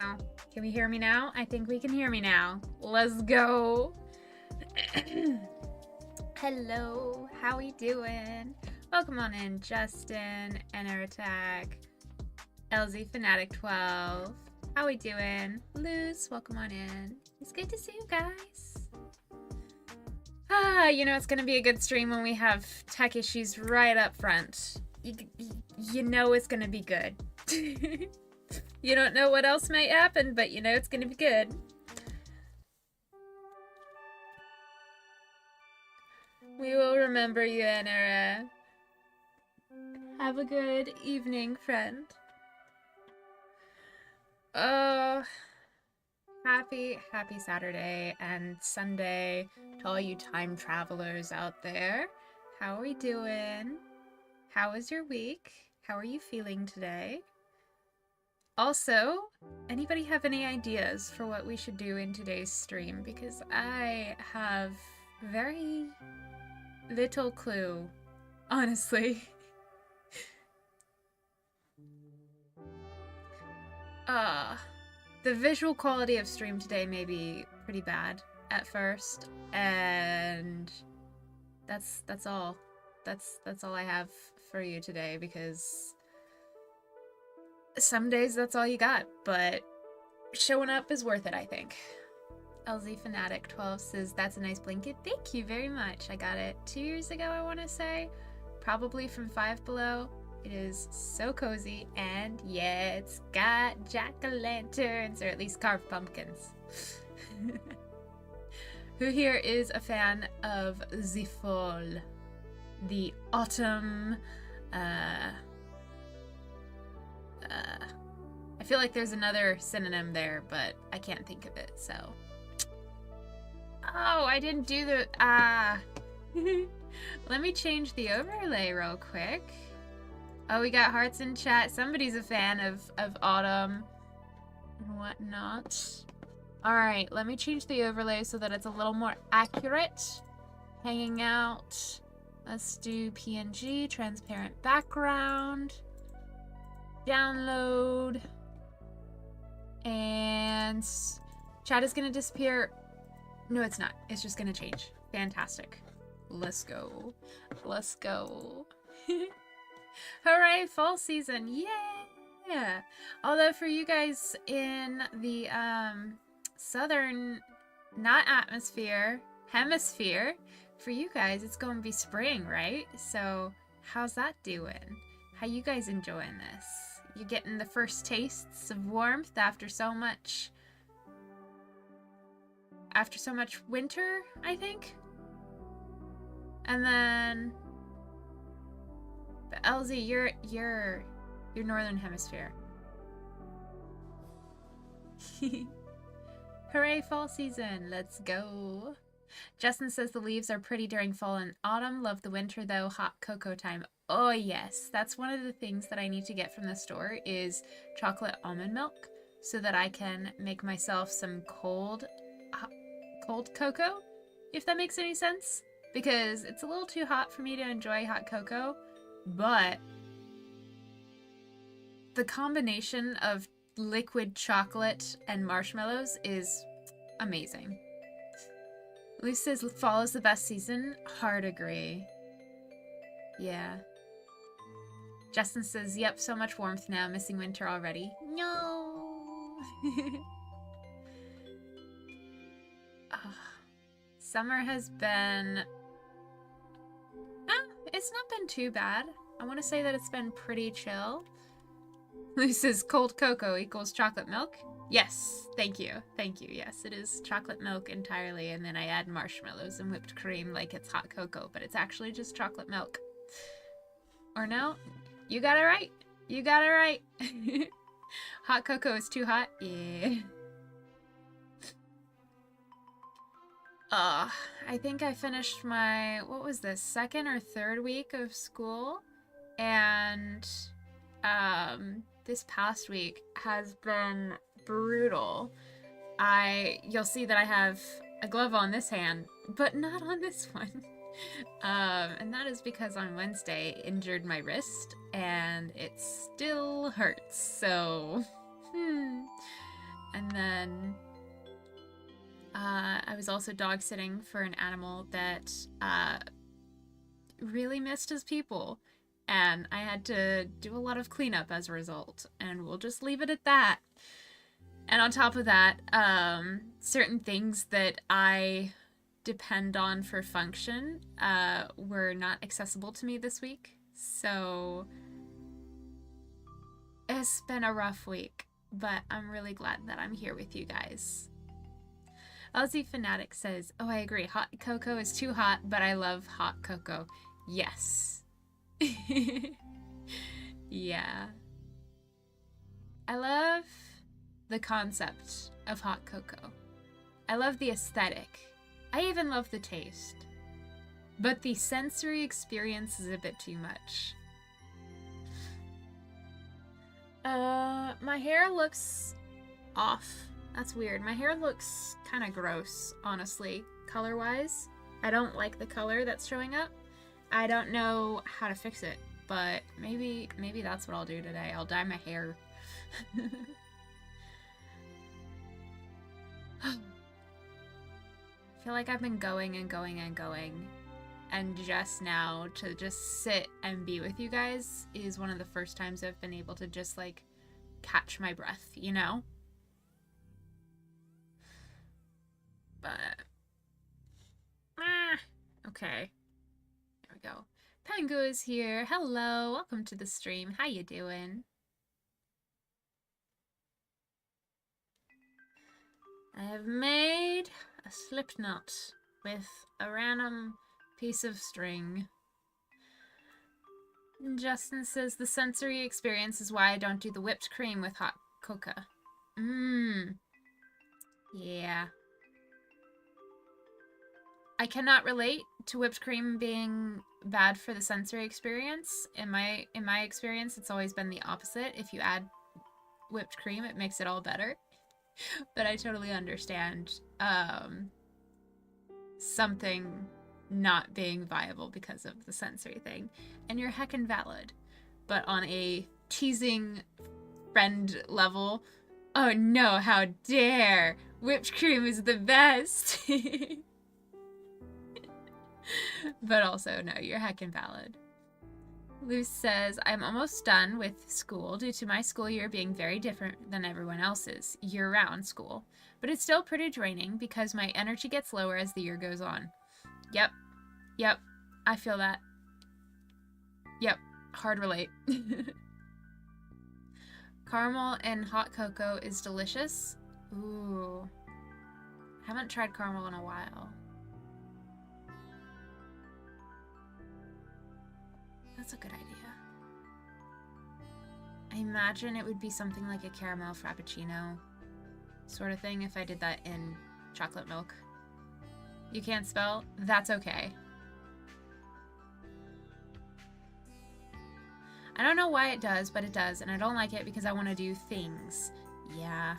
Oh, can we hear me now? I think we can hear me now. Let's go. Hello, how we doing? Welcome on in, Justin, Enter Attack, LZ Fanatic 12. How we doing? Luz, welcome on in. It's good to see you guys. You know it's gonna be a good stream when we have tech issues right up front. You know it's gonna be good. You don't know what else might happen, but you know it's gonna be good. We will remember you, Anara. Have a good evening, friend. Oh, happy Saturday and Sunday to all you time travelers out there. How are we doing? How was your week? How are you feeling today? Also, anybody have any ideas for what we should do in today's stream? Because I have very little clue, honestly. The visual quality of stream today may be pretty bad at first, and that's all. That's all I have for you today, because some days that's all you got, but showing up is worth it, I think. LZ Fanatic 12 says, that's a nice blanket. Thank you very much. I got it 2 years ago, I want to say. Probably from Five Below. It is so cozy, and yeah, it's got jack-o'-lanterns, or at least carved pumpkins. Who here is a fan of the fall? The autumn, I feel like there's another synonym there, but I can't think of it, so. Oh, I didn't do the, Let me change the overlay real quick. Oh, we got hearts in chat. Somebody's a fan of autumn and whatnot. Alright, let me change the overlay so that it's a little more accurate. Hanging out. Let's do PNG, transparent background. Download. And chat is gonna disappear. No, it's not. It's just gonna change. Fantastic. Let's go. Let's go. Hooray, fall season. Yeah. Although for you guys in the southern, not atmosphere, hemisphere, for you guys it's going to be spring, right? So how's that doing? How you guys enjoying this? You getting the first tastes of warmth after so much winter, I think? And then but LZ, you're northern hemisphere. Hooray, fall season. Let's go. Justin says the leaves are pretty during fall and autumn. Love the winter though. Hot cocoa time. Oh yes, that's one of the things that I need to get from the store is chocolate almond milk so that I can make myself some cold cocoa, if that makes any sense. Because it's a little too hot for me to enjoy hot cocoa. But the combination of liquid chocolate and marshmallows is amazing. Luz says fall is the best season. Hard agree. Yeah. Justin says, yep, so much warmth now. Missing winter already. No. Summer has been... it's not been too bad. I want to say that it's been pretty chill. Luz says cold cocoa equals chocolate milk. Yes, thank you. Thank you. Yes, it is chocolate milk entirely, and then I add marshmallows and whipped cream like it's hot cocoa, but it's actually just chocolate milk. Or no? You got it right. You got it right. Hot cocoa is too hot? Yeah. I think I finished my, what was this, second or third week of school, and this past week has been brutal. You'll see that I have a glove on this hand, but not on this one. And that is because on Wednesday injured my wrist and it still hurts. So And then I was also dog sitting for an animal that really missed his people. And I had to do a lot of cleanup as a result. And we'll just leave it at that. And on top of that, certain things that I depend on for function were not accessible to me this week. So it's been a rough week, but I'm really glad that I'm here with you guys. Aussie Fanatic says, oh, I agree. Hot cocoa is too hot, but I love hot cocoa. Yes. Yeah. I love the concept of hot cocoa. I love the aesthetic. I even love the taste. But the sensory experience is a bit too much. My hair looks off. That's weird. My hair looks kind of gross, honestly, color-wise. I don't like the color that's showing up. I don't know how to fix it, but maybe that's what I'll do today. I'll dye my hair. I feel like I've been going and going and going, and just now to just sit and be with you guys is one of the first times I've been able to just like catch my breath, you know? But okay, there we go. Pengu is here. Hello, welcome to the stream. How you doing? I have made a slip knot with a random piece of string. Justin says the sensory experience is why I don't do the whipped cream with hot cocoa. Yeah. I cannot relate to whipped cream being bad for the sensory experience. In my experience, it's always been the opposite. If you add whipped cream, it makes it all better. But I totally understand something not being viable because of the sensory thing. And you're heckin' valid. But on a teasing friend level, oh no, how dare! Whipped cream is the best! But also, no, you're heckin' valid. Luz says, I'm almost done with school due to my school year being very different than everyone else's year-round school. But it's still pretty draining because my energy gets lower as the year goes on. Yep. I feel that. Yep. Hard relate. Caramel and hot cocoa is delicious. Ooh. Haven't tried caramel in a while. That's a good idea. I imagine it would be something like a caramel frappuccino sort of thing if I did that in chocolate milk. You can't spell? That's okay. I don't know why it does, but it does, and I don't like it because I want to do things. Yeah.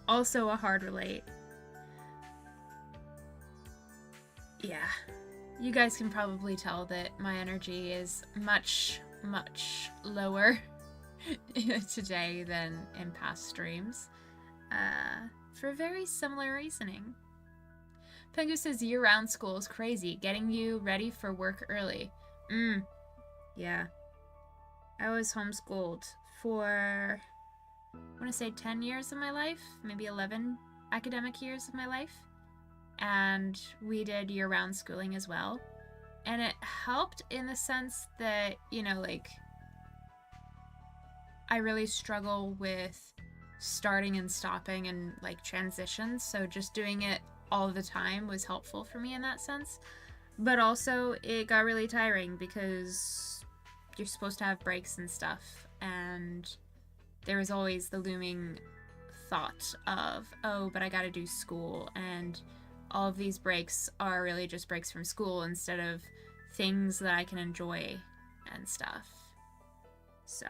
Also a hard relate. Yeah. You guys can probably tell that my energy is much, much lower today than in past streams. For very similar reasoning. Pengu says year-round school is crazy, getting you ready for work early. Yeah. I was homeschooled for, I want to say 10 years of my life, maybe 11 academic years of my life. And we did year-round schooling as well. And it helped in the sense that, you know, like, I really struggle with starting and stopping and, like, transitions. So just doing it all the time was helpful for me in that sense. But also, it got really tiring because you're supposed to have breaks and stuff. And there was always the looming thought of, oh, but I gotta do school, and all of these breaks are really just breaks from school instead of things that I can enjoy and stuff. So,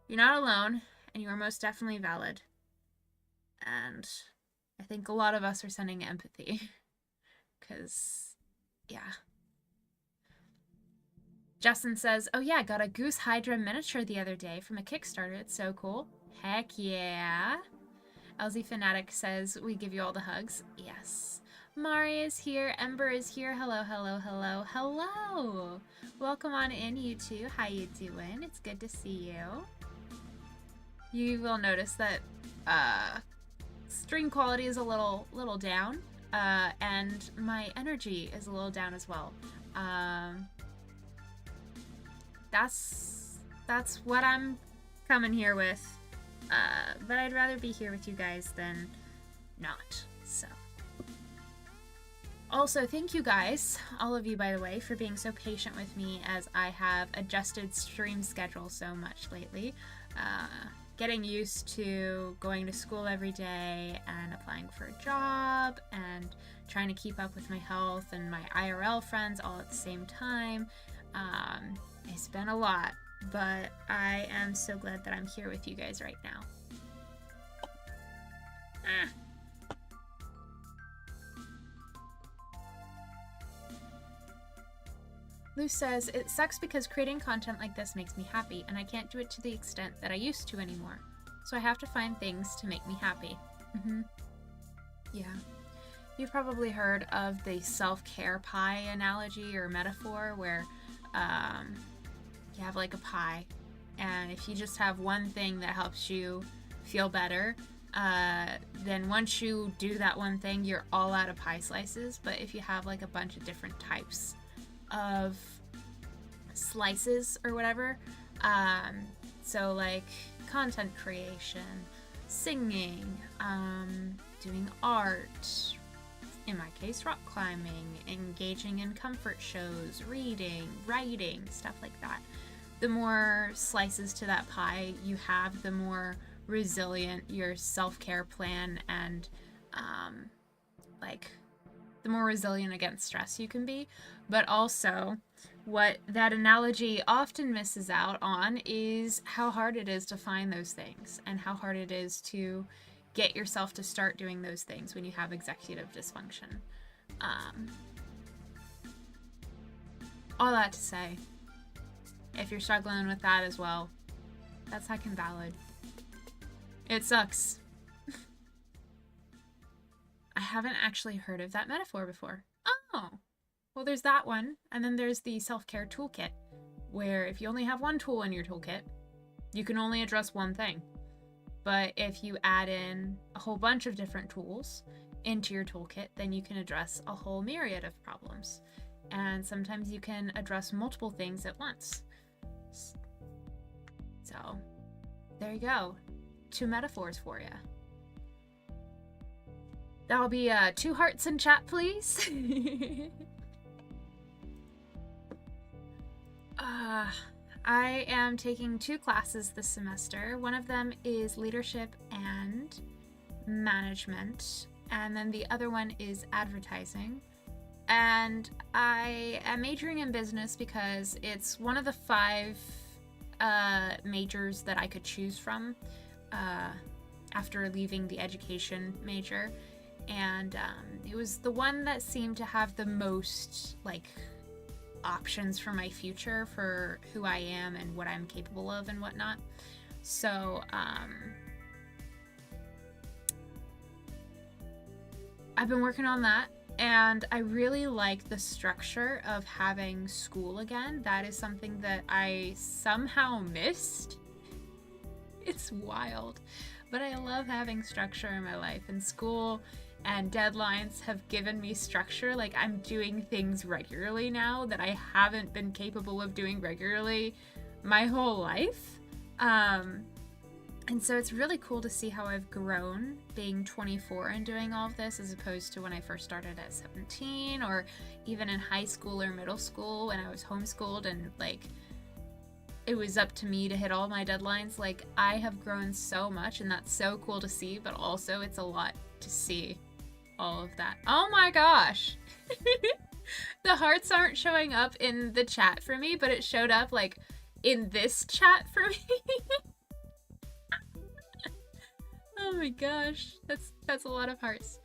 you're not alone, and you are most definitely valid. And I think a lot of us are sending empathy. Because, yeah. Justin says, oh yeah, got a Goose Hydra miniature the other day from a Kickstarter. It's so cool. Heck yeah. LZ Fanatic says we give you all the hugs. Yes. Mari is here. Ember is here. Hello, hello, hello, hello. Welcome on in, you two. How you doing? It's good to see you. You will notice that stream quality is a little down, and my energy is a little down as well. That's what I'm coming here with. But I'd rather be here with you guys than not, so. Also, thank you guys, all of you by the way, for being so patient with me as I have adjusted stream schedule so much lately. Getting used to going to school every day and applying for a job and trying to keep up with my health and my IRL friends all at the same time. It's been a lot, but I am so glad that I'm here with you guys right now. Luz says, it sucks because creating content like this makes me happy, and I can't do it to the extent that I used to anymore. So I have to find things to make me happy. Yeah. You've probably heard of the self-care pie analogy or metaphor where you have like a pie, and if you just have one thing that helps you feel better, then once you do that one thing, you're all out of pie slices. But if you have like a bunch of different types of slices or whatever, so like content creation, singing, doing art, in my case rock climbing, engaging in comfort shows, reading, writing, stuff like that. The more slices to that pie you have, the more resilient your self-care plan and like the more resilient against stress you can be. But also, what that analogy often misses out on is how hard it is to find those things and how hard it is to get yourself to start doing those things when you have executive dysfunction. All that to say, if you're struggling with that as well, that's heckin' valid. It sucks. I haven't actually heard of that metaphor before. Oh, well, there's that one, and then there's the self-care toolkit, where if you only have one tool in your toolkit, you can only address one thing. But if you add in a whole bunch of different tools into your toolkit, then you can address a whole myriad of problems. And sometimes you can address multiple things at once. So, there you go. 2 metaphors for you. That'll be 2 hearts in chat, please. I am taking 2 classes this semester. One of them is leadership and management, and then the other one is advertising. And I am majoring in business because it's one of the 5 majors that I could choose from after leaving the education major. And it was the one that seemed to have the most like options for my future, for who I am and what I'm capable of and whatnot. So I've been working on that, and I really like the structure of having school again. That is something that I somehow missed. It's wild, but I love having structure in my life, and school and deadlines have given me structure. Like, I'm doing things regularly now that I haven't been capable of doing regularly my whole life. And so it's really cool to see how I've grown being 24 and doing all of this, as opposed to when I first started at 17, or even in high school or middle school when I was homeschooled and like it was up to me to hit all my deadlines. Like, I have grown so much, and that's so cool to see, but also it's a lot to see all of that. Oh my gosh. The hearts aren't showing up in the chat for me, but it showed up like in this chat for me. Oh my gosh, that's a lot of hearts.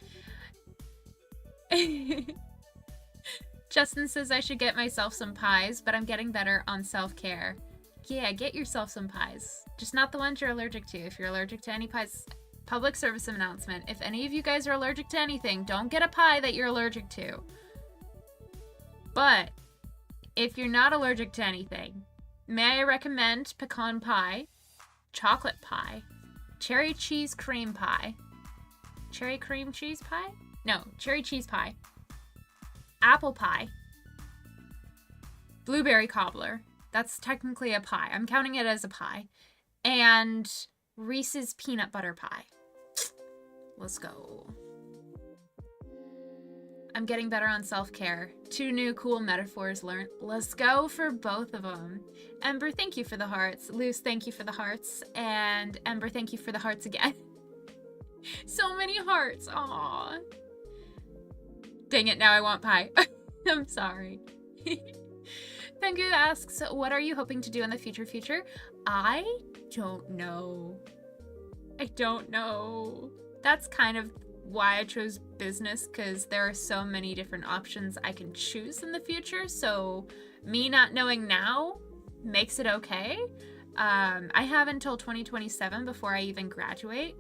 Justin says I should get myself some pies, but I'm getting better on self-care. Yeah, get yourself some pies. Just not the ones you're allergic to. If you're allergic to any pies, public service announcement. If any of you guys are allergic to anything, don't get a pie that you're allergic to. But if you're not allergic to anything, may I recommend pecan pie, chocolate pie, cherry cheese cream pie, cherry cream cheese pie? No, cherry cheese pie, apple pie, blueberry cobbler. That's technically a pie. I'm counting it as a pie. And Reese's peanut butter pie. Let's go. I'm getting better on self-care. 2 new cool metaphors learned. Let's go for both of them. Ember, thank you for the hearts. Luz, thank you for the hearts. And Ember, thank you for the hearts again. So many hearts. Aww. Dang it, now I want pie. I'm sorry. Pengu asks, what are you hoping to do in the future? I don't know. I don't know. That's kind of why I chose business, because there are so many different options I can choose in the future. So me not knowing now makes it okay. I have until 2027 before I even graduate.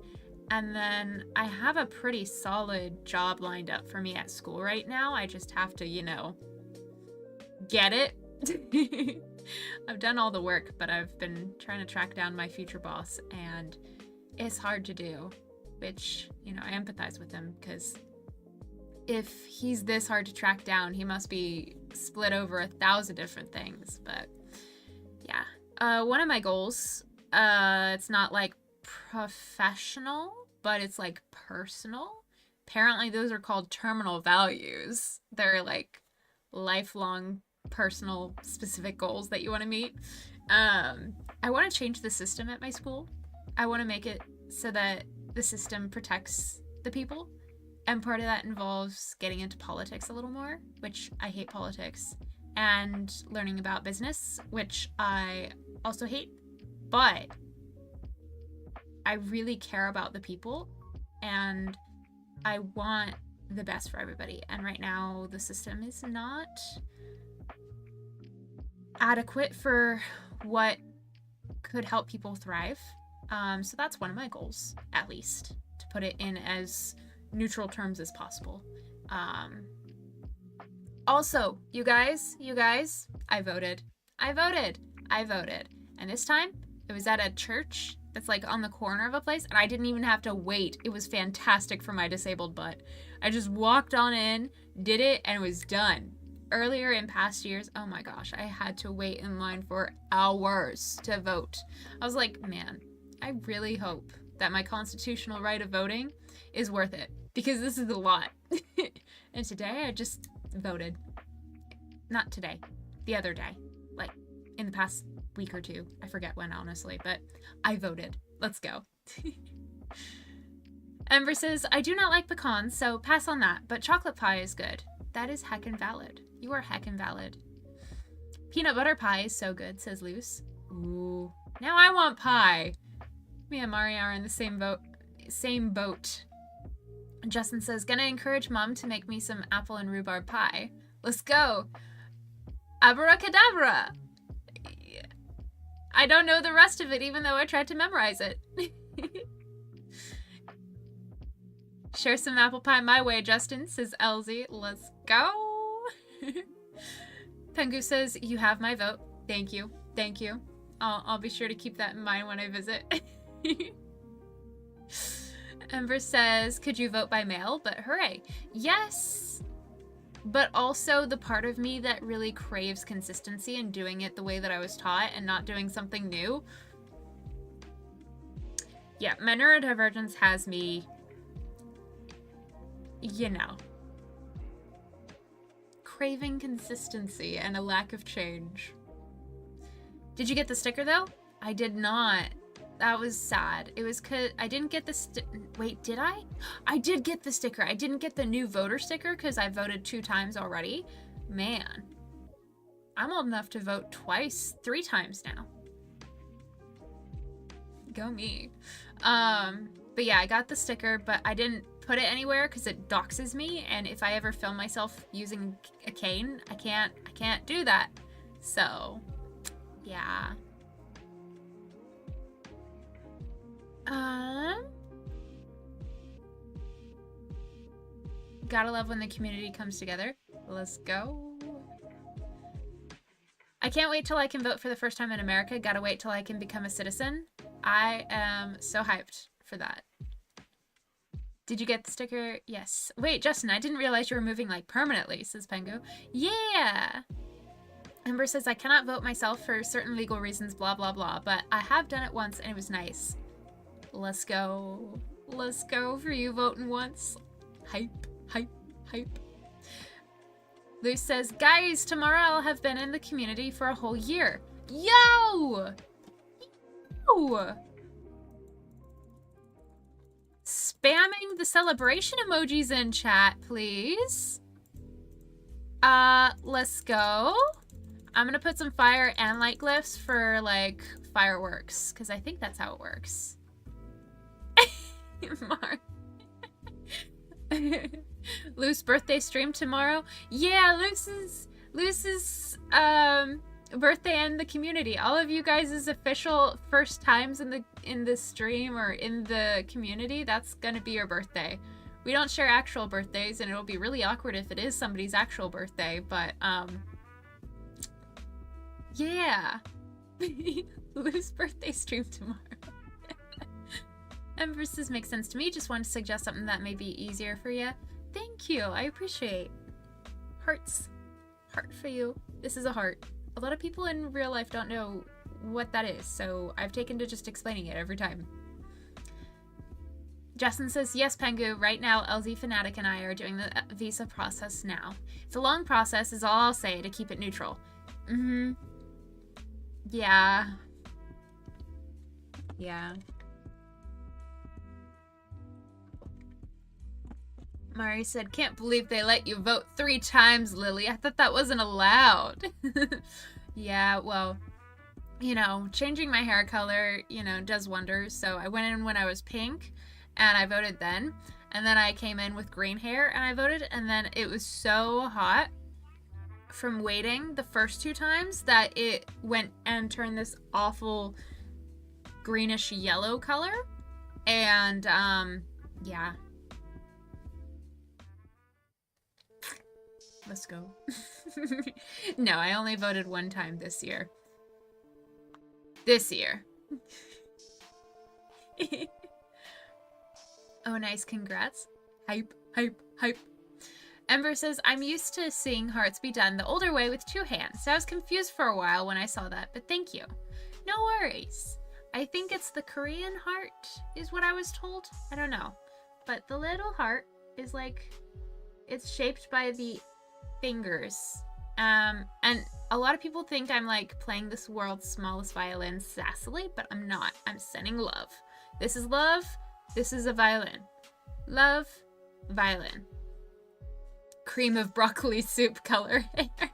And then I have a pretty solid job lined up for me at school right now. I just have to, you know, get it. I've done all the work, but I've been trying to track down my future boss, and it's hard to do, which, you know, I empathize with him, because if he's this hard to track down, he must be split over 1,000 different things. But yeah, one of my goals, it's not like professional, but it's like personal. Apparently those are called terminal values. They're like lifelong personal specific goals that you want to meet. I want to change the system at my school. I want to make it so that the system protects the people, and part of that involves getting into politics a little more, which I hate politics, and learning about business, which I also hate. But I really care about the people, and I want the best for everybody, and right now the system is not adequate for what could help people thrive. So that's one of my goals, at least, to put it in as neutral terms as possible. Also, you guys, I voted. And this time, it was at a church that's like on the corner of a place, and I didn't even have to wait. It was fantastic for my disabled butt. I just walked on in, did it, and it was done. Earlier in past years, oh my gosh, I had to wait in line for hours to vote. I was like, man, I really hope that my constitutional right of voting is worth it, because this is a lot. And today I just voted. Not today, the other day, like in the past week or two. I forget when, honestly, but I voted. Let's go. Ember says, I do not like pecans, so pass on that, but chocolate pie is good. That is heckin' valid. You are heckin' valid. Peanut butter pie is so good, says Luz. Ooh. Now I want pie. Me and Maria are in the same boat. Justin says, gonna encourage mom to make me some apple and rhubarb pie. Let's go. Abracadabra. I don't know the rest of it, even though I tried to memorize it. Share some apple pie my way, Justin, says Elsie. Let's go. Pengu says, you have my vote. Thank you. Thank you. I'll be sure to keep that in mind when I visit. Ember says, could you vote by mail? But hooray. Yes. But also the part of me that really craves consistency and doing it the way that I was taught and not doing something new. Yeah, my neurodivergence has me, you know, craving consistency and a lack of change. Did you get the sticker though? I did not. That was sad. It was cause I didn't get the wait, did I? I did get the sticker. I didn't get the new voter sticker because I voted 2 times already. Man, I'm old enough to vote 3 times now. Go me. But yeah, I got the sticker, but I didn't put it anywhere because it doxes me, and if I ever film myself using a cane, I can't do that. So yeah, Gotta love when the community comes together. Let's go. I can't wait till I can vote for the first time in America. Gotta wait till I can become a citizen. I am so hyped for that. Did you get the sticker? Yes. Wait, Justin, I didn't realize you were moving like permanently, says Pengu. Yeah! Ember says, I cannot vote myself for certain legal reasons, blah, blah, blah, but I have done it once and it was nice. Let's go. Let's go for you voting once. Hype, hype, hype. Luz says, guys, tomorrow I'll have been in the community for a whole year. Yo! Yo! Spamming the celebration emojis in chat, please. Let's go. I'm gonna put some fire and light glyphs for, like, fireworks, because I think that's how it works. Mark. Luz's birthday stream tomorrow. Yeah, Luz's birthday in the community. All of you guys' official first times in the stream or in the community, that's gonna be your birthday. We don't share actual birthdays, and it'll be really awkward if it is somebody's actual birthday, but yeah. Luz's birthday stream tomorrow. Emphasis makes sense to me. Just wanted to suggest something that may be easier for you. Thank you. I appreciate. Hearts. Heart for you. This is a heart. A lot of people in real life don't know what that is, so I've taken to just explaining it every time. Justin says, yes, Pengu, right now LZ Fanatic and I are doing the visa process now. It's a long process is all I'll say to keep it neutral. Yeah. Yeah. Mari said, can't believe they let you vote 3 times, Lily. I thought that wasn't allowed. Yeah, well, you know, changing my hair color, you know, does wonders. So I went in when I was pink, and I voted then. And then I came in with green hair, and I voted. And then it was so hot from waiting the first 2 times that it went and turned this awful greenish yellow color. And, yeah. Let's go. No, I only voted 1 time this year. This year. Oh, nice. Congrats. Hype, hype, hype. Ember says, I'm used to seeing hearts be done the older way with 2 hands, so I was confused for a while when I saw that, but thank you. No worries. I think it's the Korean heart is what I was told. I don't know. But the little heart is like, it's shaped by the fingers. And a lot of people think I'm like playing this world's smallest violin sassily, but I'm not. I'm sending love. This is love. This is a violin. Love, violin. Cream of broccoli soup color hair.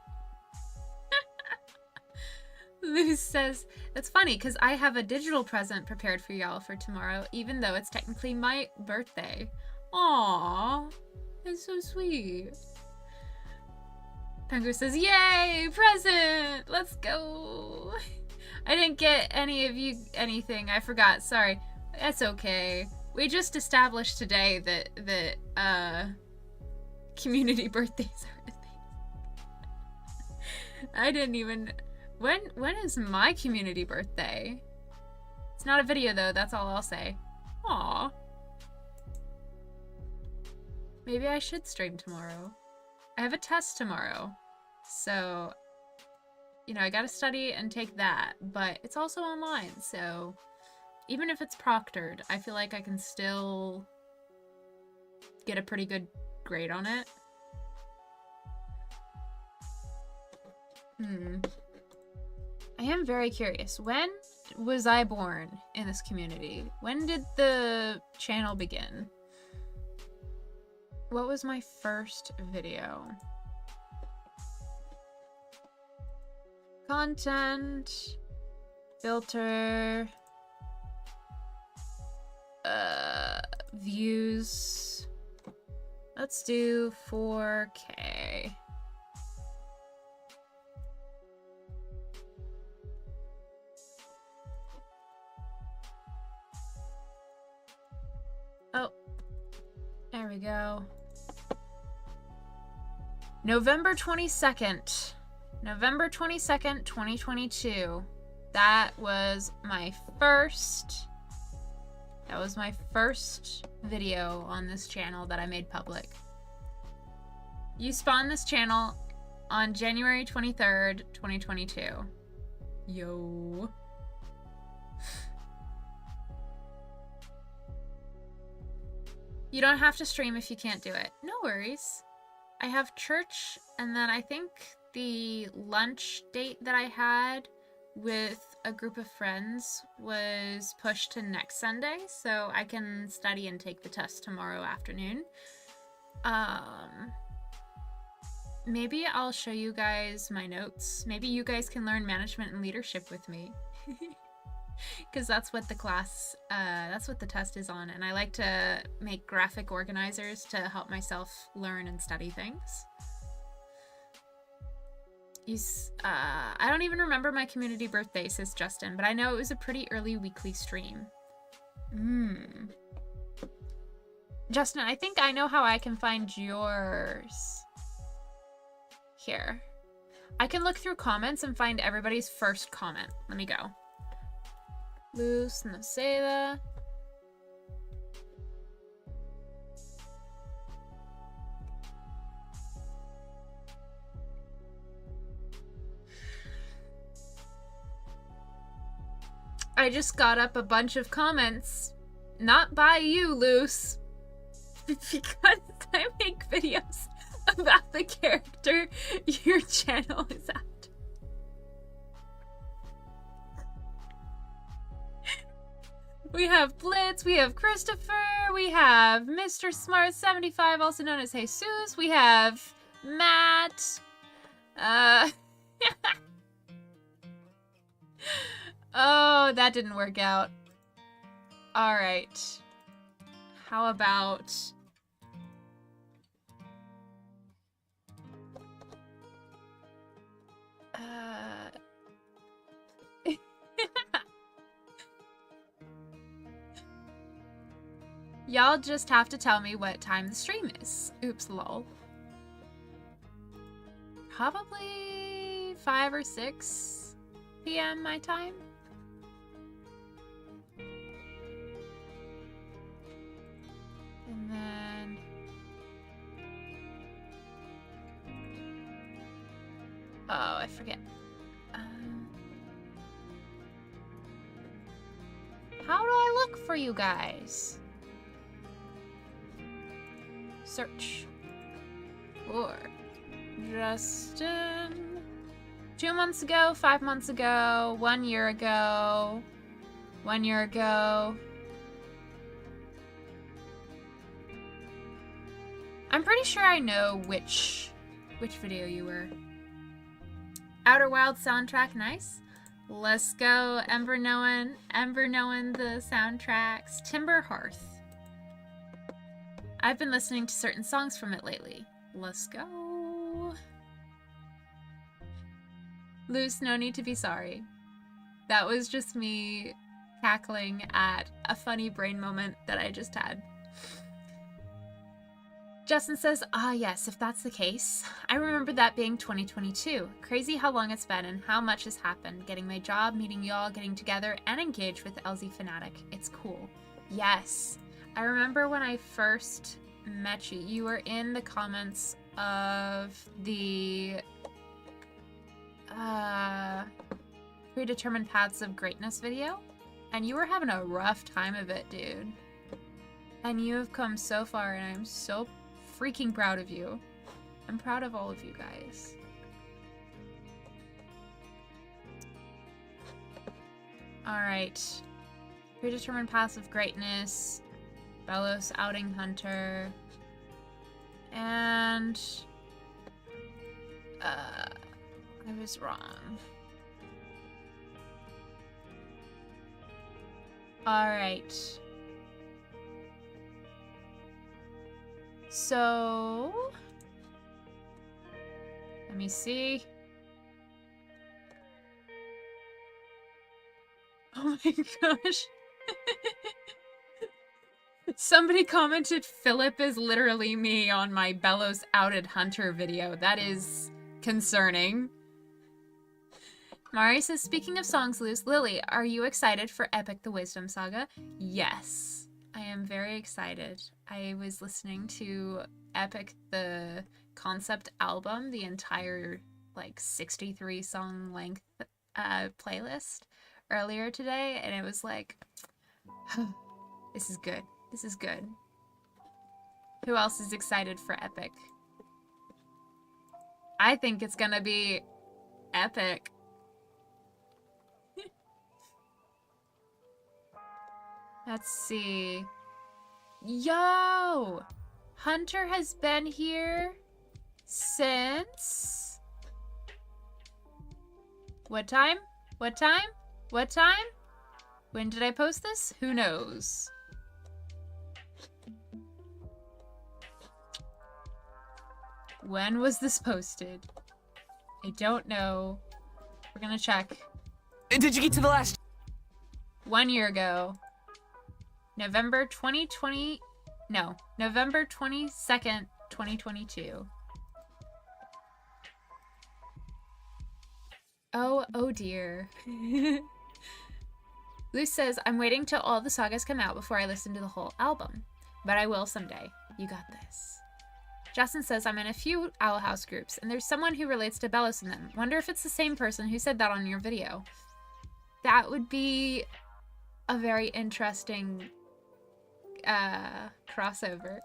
Luz says, that's funny because I have a digital present prepared for y'all for tomorrow, even though it's technically my birthday. Aww, that's so sweet. Pengu says, yay, present, let's go. I didn't get any of you anything, I forgot, sorry. That's okay. We just established today that community birthdays are a thing. I didn't even... When is my community birthday? It's not a video though, that's all I'll say. Aww. Maybe I should stream tomorrow. I have a test tomorrow. So, you know, I gotta study and take that, but it's also online, so even if it's proctored, I feel like I can still get a pretty good grade on it. I am very curious. When was I born in this community? When did the channel begin? What was my first video? Content, filter, views. Let's do 4K. we go. November 22nd. November 22nd, 2022. That was my first video on this channel that I made public. You spawned this channel on January 23rd, 2022. Yo. You don't have to stream if you can't do it. No worries. I have church, and then I think the lunch date that I had with a group of friends was pushed to next Sunday, so I can study and take the test tomorrow afternoon. Maybe I'll show you guys my notes. Maybe you guys can learn management and leadership with me. Because that's what the class, that's what the test is on, and I like to make graphic organizers to help myself learn and study things. I don't even remember my community birthday, says Justin, but I know it was a pretty early weekly stream. Justin, I think I know how I can find yours. Here. I can look through comments and find everybody's first comment. Let me go. Luz Noceda. I just got up a bunch of comments. Not by you, Luz. Because I make videos about the character your channel is at. We have Blitz, we have Christopher, we have Mr. Smart 75, also known as Jesus, we have Matt, oh, that didn't work out. Alright. How about... Y'all just have to tell me what time the stream is. Oops, lol. Probably 5 or 6 p.m. my time. And then... oh, I forget. How do I look for you guys? Search for Justin. 2 months ago, 5 months ago, 1 year ago, 1 year ago. I'm pretty sure I know which video you were. Outer Wild soundtrack, nice. Let's go, Ember knowing the soundtracks. Timber Hearth. I've been listening to certain songs from it lately. Let's go. Luz, no need to be sorry. That was just me cackling at a funny brain moment that I just had. Justin says, ah yes, if that's the case. I remember that being 2022. Crazy how long it's been and how much has happened. Getting my job, meeting y'all, getting together, and engaged with LZ Fanatic. It's cool. Yes. I remember when I first met you, you were in the comments of the Predetermined Paths of Greatness video, and you were having a rough time of it, dude. And you have come so far, and I'm so freaking proud of you. I'm proud of all of you guys. Alright. Predetermined Paths of Greatness. Belos Outing Hunter. And... I was wrong. Alright. So... let me see. Oh my gosh. Somebody commented, Philip is literally me on my Bellows Outed Hunter video. That is concerning. Mari says, speaking of songs, Lily, are you excited for Epic the Wisdom Saga? Yes, I am very excited. I was listening to Epic the concept album, the entire, like, 63 song length playlist earlier today, and it was like, this is good. This is good. Who else is excited for Epic? I think it's gonna be epic. Let's see. Yo! Hunter has been here since... What time? What time? What time? When did I post this? Who knows? When was this posted? I don't know. We're gonna check. Did you get to the last? 1 year ago. November 2020. No, November 22nd, 2022. Oh dear. Luz says, I'm waiting till all the sagas come out before I listen to the whole album. But I will someday. You got this. Justin says, I'm in a few Owl House groups, and there's someone who relates to Bellows in them. Wonder if it's the same person who said that on your video. That would be a very interesting crossover.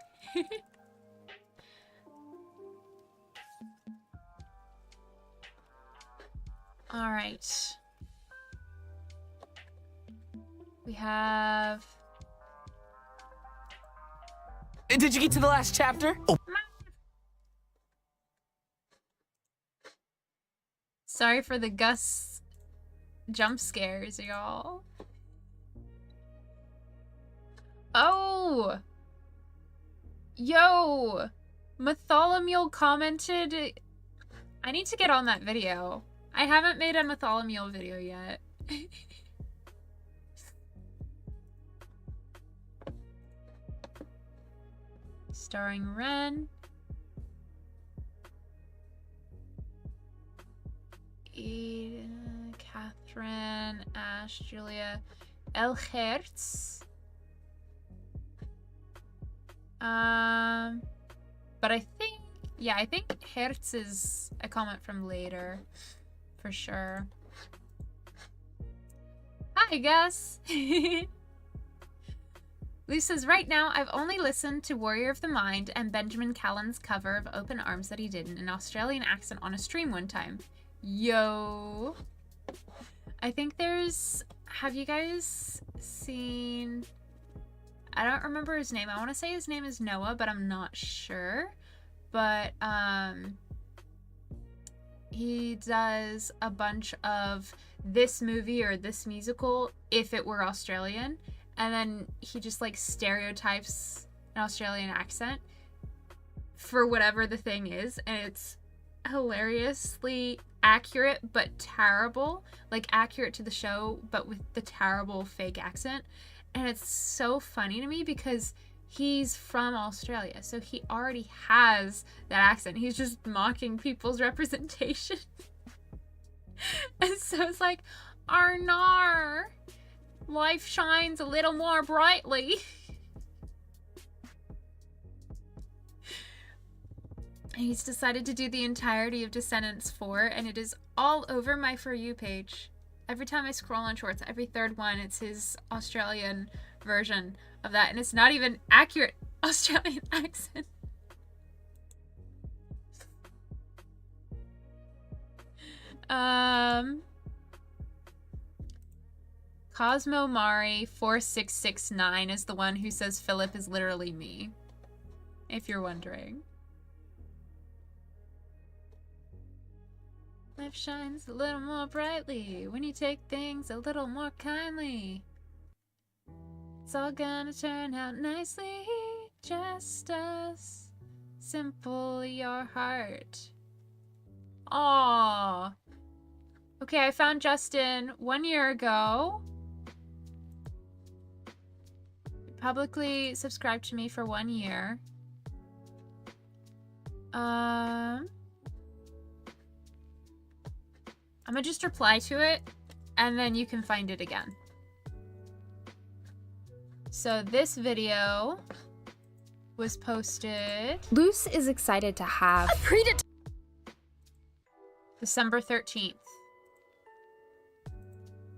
All right. We have... Did you get to the last chapter? Oh. Sorry for the Gus jump scares, y'all. Oh! Yo! Mytholomule commented... I need to get on that video. I haven't made a Mytholomule video yet. Starring Ren. Eden, Catherine, Ash, Julia, El Hertz. But I think, yeah, I think Hertz is a comment from later, for sure. Hi, Gus. Luz says, right now, I've only listened to Warrior of the Mind and Benjamin Callen's cover of Open Arms that he did in an Australian accent on a stream one time. Yo. I think there's... Have you guys seen... I don't remember his name. I want to say his name is Noah, but I'm not sure. But, he does a bunch of this movie or this musical if it were Australian. And then he just, like, stereotypes an Australian accent for whatever the thing is. And it's hilariously accurate, but terrible. Like, accurate to the show, but with the terrible fake accent. And it's so funny to me because he's from Australia. So he already has that accent. He's just mocking people's representation. And so it's like, Arnar, life shines a little more brightly. He's decided to do the entirety of Descendants 4, and it is all over my For You page. Every time I scroll on shorts, every third one, it's his Australian version of that, and it's not even accurate Australian accent. Cosmo Mari 4669 is the one who says Philip is literally me, if you're wondering. Life shines a little more brightly when you take things a little more kindly. It's all gonna turn out nicely, just as simple your heart. Aww. Okay, I found Justin 1 year ago. publicly subscribed to me for 1 year. I'm gonna just reply to it, and then you can find it again. So this video was posted... Luz is excited to have December 13th.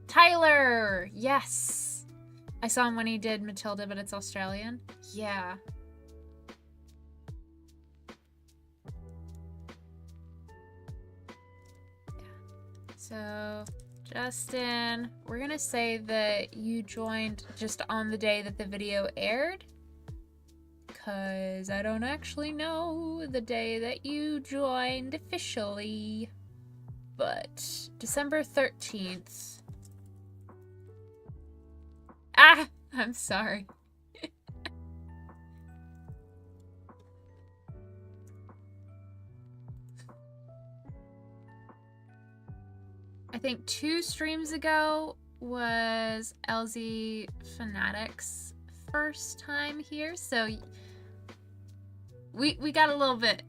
Tyler! Yes! I saw him when he did Matilda, but it's Australian. Yeah. So, Justin, we're gonna say that you joined just on the day that the video aired, because I don't actually know the day that you joined officially, but December 13th. Ah! I'm sorry. I think 2 streams ago was LZ Fanatic's first time here, so we got a little bit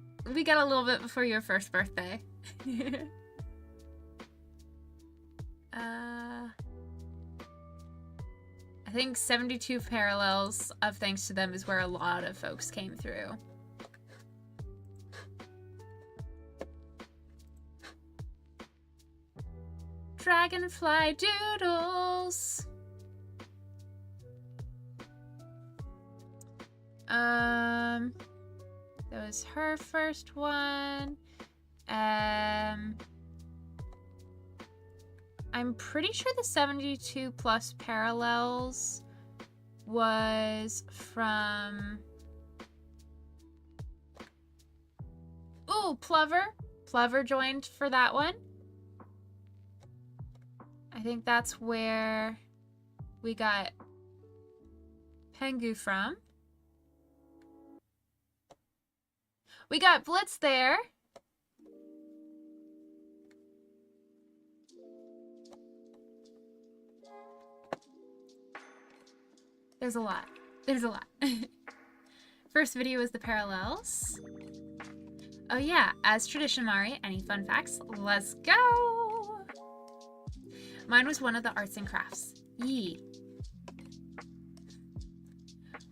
before your first birthday. I think 72 parallels of thanks to them is where a lot of folks came through. Dragonfly Doodles. That was her first one. I'm pretty sure the 72 plus parallels was from... Ooh, Plover. Plover joined for that one. I think that's where we got Pengu from. We got Blitz there. There's a lot. There's a lot. First video was the parallels. Oh yeah, as tradition, Mari, any fun facts? Let's go! Mine was one of the arts and crafts. Yee.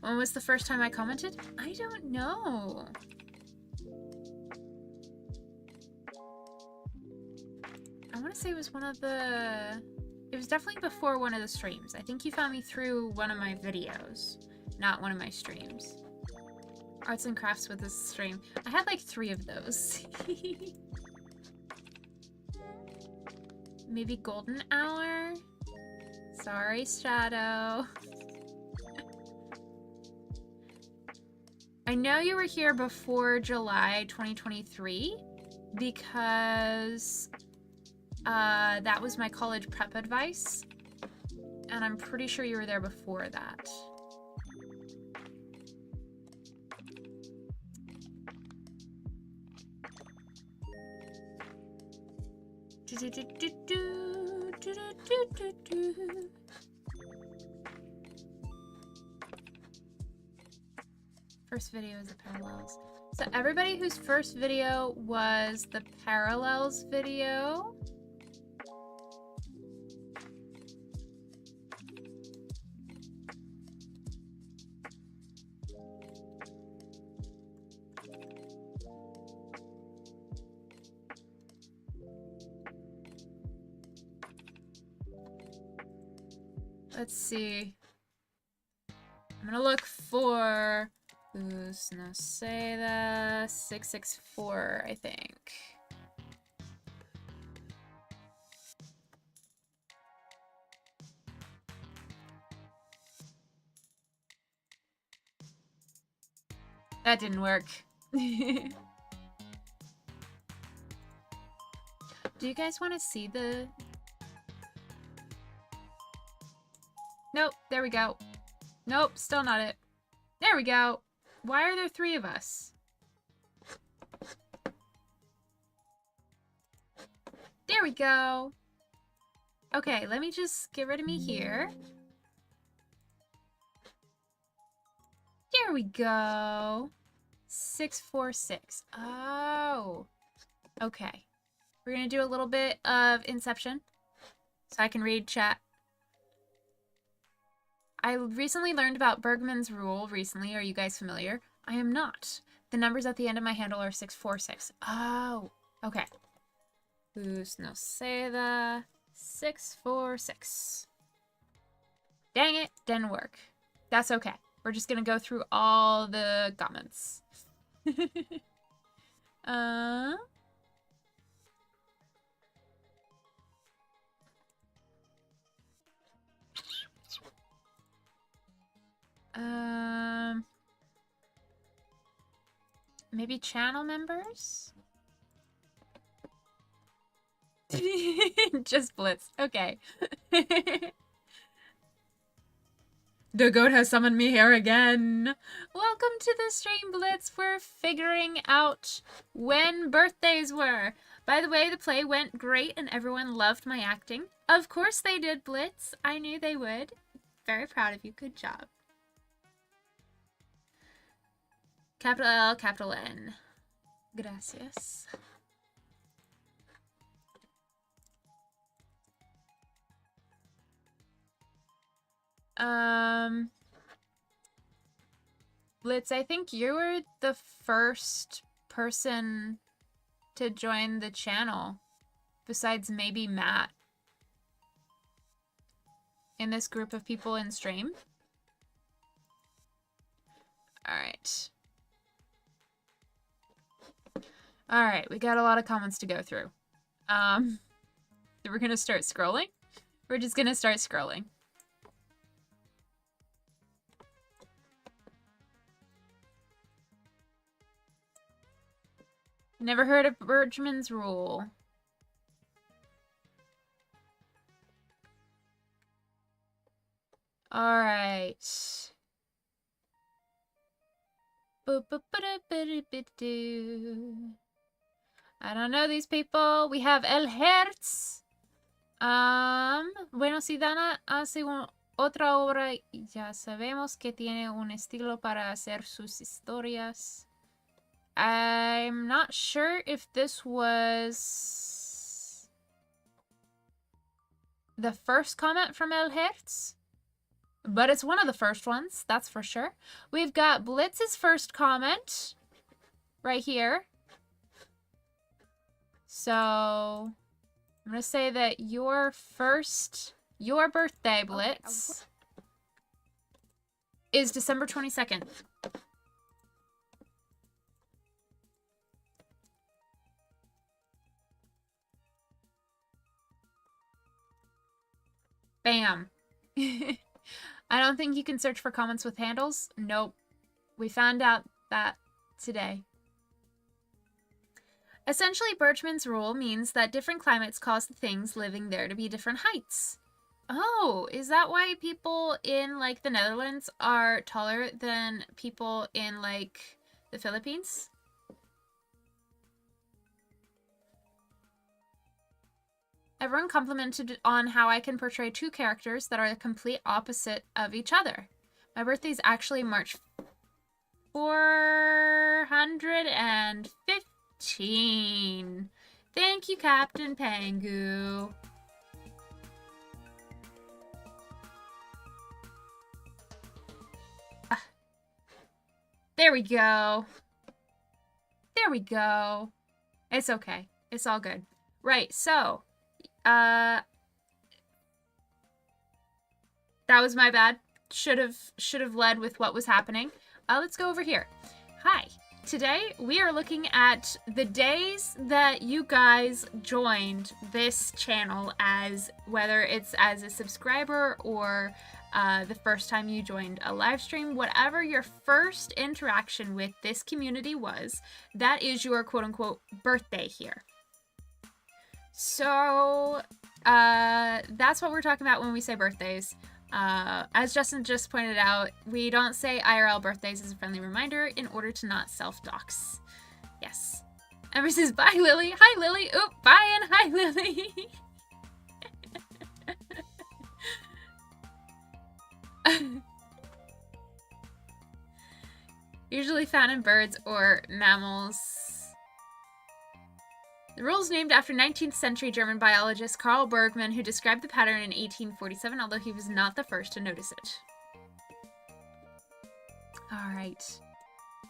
When was the first time I commented? I don't know. I want to say it was one of the... It was definitely before one of the streams. I think you found me through one of my videos, not one of my streams. Arts and crafts with this stream. I had like 3 of those. Maybe golden hour? Sorry, Shadow. I know you were here before July 2023 because that was my college prep advice, and I'm pretty sure you were there before that. First video is the parallels. So everybody whose first video was the parallels video, let's see. I'm gonna look for Luz Noceda 664, I think. That didn't work. Do you guys want to see the... Nope, there we go. Nope, still not it. There we go. Why are there 3 of us? There we go. Okay, let me just get rid of me here. Here we go. 646. Oh. Okay. We're going to do a little bit of Inception so I can read chat. I recently learned about Bergman's rule recently. Are you guys familiar? I am not. The numbers at the end of my handle are 646. Oh. Okay. Luz Noceda. 646. Dang it. Didn't work. That's okay. We're just going to go through all the comments. Maybe channel members? Just Blitz. Okay. The goat has summoned me here again. Welcome to the stream, Blitz. We're figuring out when birthdays were. By the way, the play went great and everyone loved my acting. Of course they did, Blitz. I knew they would. Very proud of you. Good job. Capital L, capital N. Gracias. Blitz, I think you were the first person to join the channel, besides maybe Matt, in this group of people in stream. Alright. Alright, we got a lot of comments to go through. So we're gonna start scrolling? We're just gonna start scrolling. Never heard of Bergman's rule. Alright. I don't know these people. We have El Hertz. Bueno, si Dana hace otra obra, ya sabemos que tiene un estilo para hacer sus historias. I'm not sure if this was the first comment from El Hertz, but it's one of the first ones, that's for sure. We've got Blitz's first comment right here. So I'm gonna say that your birthday, Blitz, is December 22nd. Bam. I don't think you can search for comments with handles. Nope. We found out that today. Essentially, Bergman's rule means that different climates cause the things living there to be different heights. Oh, is that why people in, like, the Netherlands are taller than people in, like, the Philippines? Everyone complimented on how I can portray two characters that are the complete opposite of each other. My birthday's actually March 415. Thank you, Captain Pengu. There we go. There we go. It's okay. It's all good. Right, so that was my bad. Should have led with what was happening. Let's go over here. Hi. Today we are looking at the days that you guys joined this channel, as whether it's as a subscriber or the first time you joined a live stream, whatever your first interaction with this community was, that is your quote-unquote birthday here. So that's what we're talking about when we say birthdays. As Justin just pointed out, we don't say IRL birthdays as a friendly reminder in order to not self-dox. Yes. Ember says, bye, Lily. Hi, Lily. Oop, bye and hi, Lily. Usually found in birds or mammals. The rule is named after 19th century German biologist Carl Bergman, who described the pattern in 1847, although he was not the first to notice it. Alright.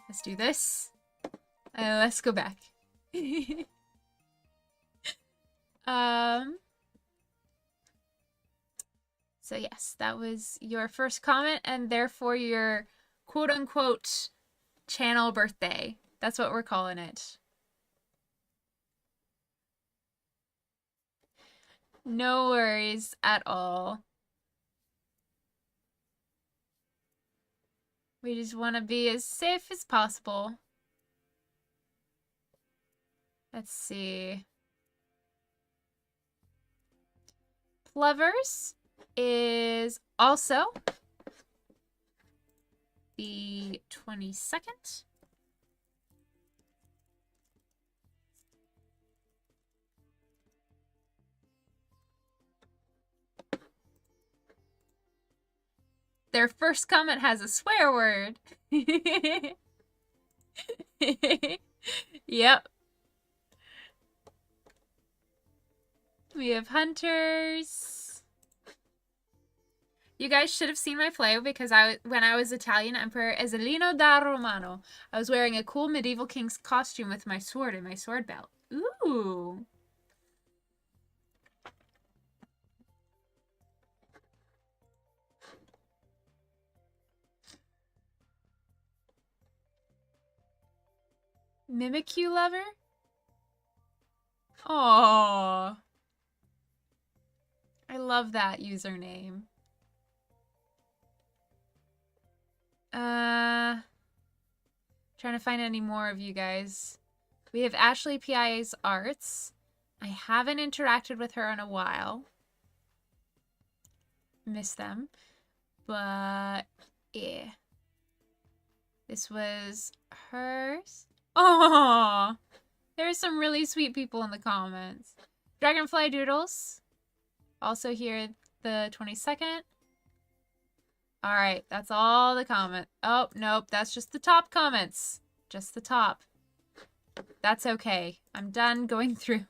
Let's do this. Let's go back. So yes, that was your first comment, and therefore your quote-unquote channel birthday. That's what we're calling it. No worries at all. We just want to be as safe as possible. Let's see. Plovers is also the 22nd. Their first comment has a swear word. Yep. We have hunters. You guys should have seen my play because when I was Italian Emperor Ezelino da Romano, I was wearing a cool medieval king's costume with my sword and my sword belt. Ooh. Mimikyu lover? Aww. I love that username. Trying to find any more of you guys. We have Ashley PIA's Arts. I haven't interacted with her in a while. Miss them. But, yeah. This was hers. Oh, there's some really sweet people in the comments. Dragonfly Doodles. Also here the 22nd. Alright, that's all the comment. Oh, nope, that's just the top comments. Just the top. That's okay. I'm done going through.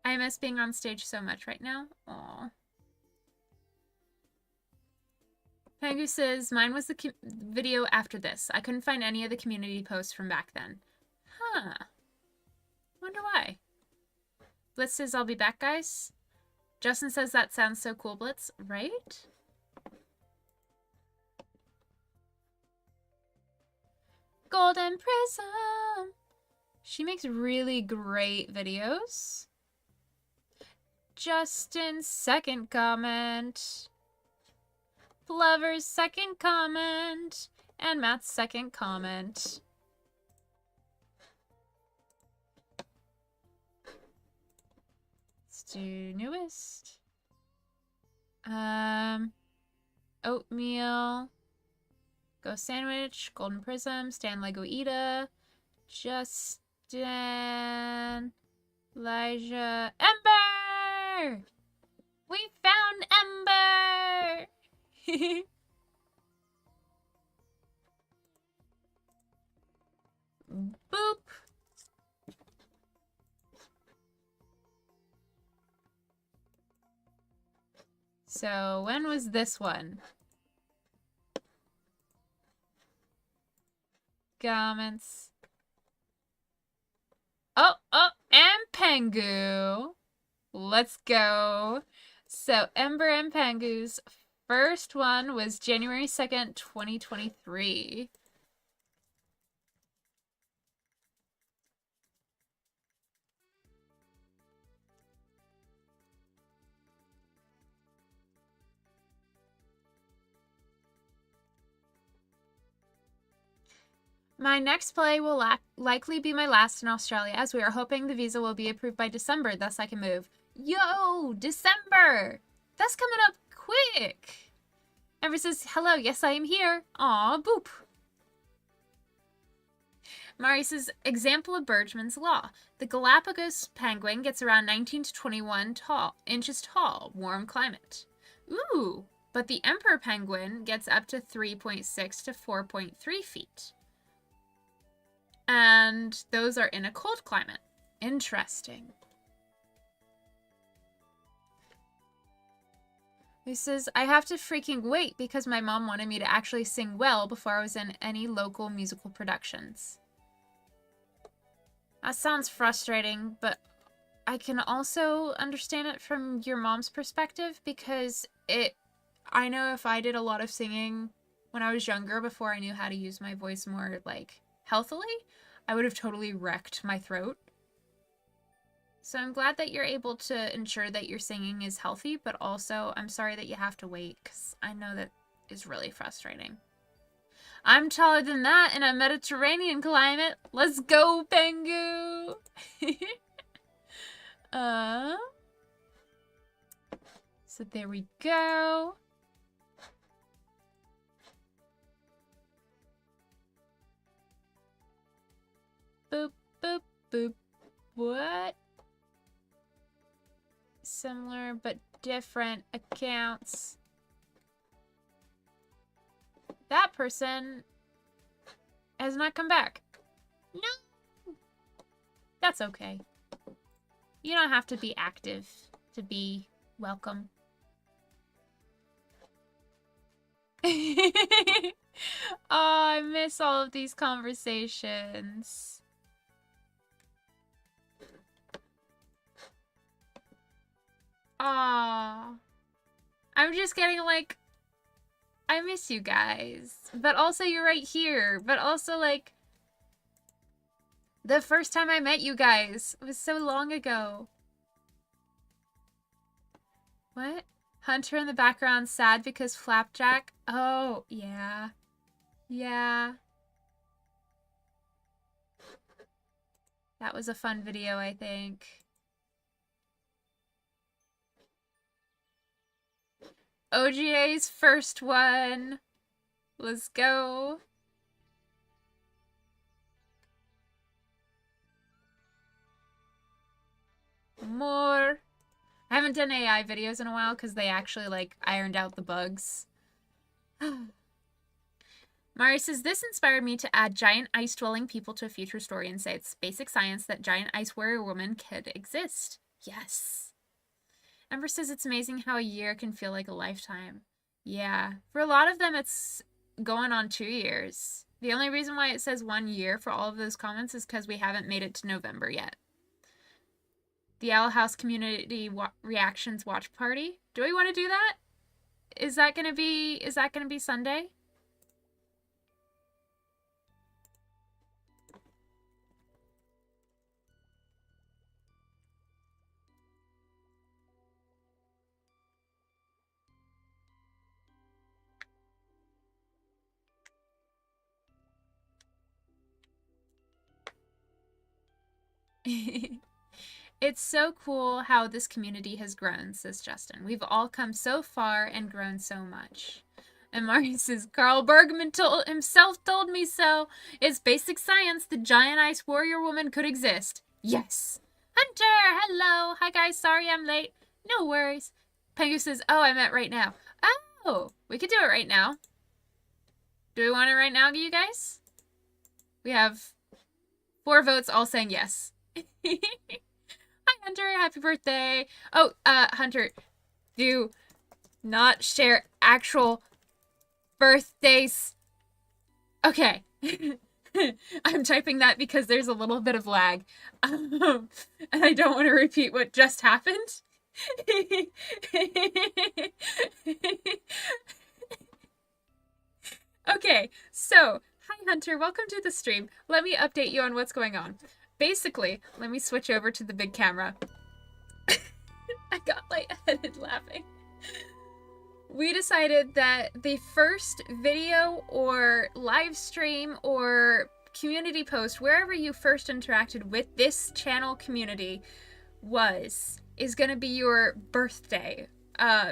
I miss being on stage so much right now. Aw. Pengu says, mine was the video after this. I couldn't find any of the community posts from back then. Huh. Wonder why. Blitz says, I'll be back, guys. Justin says, that sounds so cool, Blitz. Right? Golden Prism. She makes really great videos. Justin's second comment. Lover's second comment. And Matt's second comment. Let's do newest. Oatmeal. Go Sandwich. Golden Prism. Stan Lego Ida. Justin. Elijah. Ember! We found Ember! Boop. So when was this one? Comments. Oh, and Pengu. Let's go. So Ember and Pengu's first one was January 2nd, 2023. My next play will likely be my last in Australia, as we are hoping the visa will be approved by December, thus I can move. Yo, December! That's coming up quick! Ember says, hello, yes, I am here. Aw, boop. Mari says, example of Bergman's law. The Galapagos penguin gets around 19 to 21 inches tall, warm climate. Ooh, But the emperor penguin gets up to 3.6 to 4.3 feet. And those are in a cold climate. Interesting. He says, I have to freaking wait because my mom wanted me to actually sing well before I was in any local musical productions. That sounds frustrating, but I can also understand it from your mom's perspective because I know if I did a lot of singing when I was younger before I knew how to use my voice more, like, healthily, I would have totally wrecked my throat. So I'm glad that you're able to ensure that your singing is healthy, but also I'm sorry that you have to wait because I know that is really frustrating. I'm taller than that in a Mediterranean climate. Let's go, Pengu! So there we go. Boop, boop, boop. What? Similar but different accounts. That person has not come back. No! That's okay. You don't have to be active to be welcome. Oh, I miss all of these conversations. Aw. I'm just getting like, I miss you guys. But also you're right here. But also like, the first time I met you guys was so long ago. What? Hunter in the background sad because Flapjack? Oh, yeah. Yeah. That was a fun video, I think. OGA's first one. Let's go. More. I haven't done AI videos in a while because they actually, like, ironed out the bugs. Mari says, this inspired me to add giant ice-dwelling people to a future story and say it's basic science that giant ice warrior women could exist. Yes. Ember says it's amazing how a year can feel like a lifetime. Yeah. For a lot of them, it's going on 2 years. The only reason why it says 1 year for all of those comments is because we haven't made it to November yet. The Owl House Community Reactions Watch Party. Do we want to do that? Is that gonna be Sunday? It's so cool how this community has grown, says Justin. We've all come so far and grown so much. And Mari says, Carl Bergman himself told me so. It's basic science. The giant ice warrior woman could exist. Yes. Hunter, hello. Hi, guys. Sorry I'm late. No worries. Pengu says, oh, I meant right now. Oh, we could do it right now. Do we want it right now, you guys? We have 4 votes all saying yes. Hi, Hunter. Happy birthday. Oh, Hunter, do not share actual birthdays. Okay. I'm typing that because there's a little bit of lag. And I don't want to repeat what just happened. Okay, so, hi, Hunter. Welcome to the stream. Let me update you on what's going on. Basically, let me switch over to the big camera. I got lightheaded laughing. We decided that the first video or live stream or community post, wherever you first interacted with this channel community is going to be your birthday.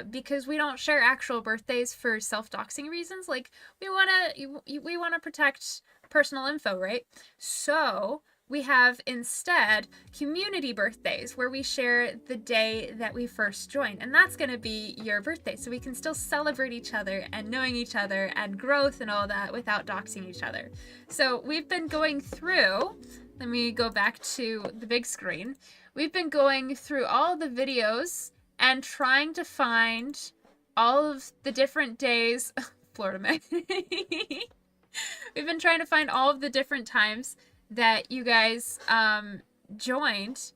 Because we don't share actual birthdays for self-doxing reasons. Like, we want to protect personal info, right? So we have instead community birthdays where we share the day that we first joined. And that's going to be your birthday. So we can still celebrate each other and knowing each other and growth and all that without doxing each other. So we've been going through, let me go back to the big screen. We've been going through all the videos and trying to find all of the different days. Florida man. We've been trying to find all of the different times that you guys joined,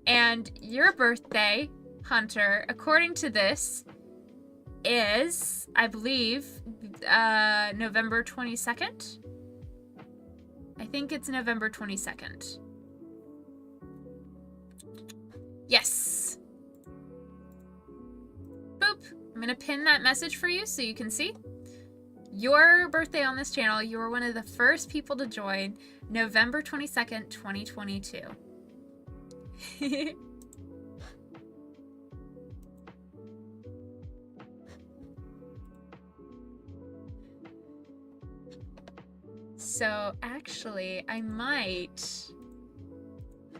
and your birthday, Hunter, according to this, is, I believe, November 22nd? I think it's November 22nd. Yes! Boop! I'm gonna pin that message for you so you can see. Your birthday on this channel, you were one of the first people to join, November 22nd, 2022. So actually, I might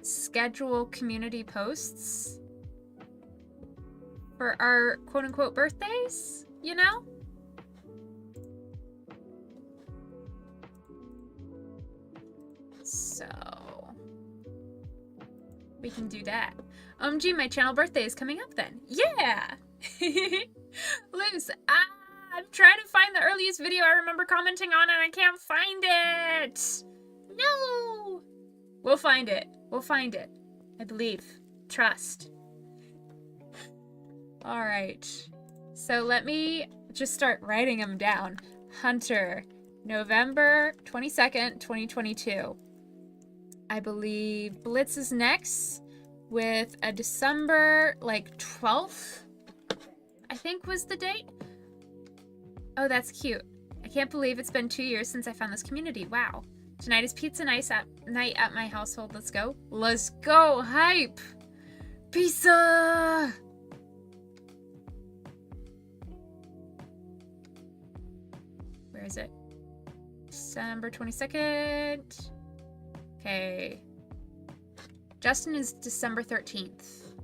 schedule community posts for our quote-unquote birthdays, you know? So we can do that. Gee, my channel birthday is coming up then. Yeah! Luz, I'm trying to find the earliest video I remember commenting on and I can't find it! No! We'll find it. We'll find it. I believe. Trust. Alright. So let me just start writing them down. Hunter, November 22nd, 2022. I believe Blitz is next with a December, like, 12th, I think was the date. Oh, that's cute. I can't believe it's been 2 years since I found this community. Wow. Tonight is pizza night at my household. Let's go. Let's go. Hype. Pizza. Where is it? December 22nd. Okay. Justin is December 13th.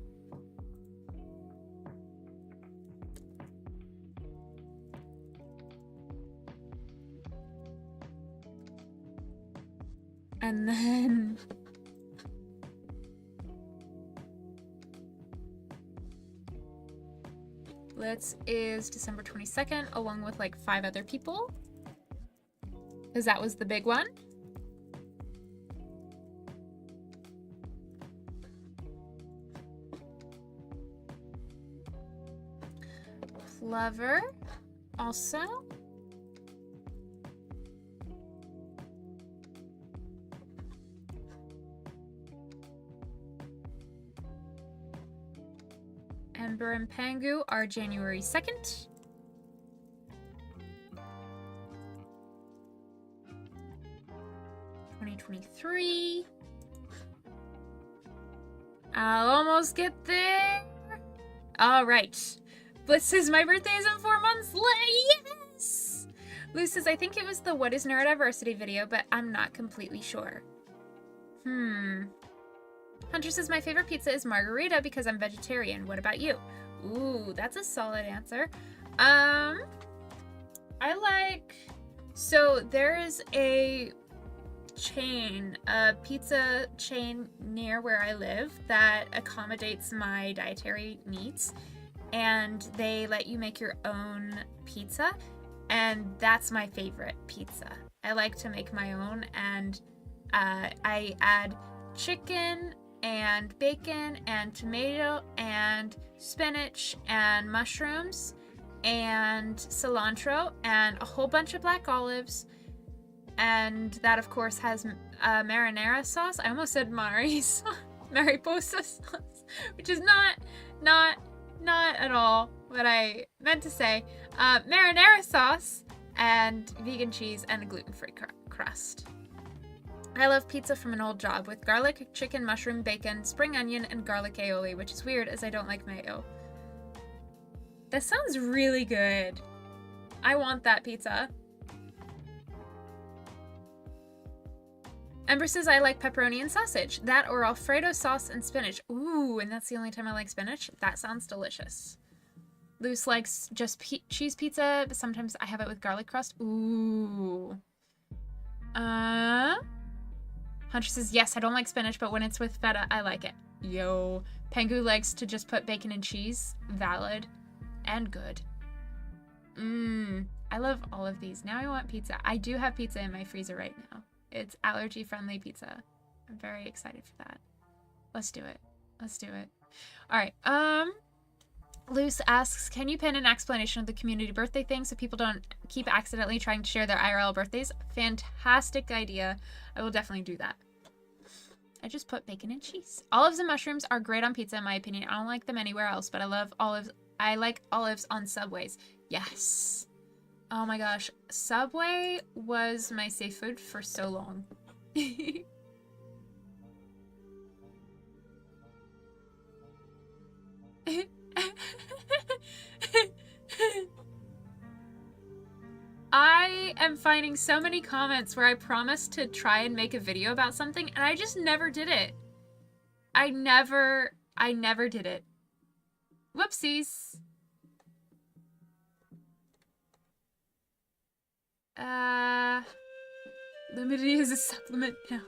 And then Blitz is December 22nd, along with like 5 other people. Because that was the big one. Clever, also. Ember and Pengu are January 2nd. '23. I'll almost get there. All right. Blitz says my birthday is in 4 months. Yes! Luz says, I think it was the What is Neurodiversity video, but I'm not completely sure. Hunter says, my favorite pizza is margarita because I'm vegetarian. What about you? Ooh, that's a solid answer. I like... So there's a pizza chain near where I live that accommodates my dietary needs. And they let you make your own pizza. And that's my favorite pizza. I like to make my own, and I add chicken and bacon and tomato and spinach and mushrooms and cilantro and a whole bunch of black olives, and that of course has marinara sauce. I almost said mariposa sauce, which is not at all what I meant to say. Marinara sauce and vegan cheese and a gluten-free crust. I love pizza from an old job with garlic, chicken, mushroom, bacon, spring onion, and garlic aioli, which is weird as I don't like mayo. That sounds really good. I want that pizza. Ember says, I like pepperoni and sausage. That or Alfredo sauce and spinach. Ooh, and that's the only time I like spinach? That sounds delicious. Luz likes just cheese pizza, but sometimes I have it with garlic crust. Ooh. Hunter says, yes, I don't like spinach, but when it's with feta, I like it. Yo. Pengu likes to just put bacon and cheese. Valid. And good. I love all of these. Now I want pizza. I do have pizza in my freezer right now. It's allergy-friendly pizza. I'm very excited for that. Let's do it. Let's do it. All right. Luce asks, can you pin an explanation of the community birthday thing so people don't keep accidentally trying to share their IRL birthdays? Fantastic idea. I will definitely do that. I just put bacon and cheese. Olives and mushrooms are great on pizza in my opinion. I don't like them anywhere else, but I love olives. I like olives on Subways. Yes. Oh my gosh. Subway was my safe food for so long. I am finding so many comments where I promised to try and make a video about something and I just never did it. I never did it. Whoopsies. Luminity is a supplement now.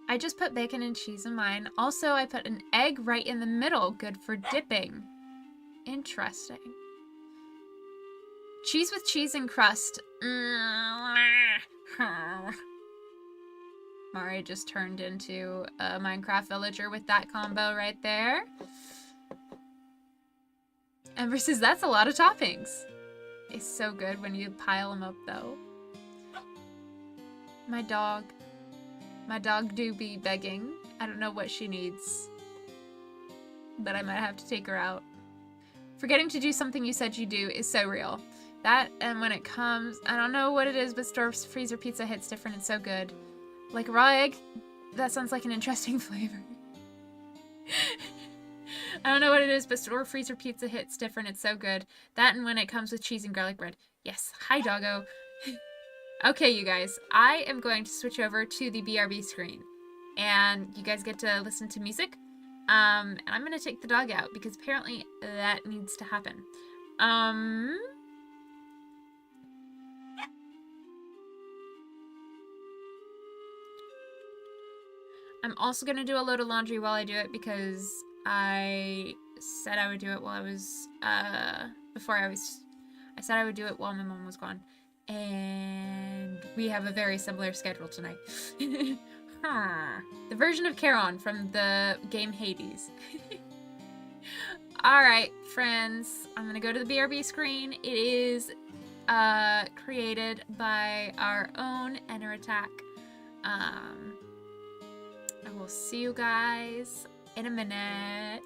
I just put bacon and cheese in mine. Also, I put an egg right in the middle. Good for dipping. Interesting. Cheese with cheese and crust. Mari just turned into a Minecraft villager with that combo right there. Ember says, that's a lot of toppings. It's so good when you pile them up, though. My dog do be begging. I don't know what she needs, but I might have to take her out. Forgetting to do something you said you do is so real. That, and when it comes, I don't know what it is, but store freezer pizza hits different. It's so good. Like raw egg, that sounds like an interesting flavor. I don't know what it is, but store freezer pizza hits different. It's so good. That and when it comes with cheese and garlic bread. Yes. Hi, doggo. Okay, you guys. I am going to switch over to the BRB screen. And you guys get to listen to music. And I'm going to take the dog out because apparently that needs to happen. I'm also going to do a load of laundry while I do it because I said I would do it while I was, I said I would do it while my mom was gone. And we have a very similar schedule tonight. The version of Charon from the game Hades. Alright, friends. I'm gonna go to the BRB screen. It is created by our own Enter Attack. I will see you guys in a minute.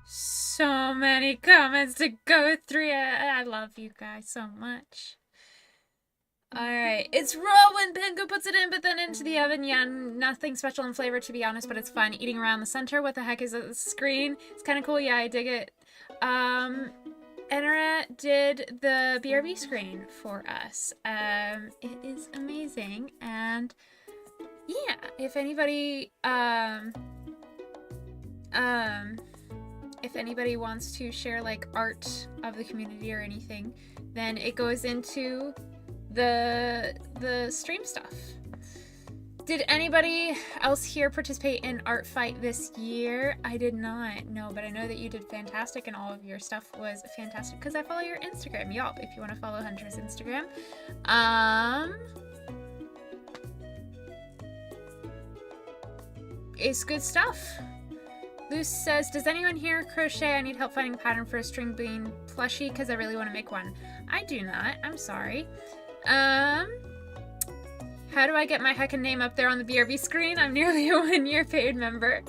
So many comments to go through. I love you guys so much. Alright, it's raw when Pengu puts it in, but then into the oven. Yeah, nothing special in flavor, to be honest, but it's fun. Eating around the center. What the heck is the screen? It's kind of cool. Yeah, I dig it. Enera did the BRB screen for us. It is amazing, and yeah, if anybody wants to share like art of the community or anything, then it goes into the stream stuff. Did anybody else here participate in Art Fight this year? I did not, no, but I know that you did fantastic and all of your stuff was fantastic because I follow your Instagram. Y'all, if you want to follow Hunter's Instagram. It's good stuff. Luz says, does anyone here crochet? I need help finding a pattern for a string bean plushie because I really want to make one. I do not. I'm sorry. How do I get my heckin' name up there on the BRB screen? I'm nearly a 1-year paid member.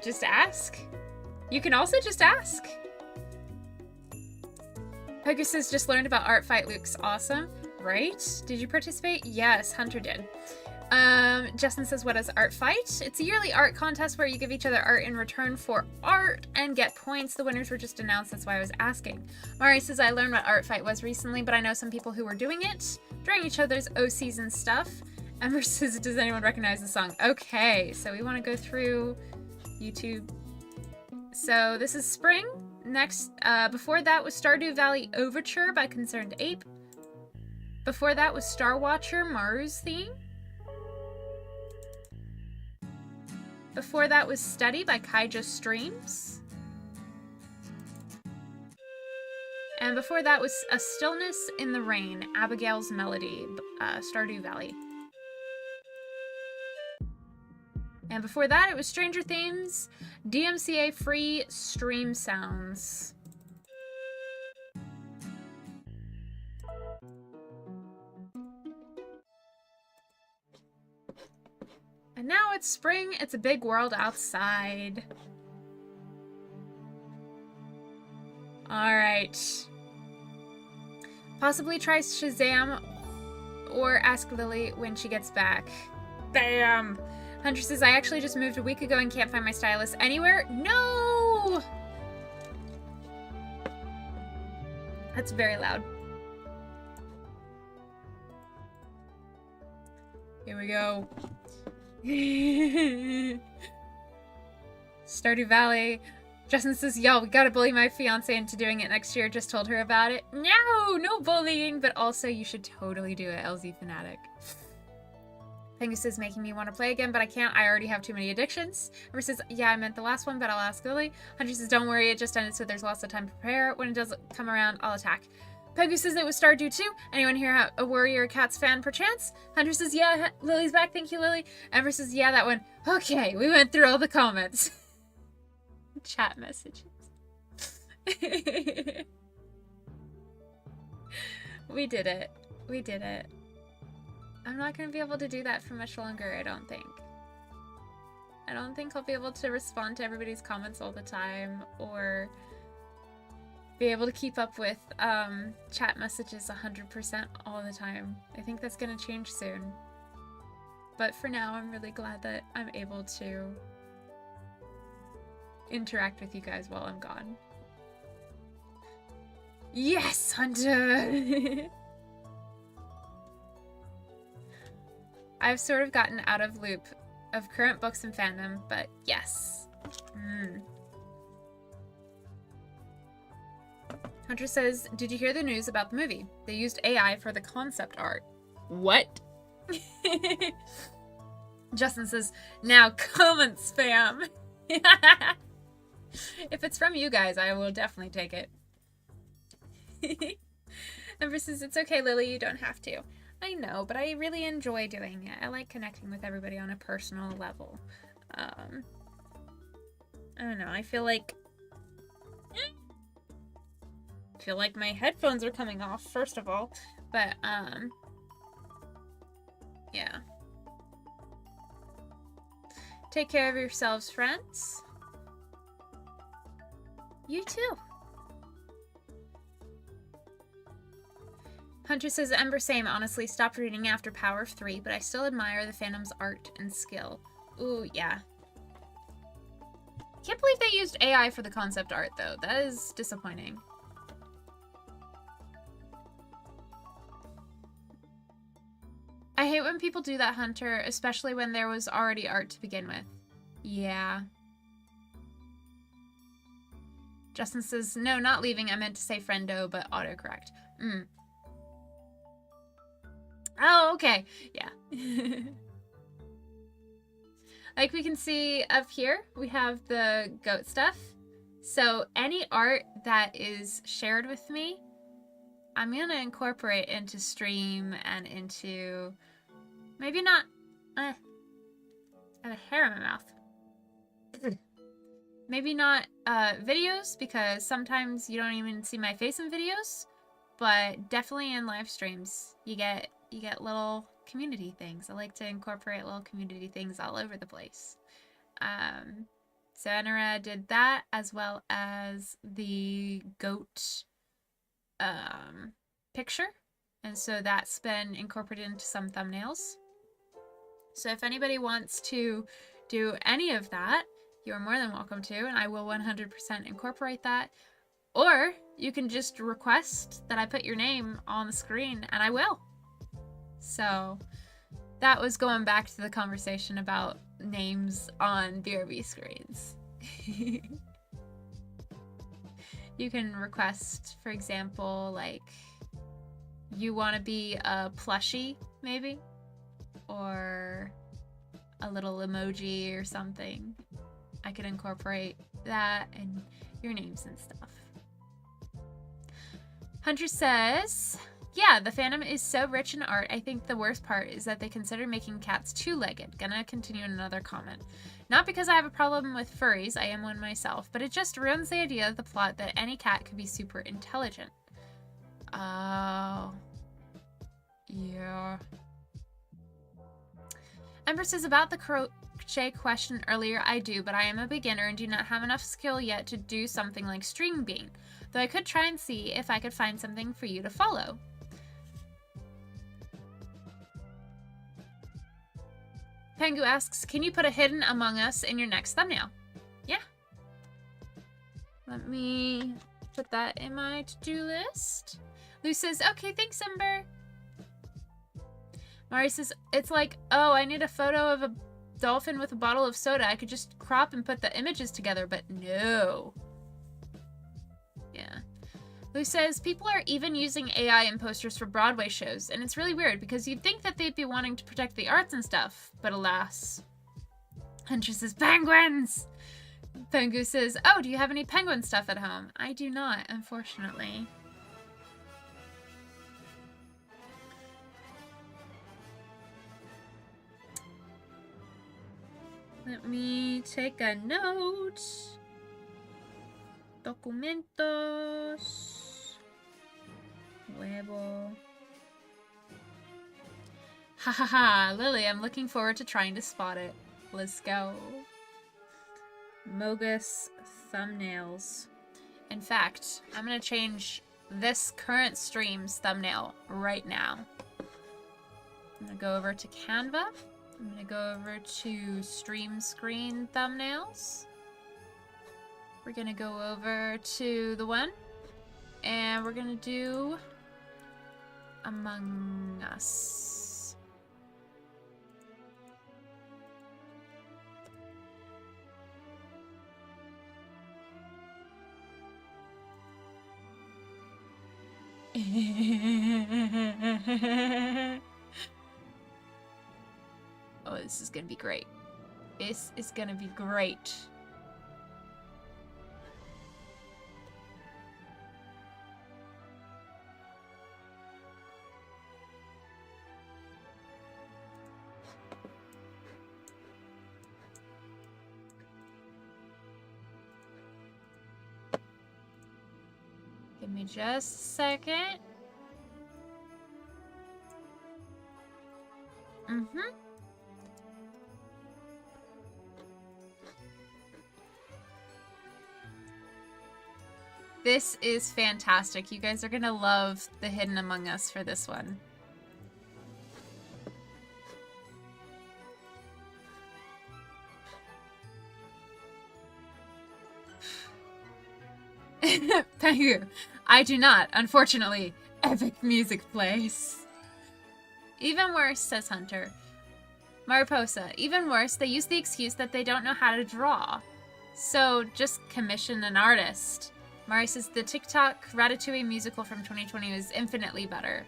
Just ask. You can also just ask. Pegasus just learned about Art Fight. Looks awesome. Right? Did you participate? Yes, Hunter did. Justin says, what is Art Fight? It's a yearly art contest where you give each other art in return for art and get points. The winners were just announced, that's why I was asking. Mari says, I learned what Art Fight was recently, but I know some people who were doing it during each other's OCs and stuff. Ember says, does anyone recognize the song? Okay, so we want to go through YouTube. So this is Spring. Next, before that was Stardew Valley Overture by Concerned Ape. Before that was Star Watcher Maru's theme. Before that was Steady by Kaija Streams. And before that was A Stillness in the Rain, Abigail's Melody, Stardew Valley. And before that it was Stranger Themes, DMCA Free Stream Sounds. And now it's spring, it's a big world outside. Alright. Possibly try Shazam or ask Lily when she gets back. Bam! Hunter says, I actually just moved a week ago and can't find my stylist anywhere. No! That's very loud. Here we go. Stardew Valley. Justin says, yo, we gotta bully my fiance into doing it next year. Just told her about it. No bullying, but also you should totally do it, LZ Fanatic. Pengu says, making me want to play again, but I can't. I already have too many addictions. Ember says, yeah, I meant the last one, but I'll ask Lily. Hunter says, don't worry, it just ended, so there's lots of time to prepare. When it does come around, I'll attack. Pengu says it was Stardew too. Anyone here a Warrior Cats fan perchance? Hunter says, yeah, Lily's back. Thank you, Lily. Ember says, yeah, that one. Okay, we went through all the comments. Chat messages. We did it. We did it. I'm not going to be able to do that for much longer, I don't think. I don't think I'll be able to respond to everybody's comments all the time, or be able to keep up with chat messages 100% all the time. I think that's going to change soon. But for now, I'm really glad that I'm able to interact with you guys while I'm gone. Yes, Hunter! I've sort of gotten out of loop of current books and fandom, but yes. Hunter says, did you hear the news about the movie? They used AI for the concept art. What? Justin says, now comment spam. If it's from you guys, I will definitely take it. Ember says, it's okay, Lily, you don't have to. I know, but I really enjoy doing it. I like connecting with everybody on a personal level. I don't know, I feel like feel like my headphones are coming off, first of all. But, yeah. Take care of yourselves, friends. You too. Hunter says, Ember, same. Honestly, stopped reading after Power of 3, but I still admire the fandom's art and skill. Ooh, yeah. Can't believe they used AI for the concept art, though. That is disappointing. I hate when people do that, Hunter, especially when there was already art to begin with. Yeah. Justin says, no, not leaving. I meant to say friendo, but autocorrect. Oh, okay. Yeah. Like we can see up here, we have the goat stuff. So any art that is shared with me, I'm going to incorporate into stream and into... Maybe not... I have a hair in my mouth. Maybe not videos, because sometimes you don't even see my face in videos. But definitely in live streams, you get little community things. I like to incorporate little community things all over the place. So Enera did that, as well as the goat picture. And so that's been incorporated into some thumbnails. So if anybody wants to do any of that, you're more than welcome to, and I will 100% incorporate that. Or you can just request that I put your name on the screen, and I will. So that was going back to the conversation about names on BRB screens. You can request, for example, like, you want to be a plushie, maybe? Or a little emoji or something. I could incorporate that and your names and stuff. Hunter says, yeah, the fandom is so rich in art. I think the worst part is that they consider making cats two-legged. Gonna continue in another comment. Not because I have a problem with furries, I am one myself, but it just ruins the idea of the plot that any cat could be super intelligent. Oh. Yeah. Ember says, about the crochet question earlier, I do, but I am a beginner and do not have enough skill yet to do something like string bean. Though I could try and see if I could find something for you to follow. Pengu asks, can you put a hidden Among Us in your next thumbnail? Yeah. Let me put that in my to-do list. Luz says, okay, thanks, Ember. Mari says, it's like, oh, I need a photo of a dolphin with a bottle of soda. I could just crop and put the images together, but no. Yeah. Lou says, people are even using AI in posters for Broadway shows, and it's really weird because you'd think that they'd be wanting to protect the arts and stuff, but alas. Hunter says, penguins! Pengu says, oh, do you have any penguin stuff at home? I do not, unfortunately. Let me take a note. Documentos. Huevo. Ha ha ha, Lily, I'm looking forward to trying to spot it. Let's go. Mogus thumbnails. In fact, I'm gonna change this current stream's thumbnail right now. I'm gonna go over to Canva. I'm gonna go over to stream screen thumbnails. We're gonna go over to the one, and we're gonna do Among Us. Oh, this is gonna be great. This is gonna be great. Give me just a second. Mm-hmm. This is fantastic. You guys are gonna love the Hidden Among Us for this one. Pengu, I do not, unfortunately. Epic music plays. Even worse, says Hunter. Mariposa, even worse, they use the excuse that they don't know how to draw. So just commission an artist. Mari says the TikTok Ratatouille musical from 2020 was infinitely better.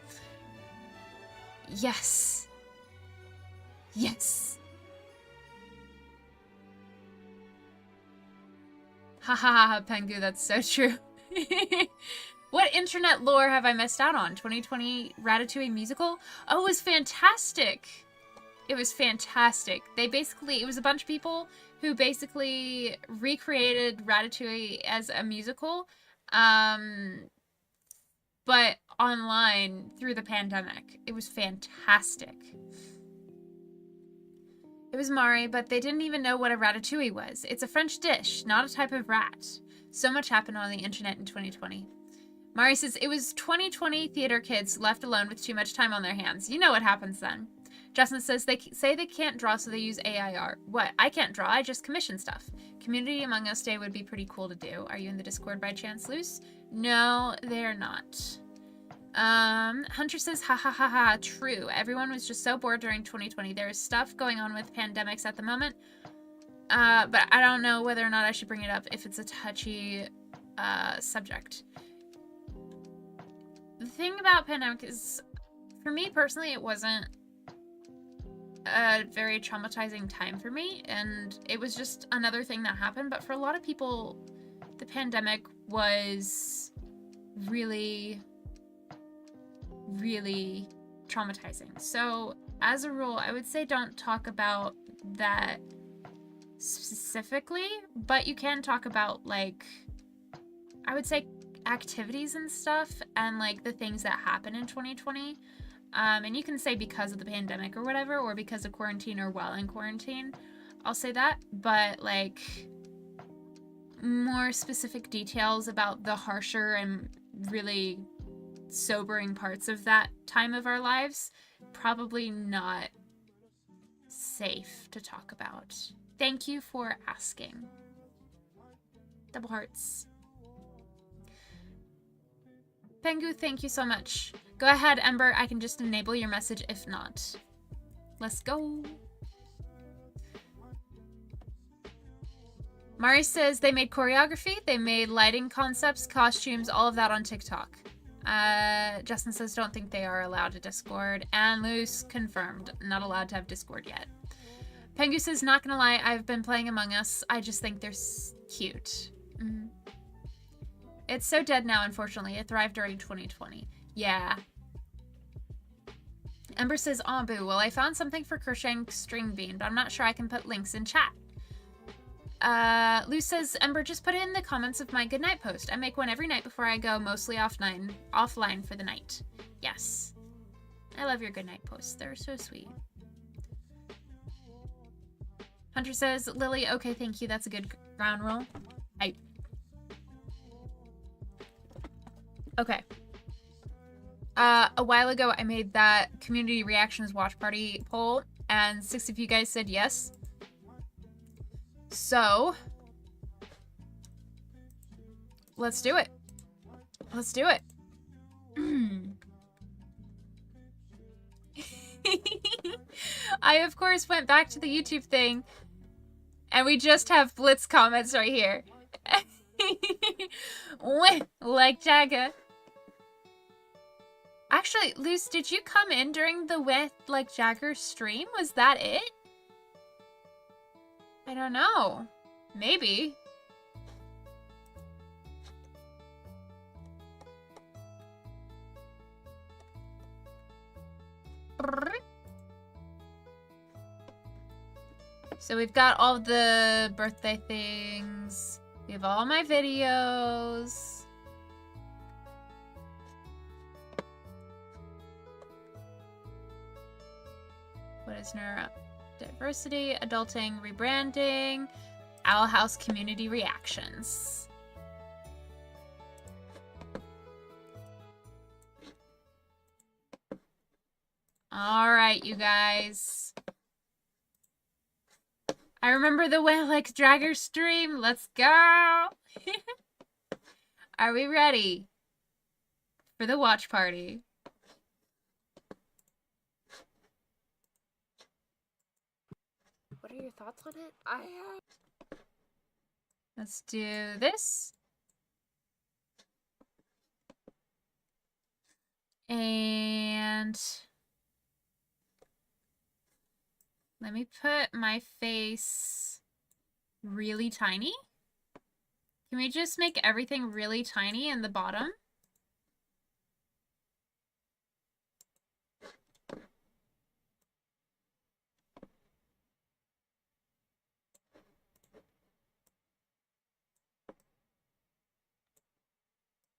Yes. Yes. Ha ha ha, Pengu, that's so true. What internet lore have I missed out on? 2020 Ratatouille musical? Oh, it was fantastic. It was fantastic. It was a bunch of people who basically recreated Ratatouille as a musical, but online through the pandemic. It was fantastic. It was Mari, but they didn't even know what a ratatouille was. It's a French dish, not a type of rat. So much happened on the internet in 2020. Mari says, it was 2020 theater kids left alone with too much time on their hands. You know what happens then. Justin says, they say they can't draw, so they use AI art. What? I can't draw, I just commission stuff. Community Among Us Day would be pretty cool to do. Are you in the Discord by chance, Luz? No, they're not. Hunter says, ha ha ha ha, true. Everyone was just so bored during 2020. There is stuff going on with pandemics at the moment. But I don't know whether or not I should bring it up if it's a touchy, subject. The thing about pandemic is, for me personally, it wasn't a very traumatizing time for me, and it was just another thing that happened. But for a lot of people, the pandemic was really traumatizing. So as a rule, I would say don't talk about that specifically, but you can talk about, like, I would say activities and stuff and like the things that happened in 2020. And you can say because of the pandemic or whatever, or because of quarantine or while in quarantine. I'll say that, but like more specific details about the harsher and really sobering parts of that time of our lives, probably not safe to talk about. Thank you for asking. Double hearts. Pengu, thank you so much. Go ahead, Ember. I can just enable your message if not. Let's go. Mari says they made choreography, they made lighting concepts, costumes, all of that on TikTok. Justin says don't think they are allowed to Discord. And Luz confirmed, not allowed to have Discord yet. Pengu says, not gonna lie, I've been playing Among Us. I just think they're cute. Mm-hmm. It's so dead now, unfortunately. It thrived during 2020. Yeah. Ember says, oh, boo. Well, I found something for crocheting string bean, but I'm not sure I can put links in chat. Luz says, Ember, just put it in the comments of my goodnight post. I make one every night before I go, mostly offline for the night. Yes. I love your goodnight posts. They're so sweet. Hunter says, Lily, okay, thank you. That's a good ground roll. Okay. A while ago, I made that community reactions watch party poll, and 6 of you guys said yes. So, let's do it. Let's do it. I, of course, went back to the YouTube thing, and we just have Blitz comments right here. Like Jagga. Actually, Luz, did you come in during the Like Jagger stream? Was that it? I don't know. Maybe. So we've got all the birthday things. We have all my videos. What is neurodiversity, adulting, rebranding, Owl House community reactions. All right, you guys. I remember the way I like Dragger stream. Let's go. Are we ready for the watch party? What are your thoughts on it? Let's do this. And let me put my face really tiny. Can we just make everything really tiny in the bottom?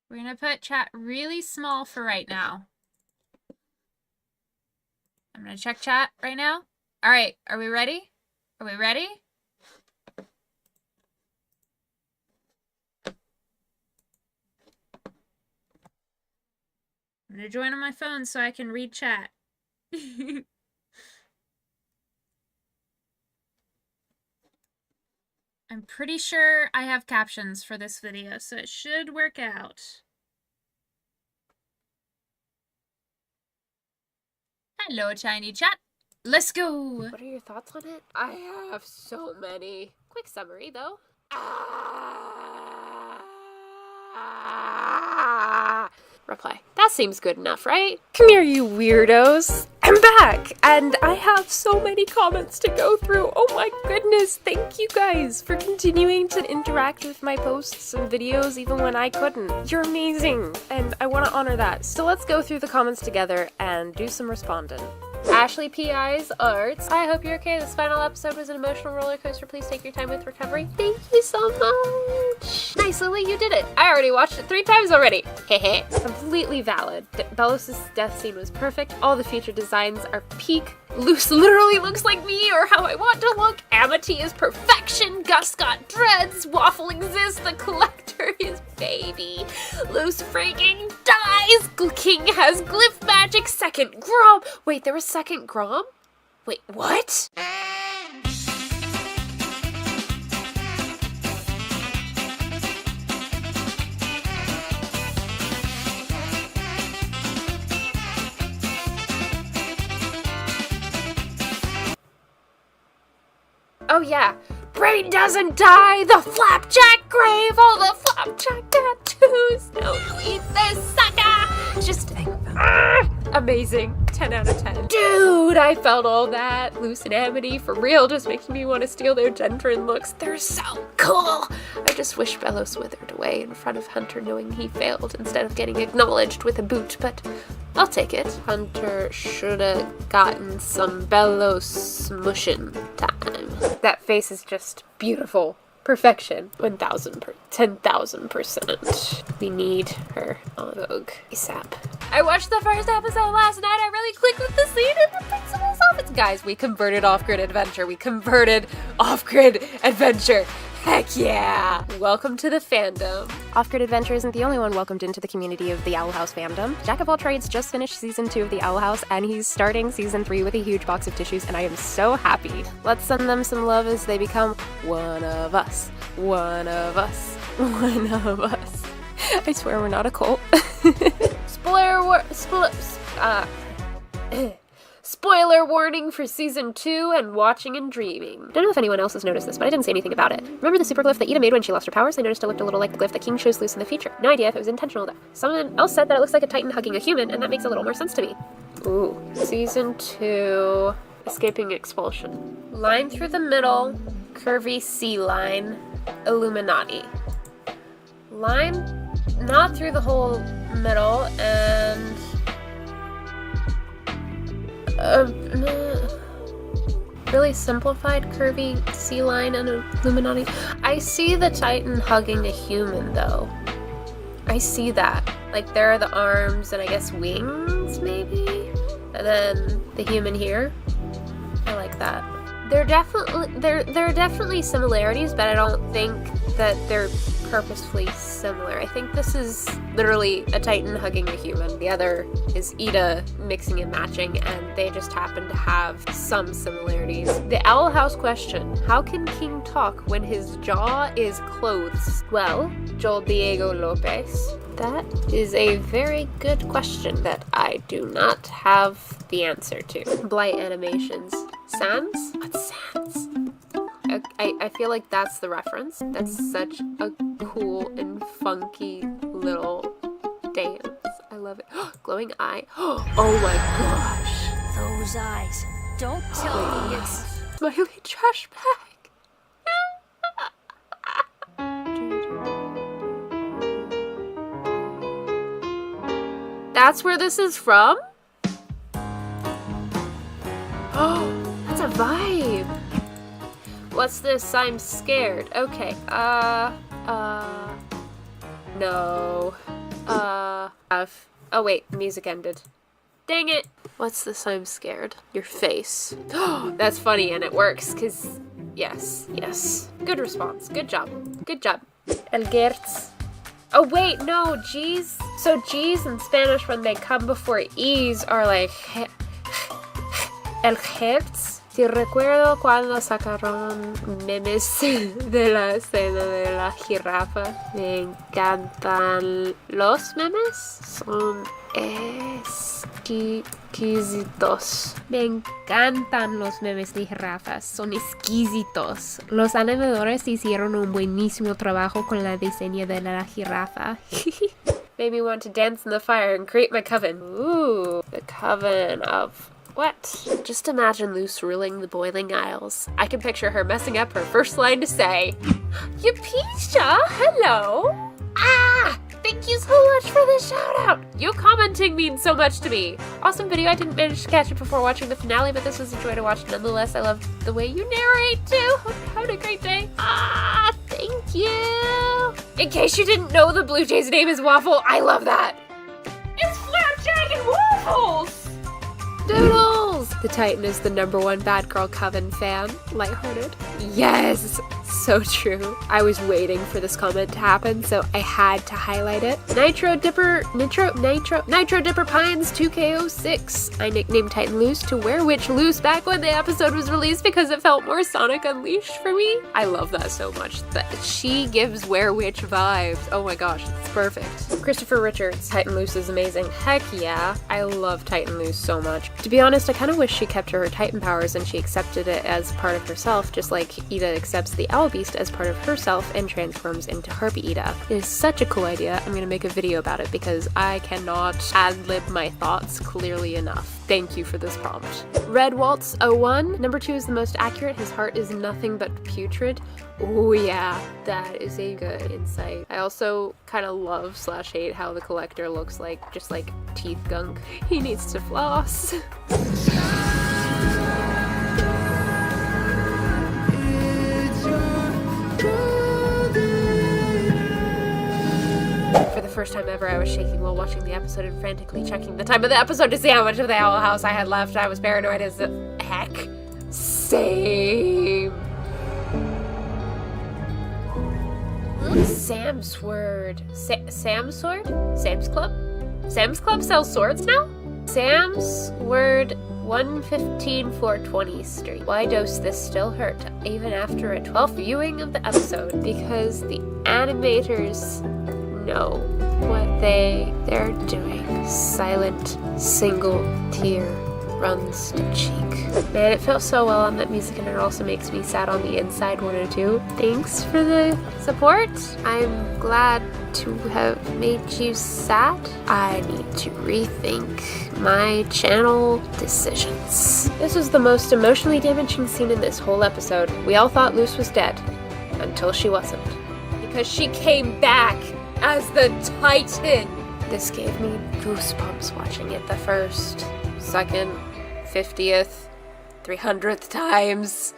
We're gonna put chat really small for right now. I'm gonna check chat right now. All right, are we ready? Are we ready? I'm gonna join on my phone so I can read chat. I'm pretty sure I have captions for this video, so it should work out. Hello, tiny chat. Let's go. What are your thoughts on it? I have so many. Quick summary, though. Reply. That seems good enough, right? Come here, you weirdos. I'm back, and I have so many comments to go through. Oh my goodness, thank you guys for continuing to interact with my posts and videos even when I couldn't. You're amazing, and I want to honor that. So let's go through the comments together and do some responding. Ashley P.I.'s Arts. I hope you're okay. This final episode was an emotional roller coaster. Please take your time with recovery. Thank you so much. Nice, Lily, you did it. I already watched it 3 times already. Hehe. Completely valid. Belos' death scene was perfect. All the future designs are peak. Luz literally looks like me or how I want to look. Amity is perfection. Gus got dreads. Waffle exists. The collector is baby. Luz freaking dies. King has glyph magic. Second Grom. Wait, there was second Grom? Wait, what? Oh yeah, Brain doesn't die, the flapjack grave, all the flapjack tattoos. Don't eat this sucker. Just think about it. Amazing. 10 out of 10. Dude, I felt all that. Luz and Amity, for real, just making me want to steal their Gentrin looks. They're so cool. I just wish Belos withered away in front of Hunter knowing he failed instead of getting acknowledged with a boot, but I'll take it. Hunter shoulda gotten some Belos smushin' time. That face is just beautiful. Perfection. 10,000%. We need her on Vogue ASAP. I watched the first episode last night. I really clicked with the scene in the principal's office. Guys, we converted off-grid adventure. Heck yeah! Welcome to the fandom. Off-Grid Adventure isn't the only one welcomed into the community of the Owl House fandom. Jack of all trades just finished season 2 of the Owl House, and he's starting season 3 with a huge box of tissues, and I am so happy. Let's send them some love as they become one of us. One of us. One of us. I swear we're not a cult. Spoiler warning for season 2 and watching and dreaming. I don't know if anyone else has noticed this, but I didn't say anything about it. Remember the super glyph that Ida made when she lost her powers? I noticed it looked a little like the glyph that King shows Luz in the future. No idea if it was intentional though. Someone else said that it looks like a Titan hugging a human, and that makes a little more sense to me. Ooh. Season 2. Escaping expulsion. Line through the middle. Curvy C line. Illuminati. Line not through the whole middle, and really simplified curvy C line and Illuminati. I see the Titan hugging a human though. I see that. Like there are the arms and I guess wings maybe? And then the human here. that. There are definitely similarities, but I don't think that they're purposefully similar. I think this is literally a Titan hugging a human. The other is Ida mixing and matching, and they just happen to have some similarities. The Owl House question: how can King talk when his jaw is clothes? Well, Joel Diego Lopez, that is a very good question that I do not have the answer to. Blight animations. Sans? What's Sans? I feel like that's the reference. That's such a cool and funky little dance. I love it. Glowing eye. Oh my gosh. Those eyes. Don't tell me it's... Smiley trash bag. That's where this is from? Oh, that's a vibe. What's this? I'm scared. Okay, no. Oh wait, music ended. Dang it. What's this? I'm scared. Your face. That's funny, and it works, cause yes. Good response. Good job. El Gertz. Oh wait, no, G's. So G's in Spanish, when they come before E's, are like El Gertz. Si recuerdo cuando sacaron memes de la escena de la jirafa. Me encantan los memes. Son exquisitos. Me encantan los memes de jirafas. Son exquisitos. Los animadores hicieron un buenísimo trabajo con la diseño de la jirafa. Made me want to dance in the fire and create my coven. Ooh, the coven of... what? Just imagine Luz ruling the boiling isles. I can picture her messing up her first line to say, Yapisha, hello! Ah! Thank you so much for the shout out! You commenting means so much to me. Awesome video. I didn't manage to catch it before watching the finale, but this was a joy to watch nonetheless. I love the way you narrate too. Hope you're having a great day. Ah, thank you! In case you didn't know, the Blue Jay's name is Waffle. I love that! It's Flapjack and Waffles! Doodles! The Titan is the #1 Bad Girl Coven fan. Lighthearted. Yes! So true. I was waiting for this comment to happen, so I had to highlight it. Nitro Dipper Pines 2K06. I nicknamed Titan Luz to Wear Witch Luz back when the episode was released because it felt more Sonic Unleashed for me. I love that so much. That she gives Wear Witch vibes. Oh my gosh, it's perfect. Christopher Richards. Titan Luz is amazing. Heck yeah. I love Titan Luz so much. To be honest, I kind of wish she kept to her Titan powers and she accepted it as part of herself, just like Ida accepts the Owl Beast as part of herself and transforms into Harpy Ida. It is such a cool idea. I'm gonna make a video about it because I cannot ad-lib my thoughts clearly enough. Thank you for this prompt. Red Waltz 01. #2 is the most accurate. His heart is nothing but putrid. Oh yeah, that is a good insight. I also kind of love / hate how the collector looks like, just like teeth gunk. He needs to floss. For the first time ever, I was shaking while watching the episode and frantically checking the time of the episode to see how much of the Owl House I had left. I was paranoid as heck. Same. Sam's word. Sam's sword? Sam's Club? Sam's Club sells swords now? Sam's word 115 420 Street. Why does this still hurt even after a 12th viewing of the episode? Because the animators know what they're doing. Silent single tear runs to cheek. Man, it feels so well on that music, and it also makes me sad on the inside 1 or 2. Thanks for the support. I'm glad to have made you sad. I need to rethink my channel decisions. This was the most emotionally damaging scene in this whole episode. We all thought Luz was dead, until she wasn't. Because she came back as the Titan. This gave me goosebumps watching it the first, second, 50th, 300th times.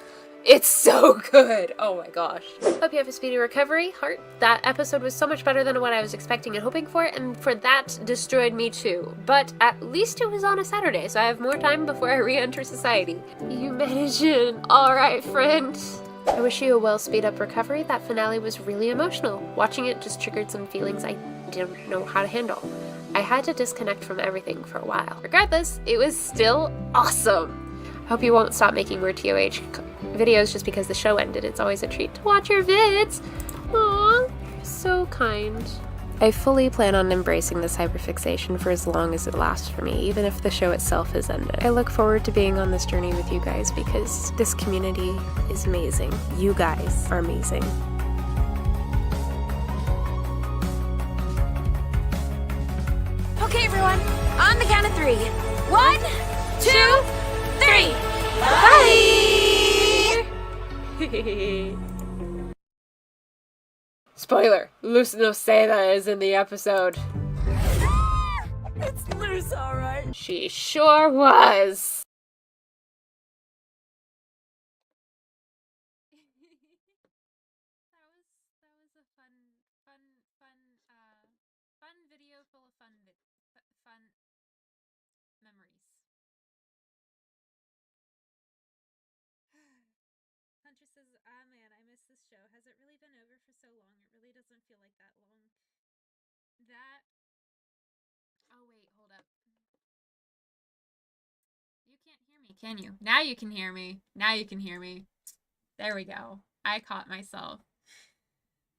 It's so good. Oh my gosh. Hope you have a speedy recovery, Heart. That episode was so much better than what I was expecting and hoping for, and for that destroyed me too. But at least it was on a Saturday, so I have more time before I re-enter society. You managed it. Alright, friend. I wish you a well speed up recovery. That finale was really emotional. Watching it just triggered some feelings I didn't know how to handle. I had to disconnect from everything for a while. Regardless, it was still awesome. Hope you won't stop making more TOH videos just because the show ended. It's always a treat to watch your vids. Aww, so kind. I fully plan on embracing this hyperfixation for as long as it lasts for me, even if the show itself has ended. I look forward to being on this journey with you guys because this community is amazing. You guys are amazing. Okay, everyone. On the count of 3. 1, 2, 3. Bye! Spoiler, Luz Noceda is in the episode. It's Luz, alright. She sure was. That was a fun video full of fun memories. Hunter says, ah man, I miss this show. Has it really been over for so long? It really doesn't feel like that long. Oh wait, hold up. You can't hear me, can you? Now you can hear me. Now you can hear me. There we go. I caught myself.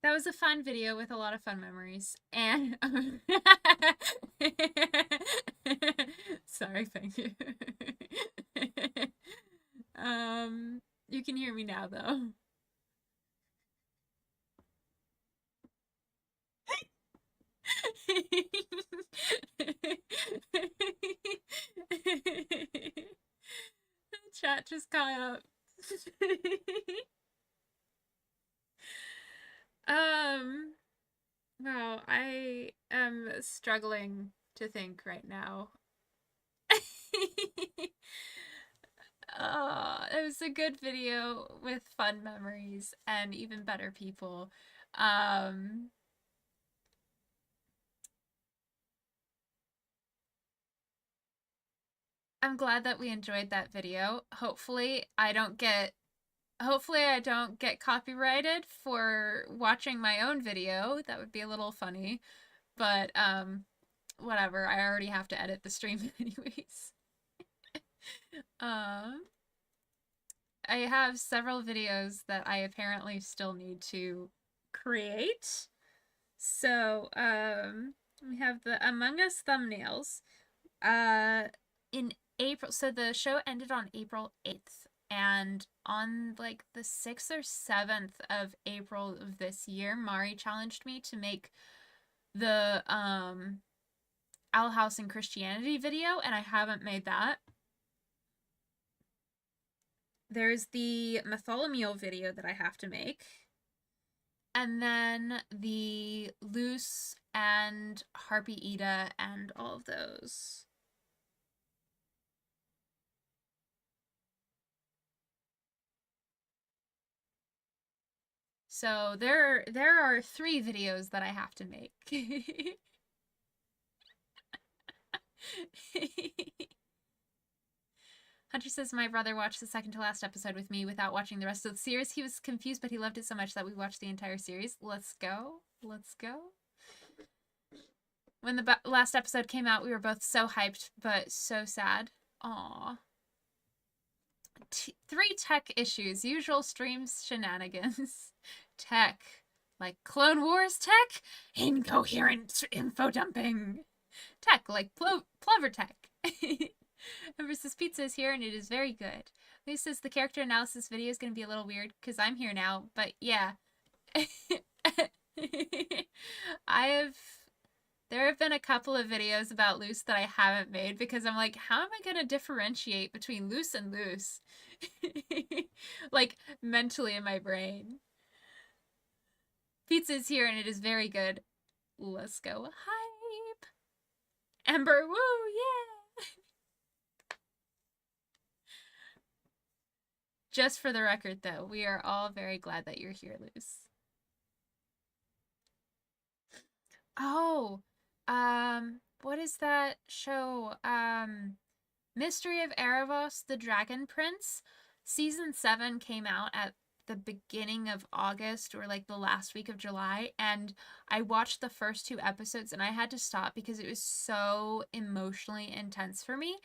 That was a fun video with a lot of fun memories. And sorry, thank you. You can hear me now though. Chat just caught up. Wow, I am struggling to think right now. It was a good video with fun memories and even better people. I'm glad that we enjoyed that video. Hopefully I don't get copyrighted for watching my own video. That would be a little funny. But whatever. I already have to edit the stream anyways. I have several videos that I apparently still need to create. So, we have the Among Us thumbnails. In April, so the show ended on April 8th, and on like the 6th or 7th of April of this year, Mari challenged me to make the Owl House and Christianity video, and I haven't made that. There's the Bartholomew video that I have to make. And then the Luce and Harpy Ida and all of those. So there are 3 videos that I have to make. Hunter says, my brother watched the second to last episode with me without watching the rest of the series. He was confused, but he loved it so much that we watched the entire series. Let's go. Let's go. When the last episode came out, we were both so hyped, but so sad. Aww. 3 tech issues. Usual streams shenanigans. Tech. Like Clone Wars tech. Incoherent info dumping. Tech. Like Plover tech. Versus Pizza is here and it is very good. Lou says the character analysis video is going to be a little weird because I'm here now, but yeah. There have been a couple of videos about Luce that I haven't made because I'm like, how am I going to differentiate between Luce and Luce? Like, mentally in my brain. Pizza is here and it is very good. Let's go hype. Ember, woo, yeah. Just for the record, though, we are all very glad that you're here, Luz. Oh, what is that show? Mystery of Erebos, the Dragon Prince. Season 7 came out at the beginning of August or like the last week of July, and I watched the first 2 episodes and I had to stop because it was so emotionally intense for me.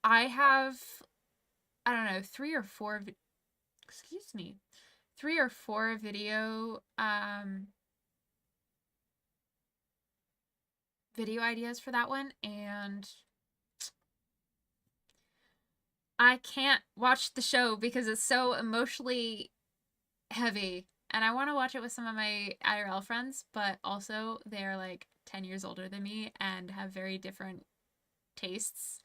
I have, I don't know, 3 or 4 video video ideas for that one, and I can't watch the show because it's so emotionally heavy, and I want to watch it with some of my IRL friends, but also they're like 10 years older than me and have very different tastes,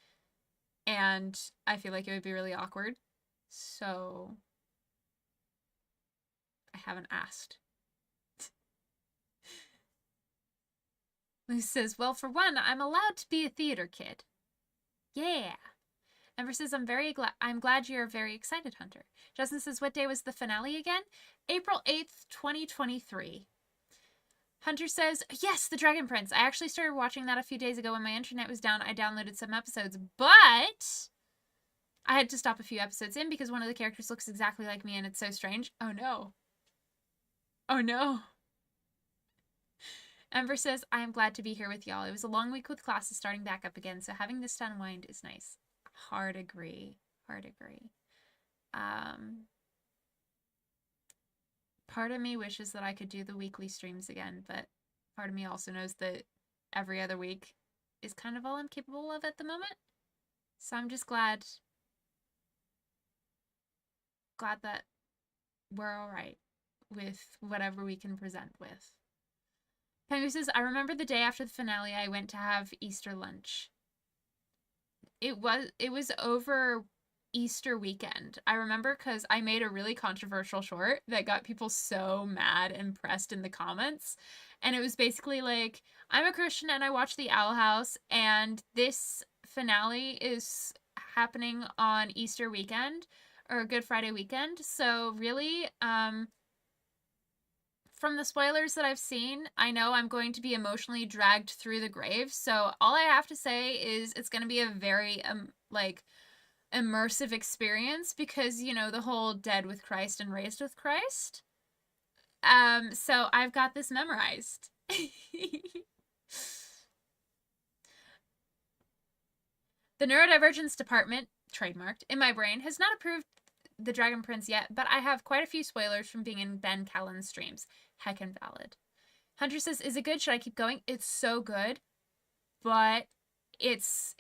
and I feel like it would be really awkward, so I haven't asked. Luz says, well, for one, I'm allowed to be a theater kid. Yeah. Ember says, I'm glad you're very excited, Hunter. Justin says, what day was the finale again? April 8th, 2023. Hunter says, yes, The Dragon Prince. I actually started watching that a few days ago when my internet was down. I downloaded some episodes, but I had to stop a few episodes in because one of the characters looks exactly like me and it's so strange. Oh no. Oh no. Ember says, I am glad to be here with y'all. It was a long week with classes starting back up again, so having this to unwind is nice. Hard agree. Hard agree. Part of me wishes that I could do the weekly streams again, but part of me also knows that every other week is kind of all I'm capable of at the moment. So I'm just glad that we're all right with whatever we can present with. Pengu says, I remember the day after the finale I went to have Easter lunch. It was over Easter weekend. I remember because I made a really controversial short that got people so mad and pressed in the comments. And it was basically like, I'm a Christian and I watch the Owl House, and this finale is happening on Easter weekend or Good Friday weekend. So really, from the spoilers that I've seen, I know I'm going to be emotionally dragged through the grave. So all I have to say is it's going to be a very, like, immersive experience because, you know, the whole dead with Christ and raised with Christ. So I've got this memorized. The neurodivergence department, trademarked, in my brain has not approved The Dragon Prince yet, but I have quite a few spoilers from being in Ben Callen's streams. Heckin' valid. Hunter says, is it good? Should I keep going? It's so good, but it's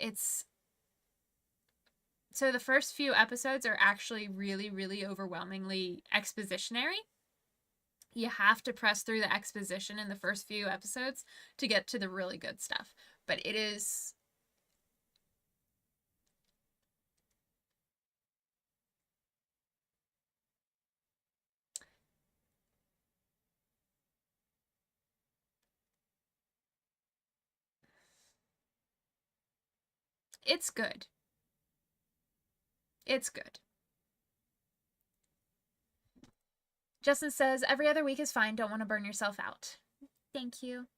so the first few episodes are actually really, really overwhelmingly expositionary. You have to press through the exposition in the first few episodes to get to the really good stuff. But it is... it's good. It's good. Justin says, every other week is fine. Don't want to burn yourself out. Thank you.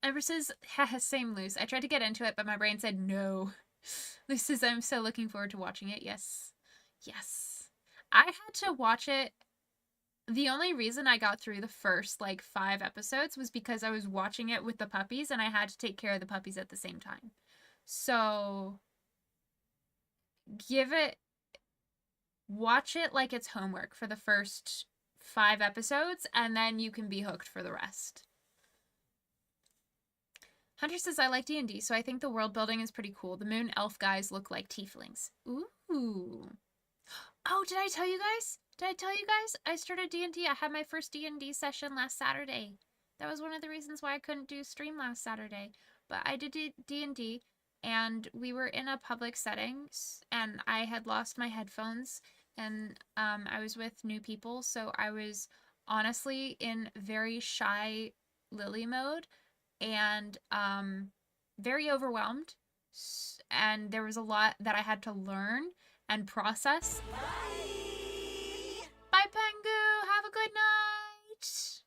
Ember says, haha, same Luz. I tried to get into it, but my brain said no. Luz says, I'm so looking forward to watching it. Yes. Yes. I had to watch it. The only reason I got through the first, like, 5 episodes was because I was watching it with the puppies, and I had to take care of the puppies at the same time. So, watch it like it's homework for the first 5 episodes, and then you can be hooked for the rest. Hunter says, I like D&D, so I think the world building is pretty cool. The moon elf guys look like tieflings. Ooh. Oh, did I tell you guys? I started D&D. I had my first D&D session last Saturday. That was one of the reasons why I couldn't do stream last Saturday. But I did D&D, and we were in a public setting, and I had lost my headphones, and I was with new people, so I was honestly in very shy Lily mode, and very overwhelmed, and there was a lot that I had to learn, and process. Bye, Pengu. Have a good night.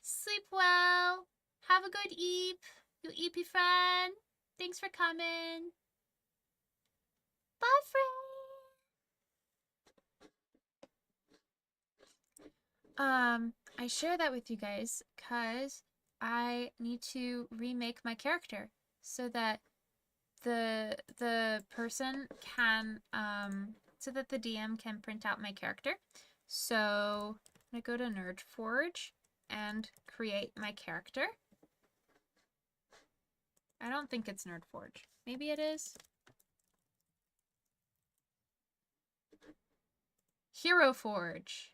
Sleep well. Have a good eep, you eepy friend. Thanks for coming. Bye, friend. I share that with you guys because I need to remake my character so that the person can so that the DM can print out my character. So I'm gonna go to NerdForge and create my character. I don't think it's NerdForge. Maybe it is. Hero Forge.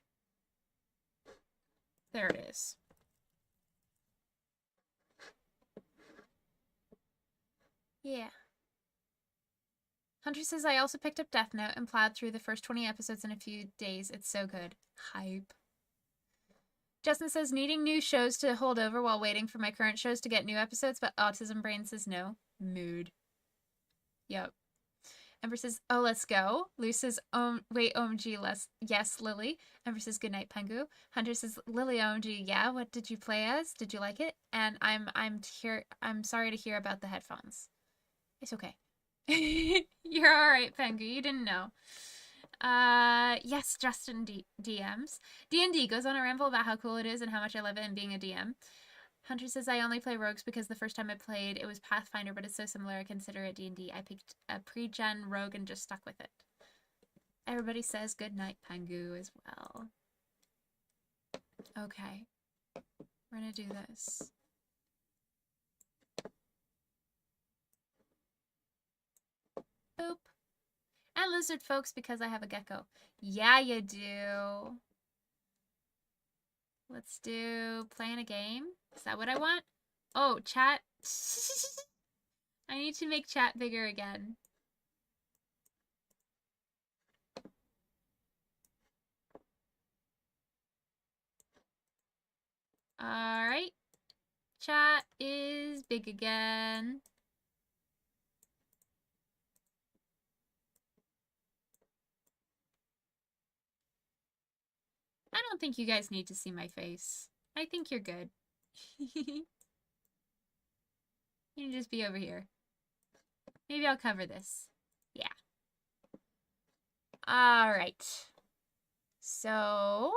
There it is. Yeah. Hunter says, I also picked up Death Note and plowed through the first 20 episodes in a few days. It's so good. Hype. Justin says, needing new shows to hold over while waiting for my current shows to get new episodes, but Autism Brain says no. Mood. Yep. Ember says, oh, let's go. Luz says, wait, OMG, yes, Lily. Ember says, good night, Pengu. Hunter says, Lily, OMG, yeah, what did you play as? Did you like it? And I'm sorry to hear about the headphones. It's okay. You're alright, Pengu, you didn't know. Yes, Justin DMs. D&D goes on a ramble about how cool it is and how much I love it and being a DM. Hunter says, I only play rogues because the first time I played, it was Pathfinder, but it's so similar, I consider it D&D. I picked a pre-gen rogue and just stuck with it. Everybody says good night, Pengu, as well. Okay. We're gonna do this. Boop. And lizard folks because I have a gecko. Yeah, you do. Let's do playing a game. Is that what I want? Oh, chat. I need to make chat bigger again. Alright. Chat is big again. I don't think you guys need to see my face. I think you're good. You can just be over here. Maybe I'll cover this. Yeah. Alright. So...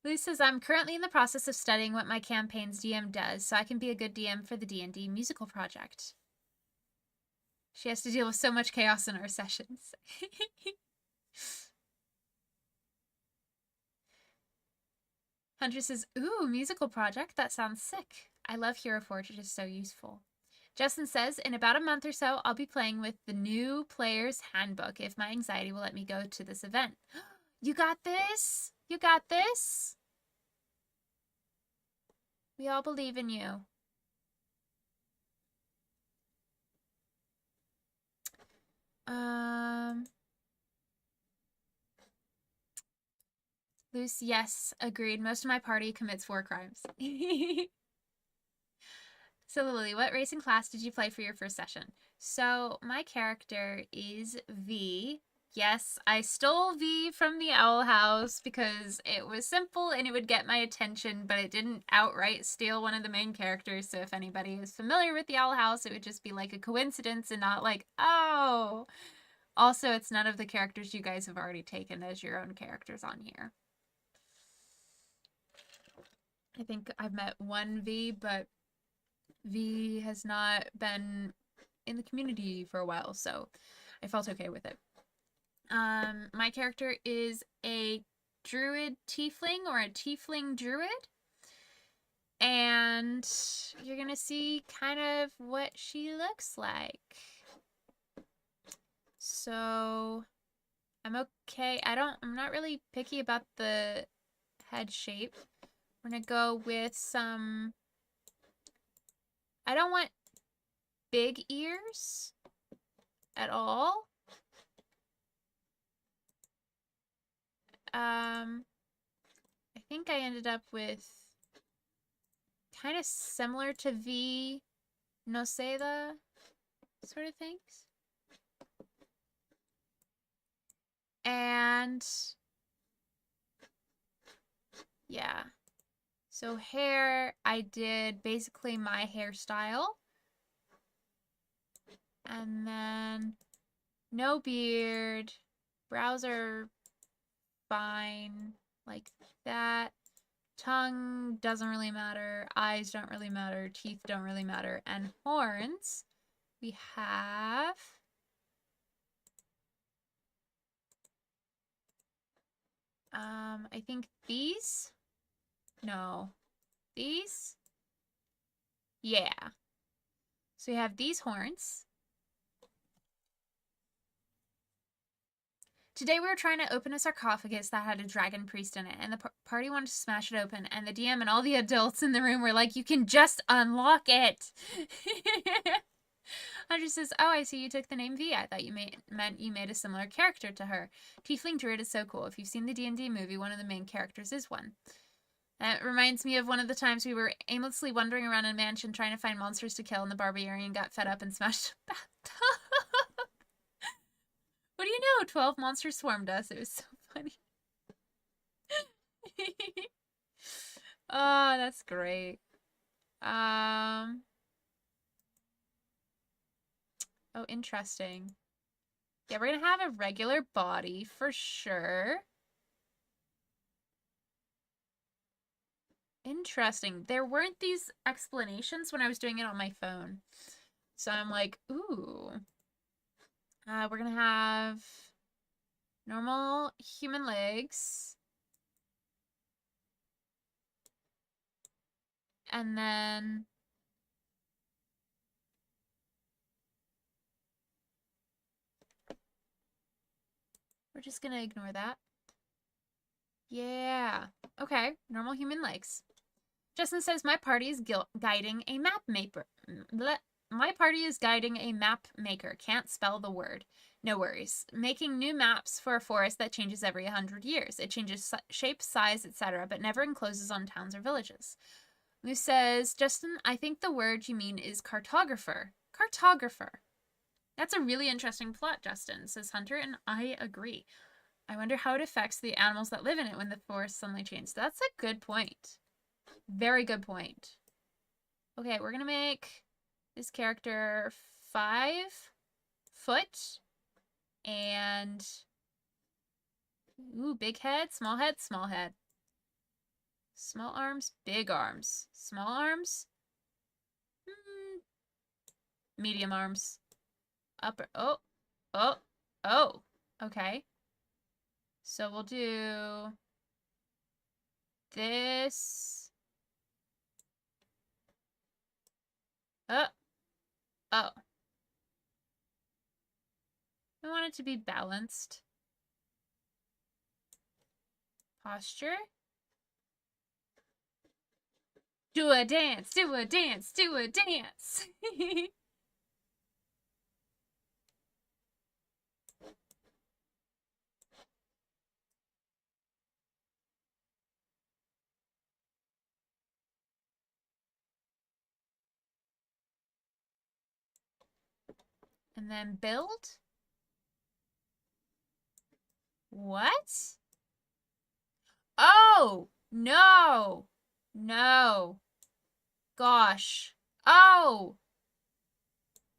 Luz says, I'm currently in the process of studying what my campaign's DM does, so I can be a good DM for the D&D musical project. She has to deal with so much chaos in our sessions. Hunter says, ooh, musical project? That sounds sick. I love Hero Forge, it is so useful. Justin says, in about a month or so, I'll be playing with the new player's handbook if my anxiety will let me go to this event. You got this? You got this? We all believe in you. Luce, yes, agreed. Most of my party commits 4 crimes. So Lily, what racing class did you play for your first session? So my character is V. Yes, I stole V from the Owl House because it was simple and it would get my attention, but it didn't outright steal one of the main characters. So if anybody is familiar with the Owl House, it would just be like a coincidence and not like, oh. Also, it's none of the characters you guys have already taken as your own characters on here. I think I've met one V, but V has not been in the community for a while, so I felt okay with it. My character is a druid tiefling or a tiefling druid. And you're gonna see kind of what she looks like. So I'm okay. I'm not really picky about the head shape. We're gonna go with some, I don't want big ears at all. think I ended up with kind of similar to V Noceda sort of things. And yeah. So hair, I did basically my hairstyle. And then no beard. Brows are fine, like that. Tongue doesn't really matter. Eyes don't really matter. Teeth don't really matter. And horns, we have... I think these? No. These? Yeah. So we have these horns. Today we were trying to open a sarcophagus that had a dragon priest in it, and the party wanted to smash it open, and the DM and all the adults in the room were like, you can just unlock it! Hunter says, oh, I see you took the name V. I thought you meant you made a similar character to her. Tiefling Druid is so cool. If you've seen the D&D movie, one of the main characters is one. That reminds me of one of the times we were aimlessly wandering around a mansion trying to find monsters to kill, and the barbarian got fed up and smashed a bathtub. What do you know? 12 monsters swarmed us. It was so funny. Oh, that's great. Oh, interesting. Yeah, we're gonna have a regular body for sure. Interesting. There weren't these explanations when I was doing it on my phone. So I'm like, ooh. We're gonna have normal human legs. And then we're just gonna ignore that. Yeah. Okay. Normal human legs. Justin says, my party is guiding a map maker. My party is guiding a map maker. Can't spell the word. No worries. Making new maps for a forest that changes every 100 years. It changes shape, size, etc., but never encloses on towns or villages. Luz says, Justin, I think the word you mean is cartographer. Cartographer. That's a really interesting plot, Justin, says Hunter, and I agree. I wonder how it affects the animals that live in it when the forest suddenly changes. That's a good point. Very good point. Okay, we're gonna make this character 5 foot and ooh, big head, small head, small head. Small arms, big arms. Small arms, medium arms. Upper, oh, oh, oh, okay. So we'll do this. Oh. We want it to be balanced. Posture. Do a dance, do a dance, do a dance. And then build. What? Oh, no. No. Gosh. Oh.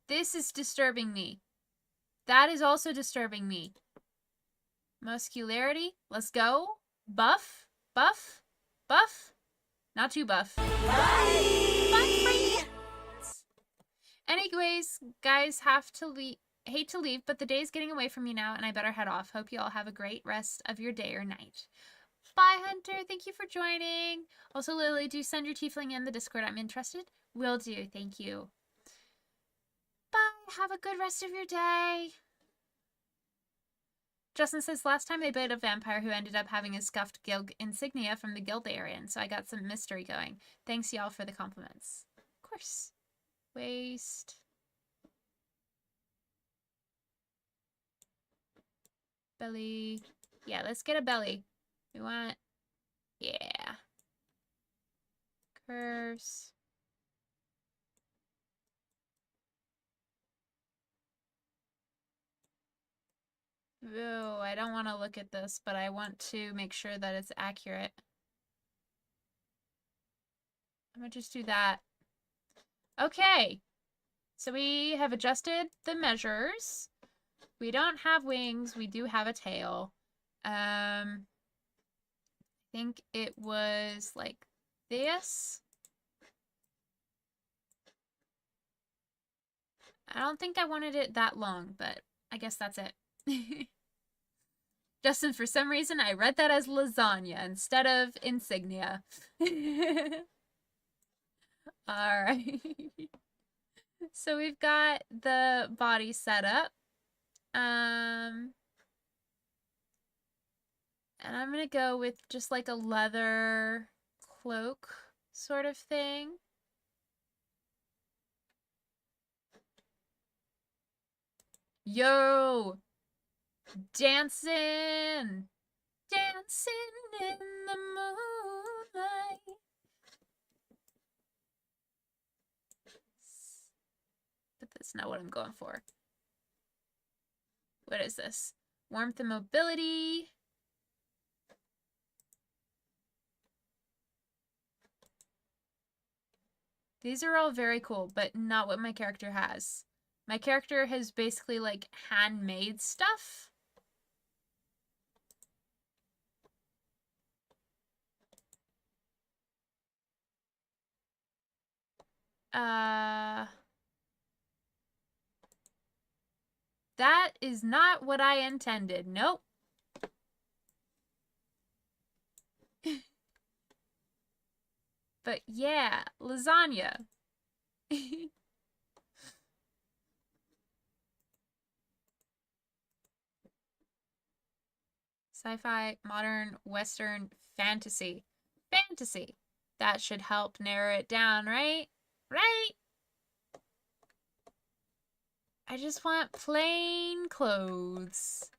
This is disturbing me. That is also disturbing me. Muscularity. Let's go. Buff. Buff. Buff. Not too buff. Bye. Bye. Anyways, guys, hate to leave, but the day is getting away from me now, and I better head off. Hope you all have a great rest of your day or night. Bye, Hunter. Thank you for joining. Also, Lily, do send your tiefling in the Discord. I'm interested. Will do. Thank you. Bye. Have a good rest of your day. Justin says, last time they bit a vampire who ended up having a scuffed guild insignia from the guild they are in, so I got some mystery going. Thanks, y'all, for the compliments. Of course. Waist. Belly. Yeah, let's get a belly. We want... Yeah. Curves. Ooh, I don't want to look at this, but I want to make sure that it's accurate. I'm gonna just do that. Okay. So we have adjusted the measures. We don't have wings. We do have a tail. I think it was like this. I don't think I wanted it that long, but I guess that's it. Justin, for some reason, I read that as lasagna instead of insignia. Alright. So we've got the body set up. And I'm gonna go with just like a leather cloak sort of thing. Yo! Dancing! Dancing in the moonlight. But that's not what I'm going for. What is this? Warmth and mobility. These are all very cool, but not what my character has. My character has basically like handmade stuff. That is not what I intended. Nope. But yeah, lasagna. Sci-fi, modern, western, fantasy. Fantasy. That should help narrow it down, right? Right? I just want plain clothes.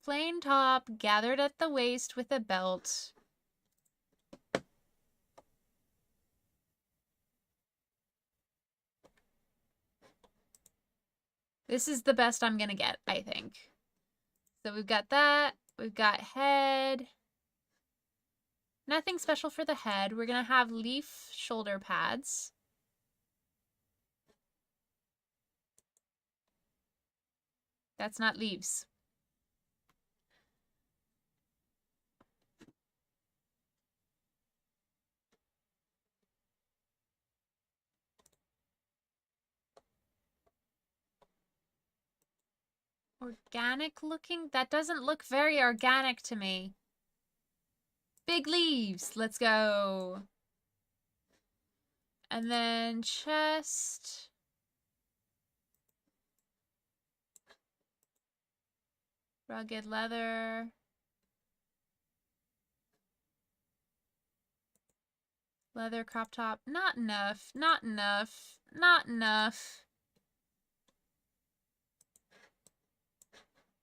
Plain top, gathered at the waist with a belt. This is the best I'm gonna get, I think. So we've got that. We've got head. Nothing special for the head. We're gonna have leaf shoulder pads. That's not leaves. Organic looking? That doesn't look very organic to me. Big leaves. Let's go. And then chest. Rugged leather. Leather crop top. Not enough. Not enough. Not enough.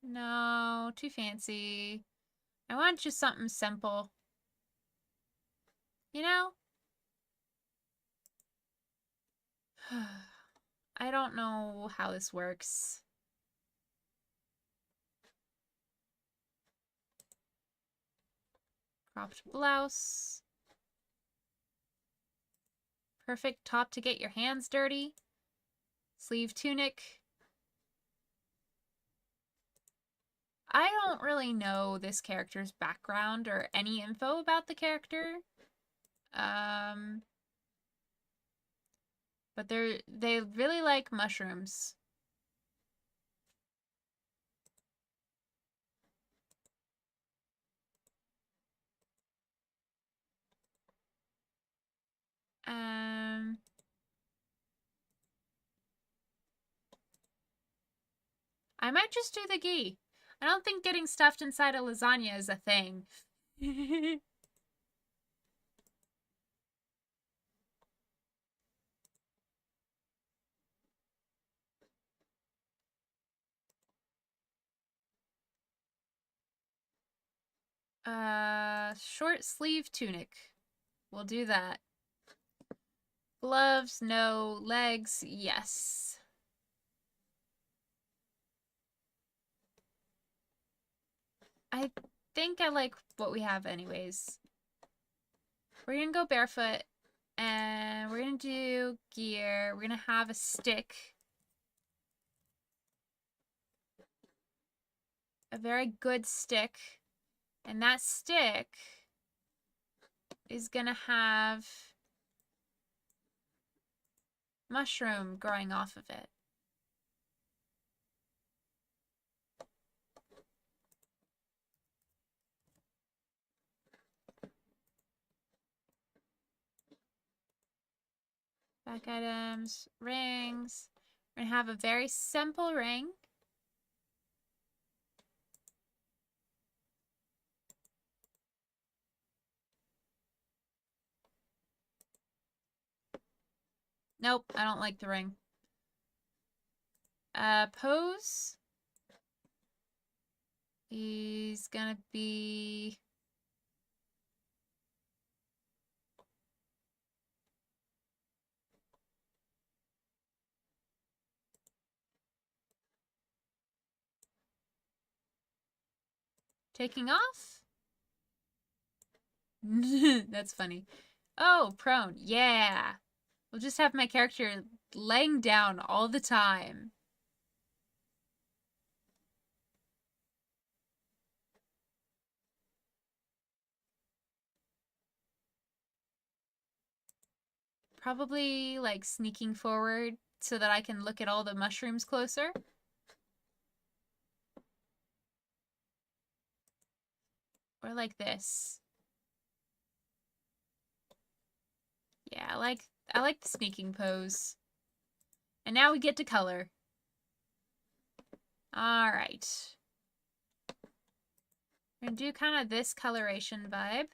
No, too fancy. I want just something simple. You know? I don't know how this works. Cropped blouse. Perfect top to get your hands dirty. Sleeve tunic. I don't really know this character's background or any info about the character. But they really like mushrooms. I might just do the ghee. I don't think getting stuffed inside a lasagna is a thing. Short sleeve tunic. We'll do that. Gloves, no. Legs, yes. I think I like what we have anyways. We're gonna go barefoot, and we're gonna do gear. We're gonna have a stick. A very good stick. And that stick is gonna have mushroom growing off of it. Back items, rings. We're gonna have a very simple ring. Nope, I don't like the ring. Pose. He's gonna be... taking off? That's funny. Oh, prone. Yeah. We'll just have my character laying down all the time. Probably like sneaking forward so that I can look at all the mushrooms closer. Or like this. Yeah, I like the sneaking pose. And now we get to color. Alright. We're gonna do kind of this coloration vibe.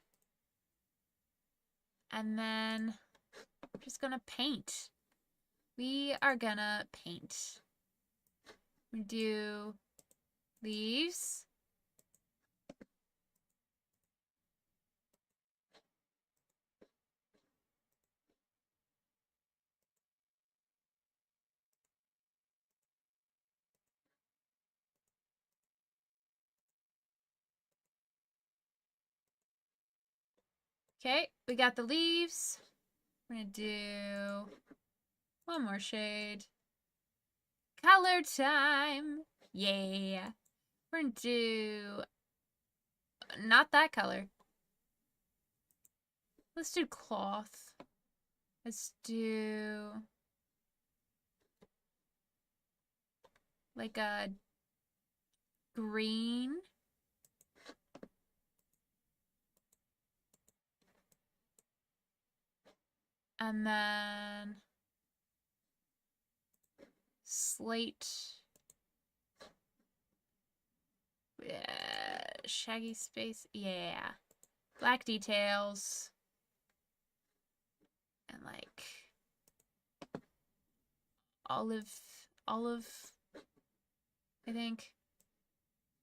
And then we're just gonna paint. We are gonna paint. We do leaves. Okay, we got the leaves. We're gonna do one more shade. Color time! Yeah! We're gonna do... not that color. Let's do cloth. Let's do... like a green. And then slate. Yeah, shaggy space. Yeah. Black details. And like olive, I think.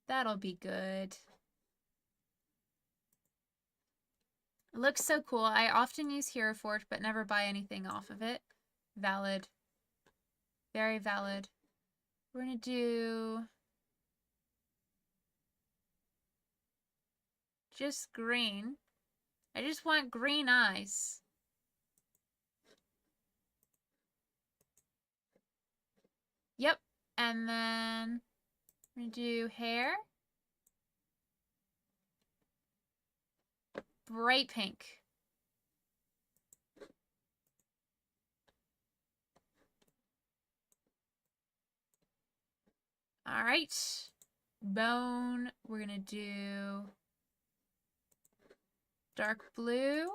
That'll be good. It looks so cool. I often use Hero Forge, but never buy anything off of it. Valid. Very valid. We're gonna do just green. I just want green eyes. Yep. And then we're gonna do hair. Bright pink. All right. Bone, we're gonna do dark blue.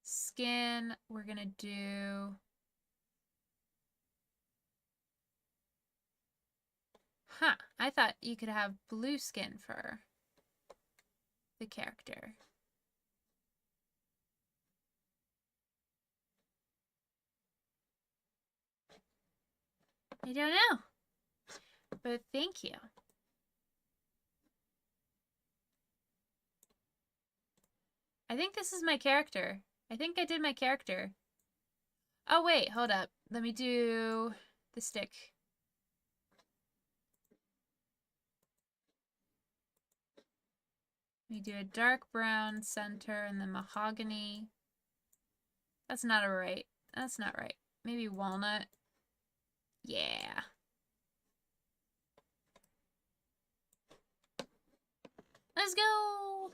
Skin, we're gonna do I thought you could have blue skin for the character. I don't know. But thank you. I think this is my character. I think I did my character. Oh, wait, hold up. Let me do the stick. We do a dark brown center and then mahogany. That's not right. That's not right. Maybe walnut. Yeah. Let's go!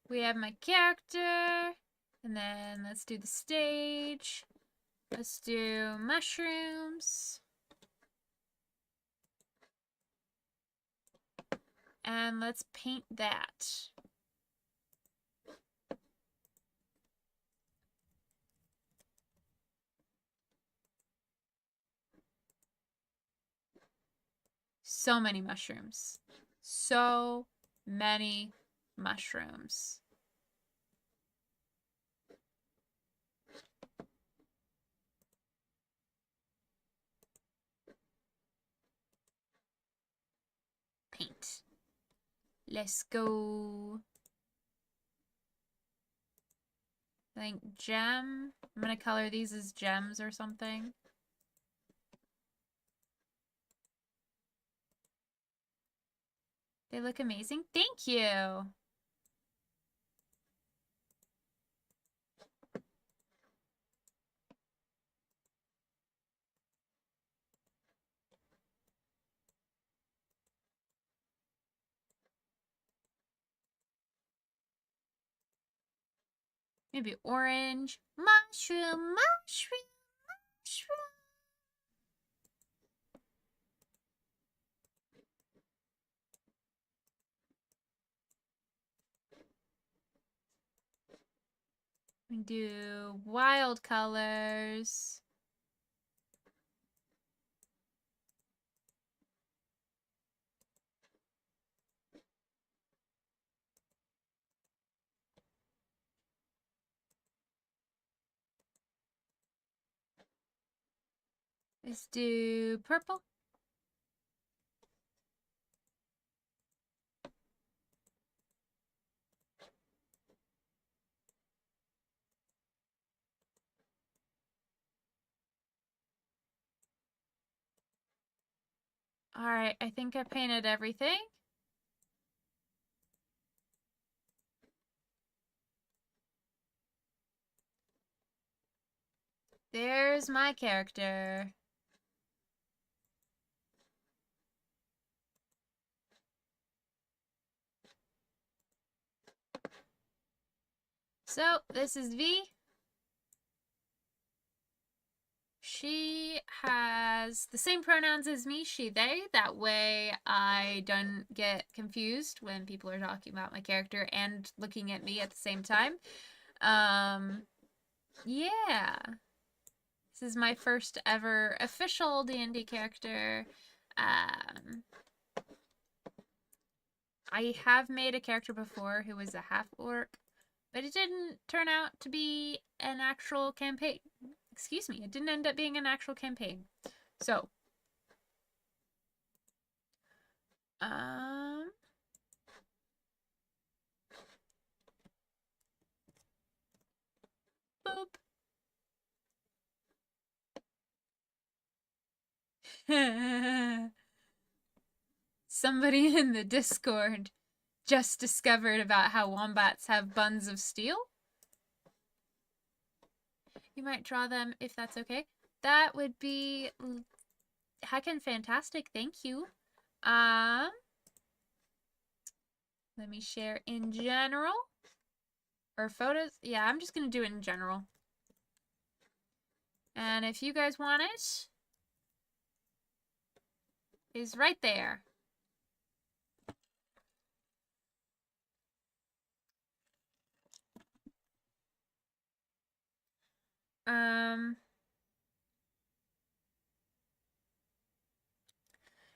We have my character. And then let's do the stage. Let's do mushrooms. And let's paint that. So many mushrooms. So many mushrooms. Paint. Let's go. I think gem. I'm gonna color these as gems or something. They look amazing. Thank you. Maybe orange. Mushroom, mushroom, mushroom. We do wild colors. Let's do purple. All right, I think I painted everything. There's my character. So, this is V. She has the same pronouns as me, she, they. That way I don't get confused when people are talking about my character and looking at me at the same time. Yeah. This is my first ever official D&D character. I have made a character before who was a half-orc, but it didn't turn out to be an actual campaign. Excuse me, it didn't end up being an actual campaign. So, boop. Somebody in the Discord just discovered about how wombats have buns of steel. You might draw them if that's okay. That would be heckin' fantastic. Thank you. Let me share in general. Or photos. Yeah, I'm just gonna do it in general. And if you guys want it, is right there.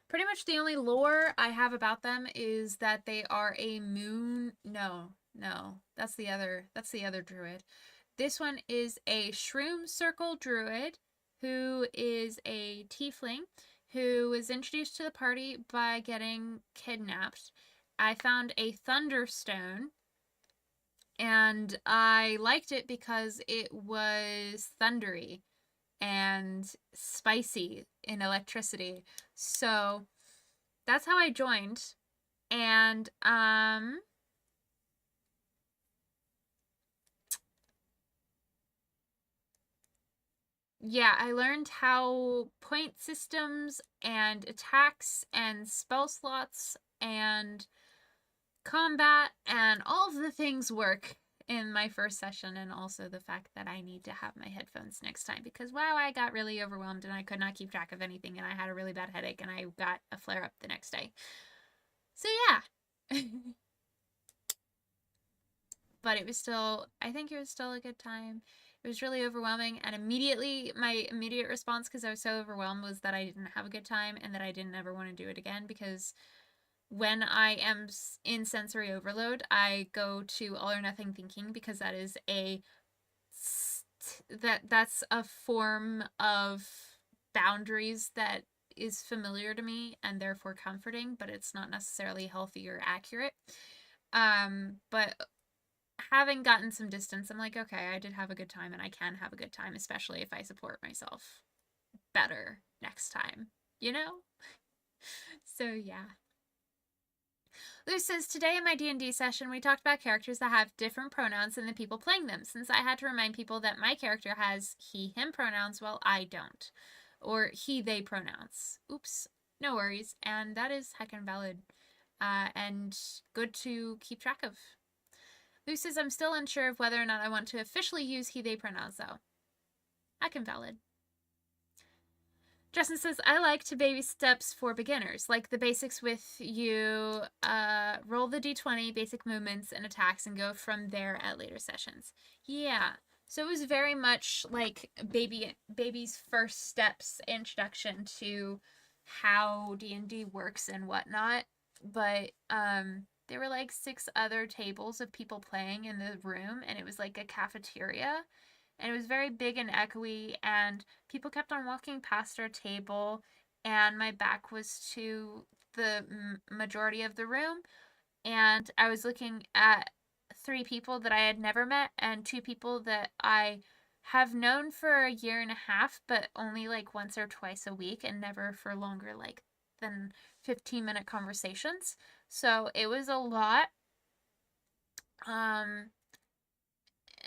Pretty much the only lore I have about them is that they are a moon. No, that's the other druid. This one is a shroom circle druid who is a tiefling who was introduced to the party by getting kidnapped. I found a thunderstone And I liked it because it was thundery and spicy in electricity. So that's how I joined. And yeah, I learned how point systems and attacks and spell slots and combat and all of the things work in my first session, and also the fact that I need to have my headphones next time because wow, I got really overwhelmed and I could not keep track of anything and I had a really bad headache and I got a flare up the next day. So yeah. But it was still, I think it was still a good time. It was really overwhelming, and immediately my immediate response, because I was so overwhelmed, was that I didn't have a good time and that I didn't ever want to do it again, because when I am in sensory overload, I go to all or nothing thinking, because that is that's a form of boundaries that is familiar to me and therefore comforting, but it's not necessarily healthy or accurate. But having gotten some distance, I'm like, okay, I did have a good time and I can have a good time, especially if I support myself better next time, you know? So yeah. Luz says, today in my D&D session, we talked about characters that have different pronouns than the people playing them, since I had to remind people that my character has he, him pronouns while I don't. Or he, they pronouns. Oops. No worries. And that is heckin' valid. And good to keep track of. Luz says, I'm still unsure of whether or not I want to officially use he, they pronouns, though. Heckin' valid. Justin says, I like to baby steps for beginners, like the basics with you roll the d20, basic movements and attacks, and go from there at later sessions. Yeah, so it was very much like baby's first steps, introduction to how D&D works and whatnot, but there were like 6 other tables of people playing in the room, and it was like a cafeteria. And it was very big and echoey, and people kept on walking past our table, and my back was to the majority of the room, and I was looking at 3 people that I had never met and 2 people that I have known for a year and a half, but only like once or twice a week, and never for longer like than 15-minute conversations. So it was a lot.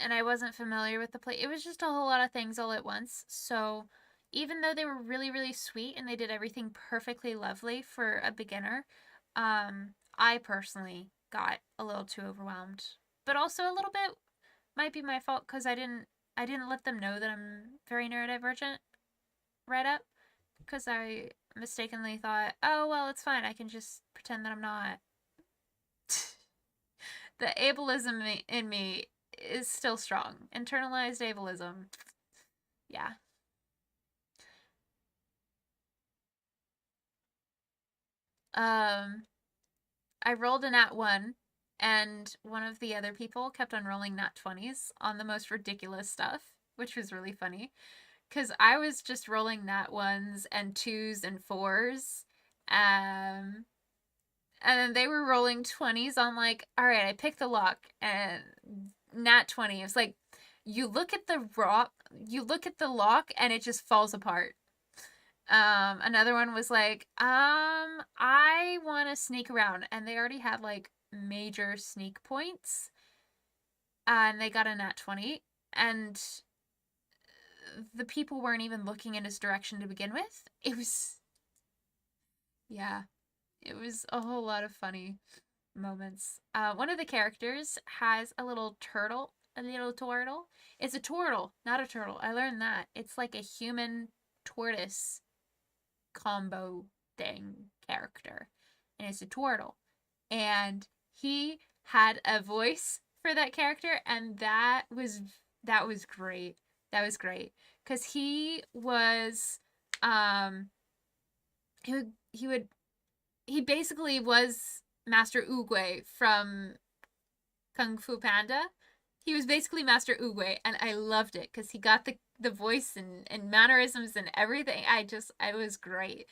And I wasn't familiar with the place. It was just a whole lot of things all at once. So even though they were really, really sweet and they did everything perfectly lovely for a beginner, I personally got a little too overwhelmed. But also a little bit might be my fault because I didn't let them know that I'm very neurodivergent right up, because I mistakenly thought, oh well, it's fine, I can just pretend that I'm not. The ableism in me is still strong. Internalized ableism. Yeah. I rolled a nat 1, and one of the other people kept on rolling nat 20s on the most ridiculous stuff, which was really funny. Because I was just rolling nat 1s and 2s and 4s. And then they were rolling 20s on like, alright, I picked the lock, and nat 20. It's like, you look at the lock and it just falls apart. Another one was like, I want to sneak around, and they already had like major sneak points, and they got a nat 20, and the people weren't even looking in his direction to begin with. It was a whole lot of funny moments. One of the characters has a little turtle. It's a turtle, not a turtle. I learned that. It's like a human tortoise combo thing character. And it's a turtle. And he had a voice for that character, and that was great. That was great. Because he was he basically was Master Oogway from Kung Fu Panda. He was basically Master Oogway, and I loved it because he got the voice and mannerisms and everything. It was great.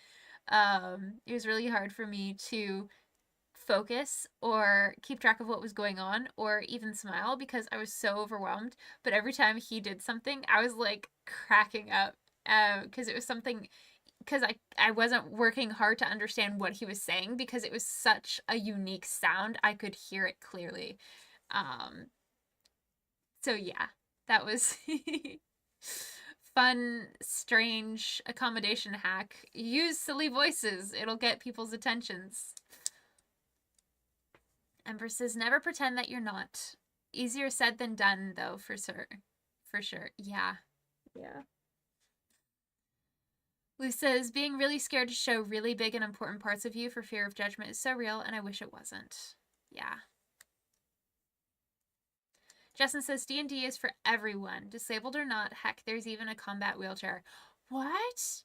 It was really hard for me to focus or keep track of what was going on or even smile because I was so overwhelmed. But every time he did something, I was like cracking up because it was something, because I wasn't working hard to understand what he was saying because it was such a unique sound. I could hear it clearly. So yeah, that was fun, strange accommodation hack. Use silly voices. It'll get people's attentions. Ember says, never pretend that you're not. Easier said than done, though, for sure. For sure. Yeah. Yeah. Luz says, being really scared to show really big and important parts of you for fear of judgment is so real, and I wish it wasn't. Yeah. Justin says, D&D is for everyone, disabled or not. Heck, there's even a combat wheelchair. What?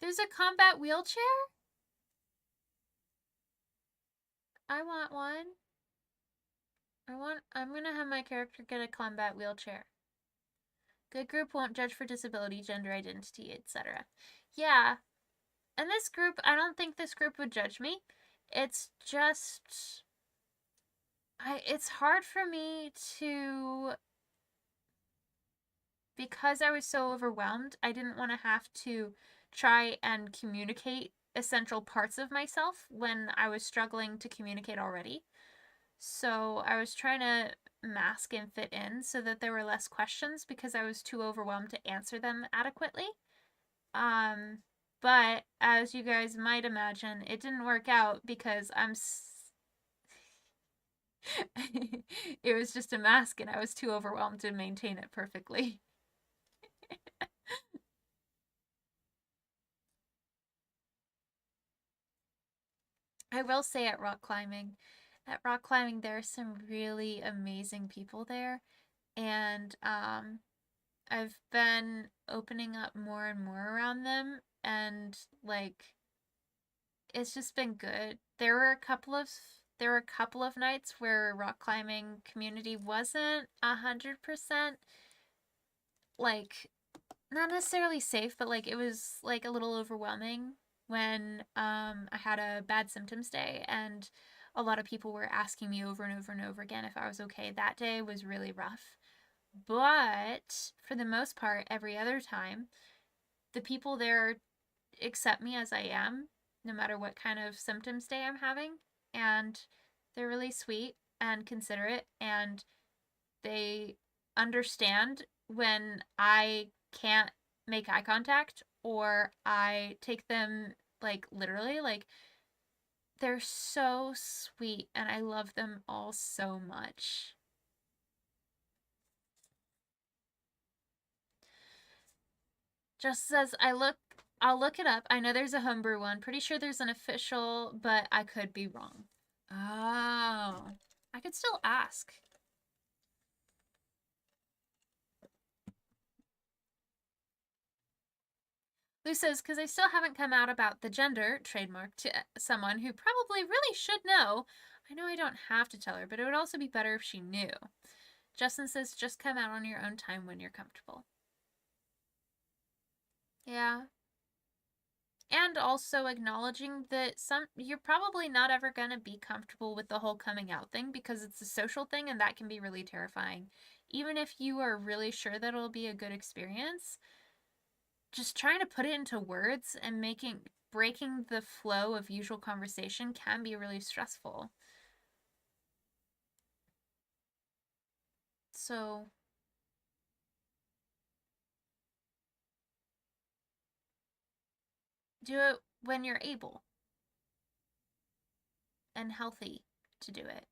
There's a combat wheelchair? I want one. I'm gonna have my character get a combat wheelchair. Good group won't judge for disability, gender identity, etc. Yeah. And this group, I don't think this group would judge me. It's just... it's hard for me to... Because I was so overwhelmed, I didn't want to have to try and communicate essential parts of myself when I was struggling to communicate already. So I was trying to mask and fit in so that there were less questions because I was too overwhelmed to answer them adequately. But as you guys might imagine, it didn't work out because it was just a mask and I was too overwhelmed to maintain it perfectly. I will say at rock climbing there are some really amazing people there, and I've been opening up more and more around them, and like it's just been good. There were a couple of nights where rock climbing community wasn't 100% like not necessarily safe, but like it was like a little overwhelming when I had a bad symptoms day and a lot of people were asking me over and over and over again if I was okay. That day was really rough. But for the most part, every other time, the people there accept me as I am, no matter what kind of symptoms day I'm having. And they're really sweet and considerate, and they understand when I can't make eye contact or I take them like literally. Like, they're so sweet and I love them all so much. Just says, I'll look it up. I know there's a homebrew one. Pretty sure there's an official, but I could be wrong. Oh. I could still ask. Lou says, because I still haven't come out about the gender trademark to someone who probably really should know. I know I don't have to tell her, but it would also be better if she knew. Justin says, just come out on your own time when you're comfortable. Yeah. And also acknowledging that you're probably not ever going to be comfortable with the whole coming out thing because it's a social thing and that can be really terrifying. Even if you are really sure that it'll be a good experience, just trying to put it into words and breaking the flow of usual conversation can be really stressful. So do it when you're able and healthy to do it.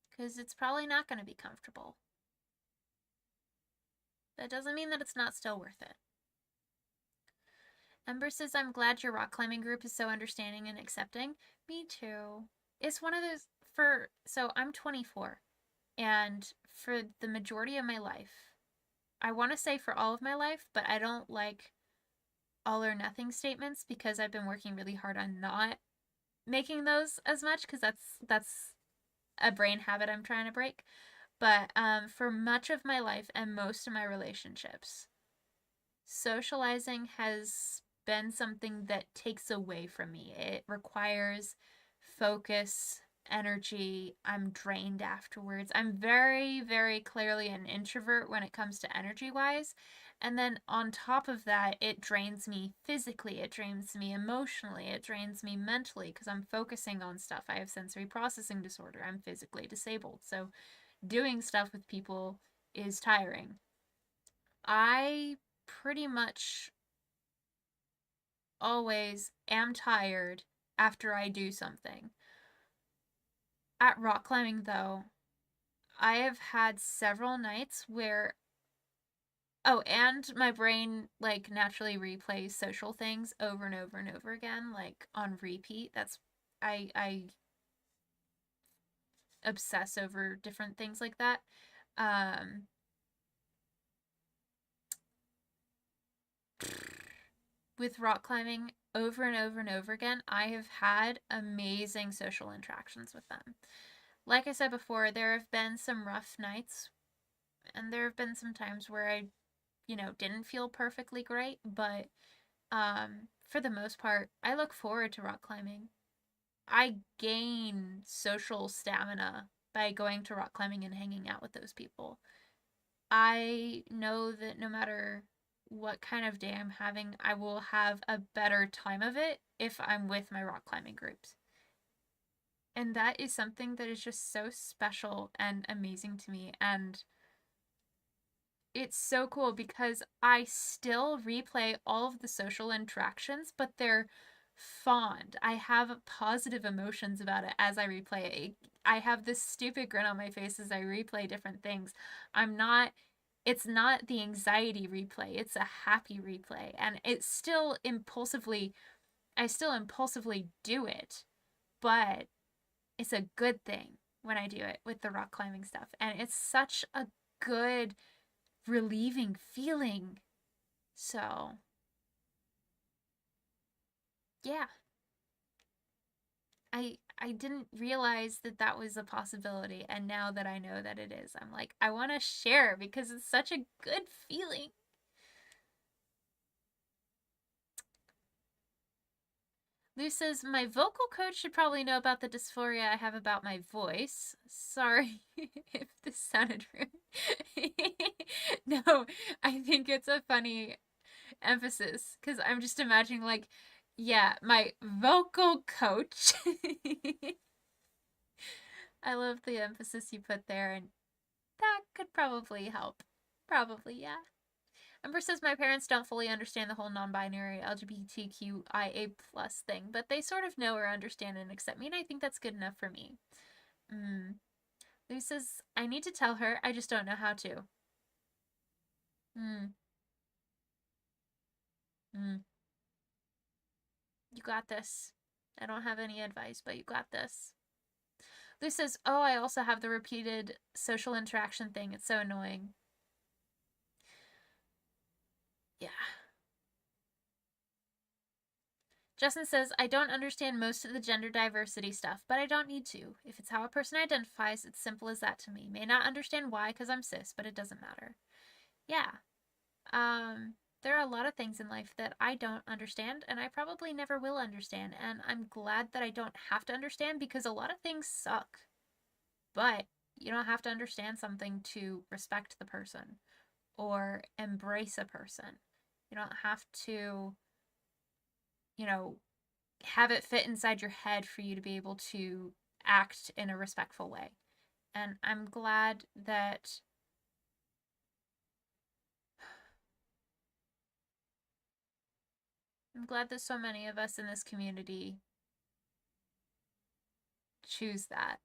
Because it's probably not going to be comfortable. That doesn't mean that it's not still worth it. Ember says, I'm glad your rock climbing group is so understanding and accepting. Me too. It's one of those, so I'm 24. And for the majority of my life, I want to say for all of my life, but I don't like all or nothing statements because I've been working really hard on not making those as much because that's a brain habit I'm trying to break. But for much of my life and most of my relationships, socializing has been something that takes away from me. It requires focus, energy. I'm drained afterwards. I'm very, very clearly an introvert when it comes to energy-wise. And then on top of that, it drains me physically, it drains me emotionally, it drains me mentally because I'm focusing on stuff. I have sensory processing disorder. I'm physically disabled. So doing stuff with people is tiring. I pretty much always am tired after I do something. At rock climbing, though, I have had several nights where and my brain like naturally replays social things over and over and over again, like on repeat. That's I obsess over different things like that. With rock climbing, over and over and over again, I have had amazing social interactions with them. Like I said before, there have been some rough nights, and there have been some times where I, didn't feel perfectly great, but for the most part, I look forward to rock climbing. I gain social stamina by going to rock climbing and hanging out with those people. I know that no matter what kind of day I'm having, I will have a better time of it if I'm with my rock climbing groups. And that is something that is just so special and amazing to me. And it's so cool because I still replay all of the social interactions, but they're fond. I have positive emotions about it as I replay it. I have this stupid grin on my face as I replay different things. It's not the anxiety replay, it's a happy replay. And I still impulsively do it, but it's a good thing when I do it with the rock climbing stuff. And it's such a good, relieving feeling. So, yeah. I didn't realize that was a possibility, and now that I know that it is, I'm like, I want to share because it's such a good feeling. Luz says, my vocal coach should probably know about the dysphoria I have about my voice. Sorry if this sounded rude. No, I think it's a funny emphasis because I'm just imagining like, yeah, my vocal coach. I love the emphasis you put there, and that could probably help. Probably, yeah. Ember says, my parents don't fully understand the whole non-binary LGBTQIA+ thing, but they sort of know or understand and accept me, and I think that's good enough for me. Lou says, I need to tell her, I just don't know how to. You got this. I don't have any advice, but you got this. Lou says, oh, I also have the repeated social interaction thing. It's so annoying. Yeah. Justin says, I don't understand most of the gender diversity stuff, but I don't need to. If it's how a person identifies, it's simple as that to me. May not understand why because I'm cis, but it doesn't matter. Yeah. There are a lot of things in life that I don't understand, and I probably never will understand, and I'm glad that I don't have to understand because a lot of things suck. But you don't have to understand something to respect the person or embrace a person. You don't have to, have it fit inside your head for you to be able to act in a respectful way. And I'm glad that so many of us in this community choose that.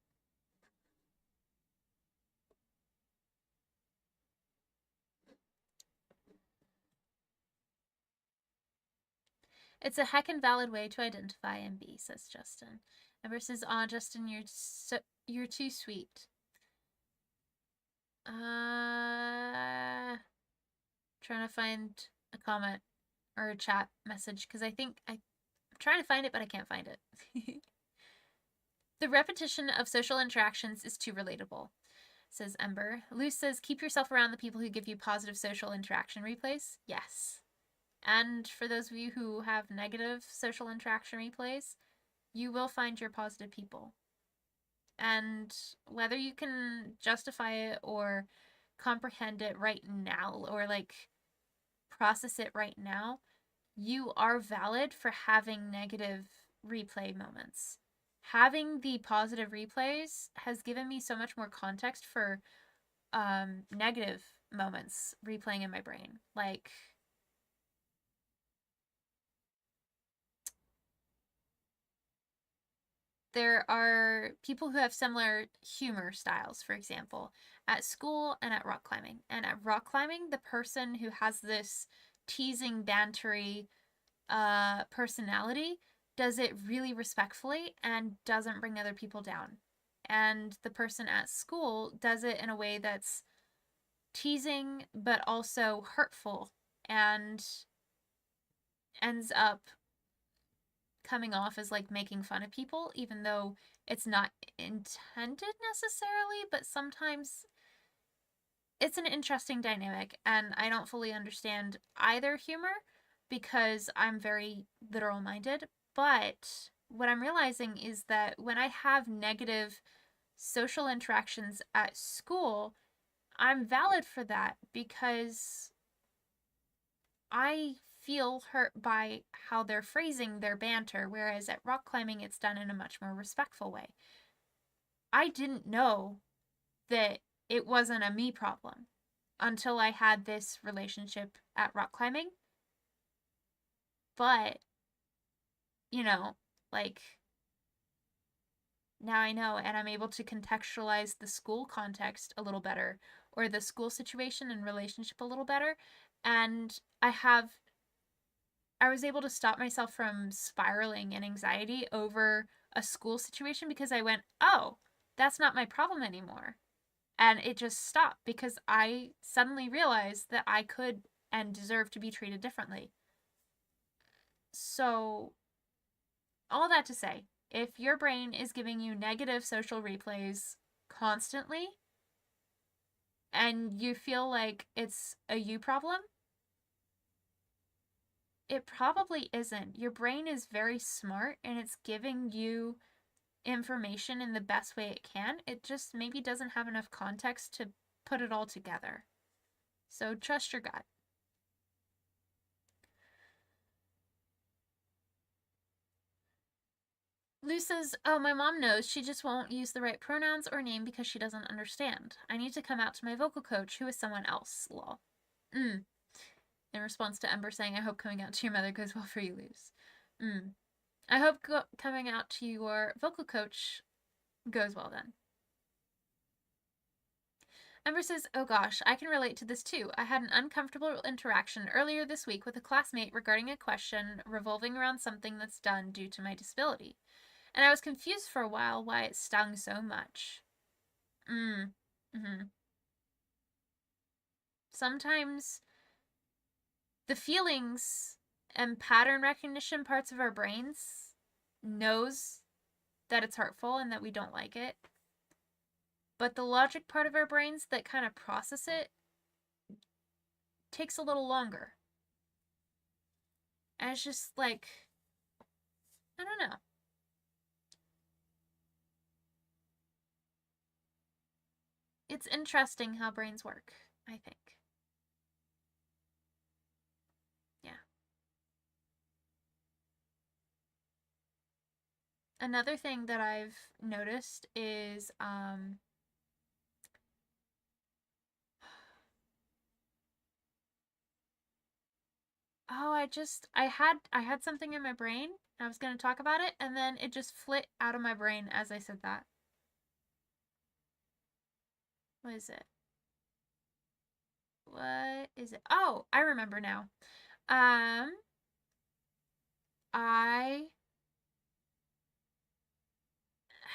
It's a heckin' valid way to identify and be, says Justin. Ember says, aw, Justin, you're too sweet. Trying to find a comment or a chat message because I think I'm trying to find it, but I can't find it. The repetition of social interactions is too relatable, says Ember. Luce says, keep yourself around the people who give you positive social interaction replays. Yes. And for those of you who have negative social interaction replays, you will find your positive people. And whether you can justify it or comprehend it right now, or like process it right now, you are valid for having negative replay moments. Having the positive replays has given me so much more context for negative moments replaying in my brain. Like, there are people who have similar humor styles, for example, at school and at rock climbing. And at rock climbing, the person who has this teasing, bantery personality does it really respectfully and doesn't bring other people down. And the person at school does it in a way that's teasing but also hurtful and ends up coming off as like making fun of people, even though it's not intended necessarily, but sometimes it's an interesting dynamic, and I don't fully understand either humor because I'm very literal minded. But what I'm realizing is that when I have negative social interactions at school, I'm valid for that because I feel hurt by how they're phrasing their banter, whereas at rock climbing it's done in a much more respectful way. I didn't know that it wasn't a me problem until I had this relationship at rock climbing. But, you know, like, now I know, and I'm able to contextualize the school context a little better, or the school situation and relationship a little better. And I was able to stop myself from spiraling in anxiety over a school situation because I went, oh, that's not my problem anymore. And it just stopped because I suddenly realized that I could and deserve to be treated differently. So, all that to say, if your brain is giving you negative social replays constantly and you feel like it's a you problem, it probably isn't. Your brain is very smart and it's giving you information in the best way it can. It just maybe doesn't have enough context to put it all together. So trust your gut. Lou says, oh, my mom knows, she just won't use the right pronouns or name because she doesn't understand. I need to come out to my vocal coach, who is someone else. Lol. In response to Ember saying, I hope coming out to your mother goes well for you, Luz. I hope coming out to your vocal coach goes well then. Ember says, oh gosh, I can relate to this too. I had an uncomfortable interaction earlier this week with a classmate regarding a question revolving around something that's done due to my disability. And I was confused for a while why it stung so much. Sometimes the feelings and pattern recognition parts of our brains knows that it's hurtful and that we don't like it. But the logic part of our brains that kind of process it takes a little longer. And it's just like, I don't know. It's interesting how brains work, I think. Yeah. Another thing that I've noticed is, I had something in my brain. I was going to talk about it, and then it just flit out of my brain as I said that. What is it? What is it? Oh, I remember now. I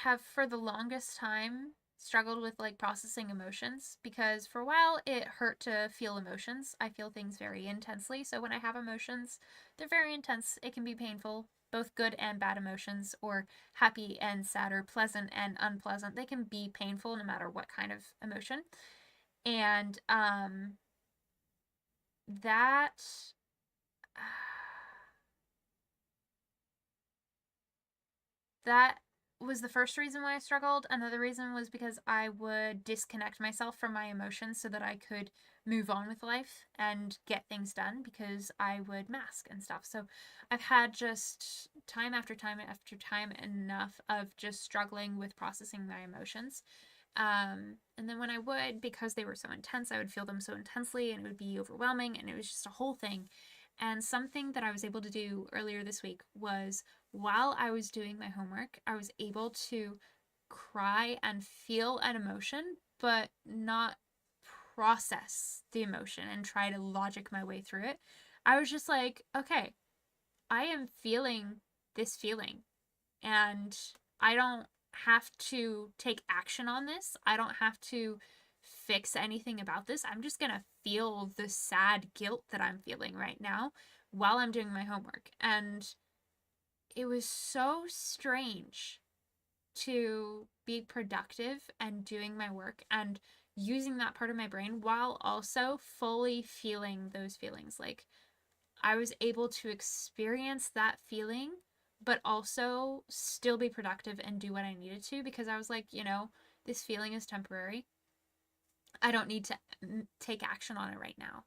have for the longest time struggled with like processing emotions because for a while it hurt to feel emotions. I feel things very intensely, so when I have emotions, they're very intense. It can be painful, both good and bad emotions, or happy and sad, or pleasant and unpleasant. They can be painful no matter what kind of emotion. And that that was the first reason why I struggled. Another reason was because I would disconnect myself from my emotions so that I could move on with life and get things done, because I would mask and stuff. So I've had just time after time after time enough of just struggling with processing my emotions. And then when I would, because they were so intense, I would feel them so intensely and it would be overwhelming, and it was just a whole thing. And something that I was able to do earlier this week was, while I was doing my homework, I was able to cry and feel an emotion, but not process the emotion and try to logic my way through it. I was just like, okay, I am feeling this feeling, and I don't have to take action on this. I don't have to fix anything about this. I'm just gonna feel the sad guilt that I'm feeling right now while I'm doing my homework. And it was so strange to be productive and doing my work and using that part of my brain while also fully feeling those feelings. Like, I was able to experience that feeling, but also still be productive and do what I needed to, because I was like, this feeling is temporary. I don't need to take action on it right now.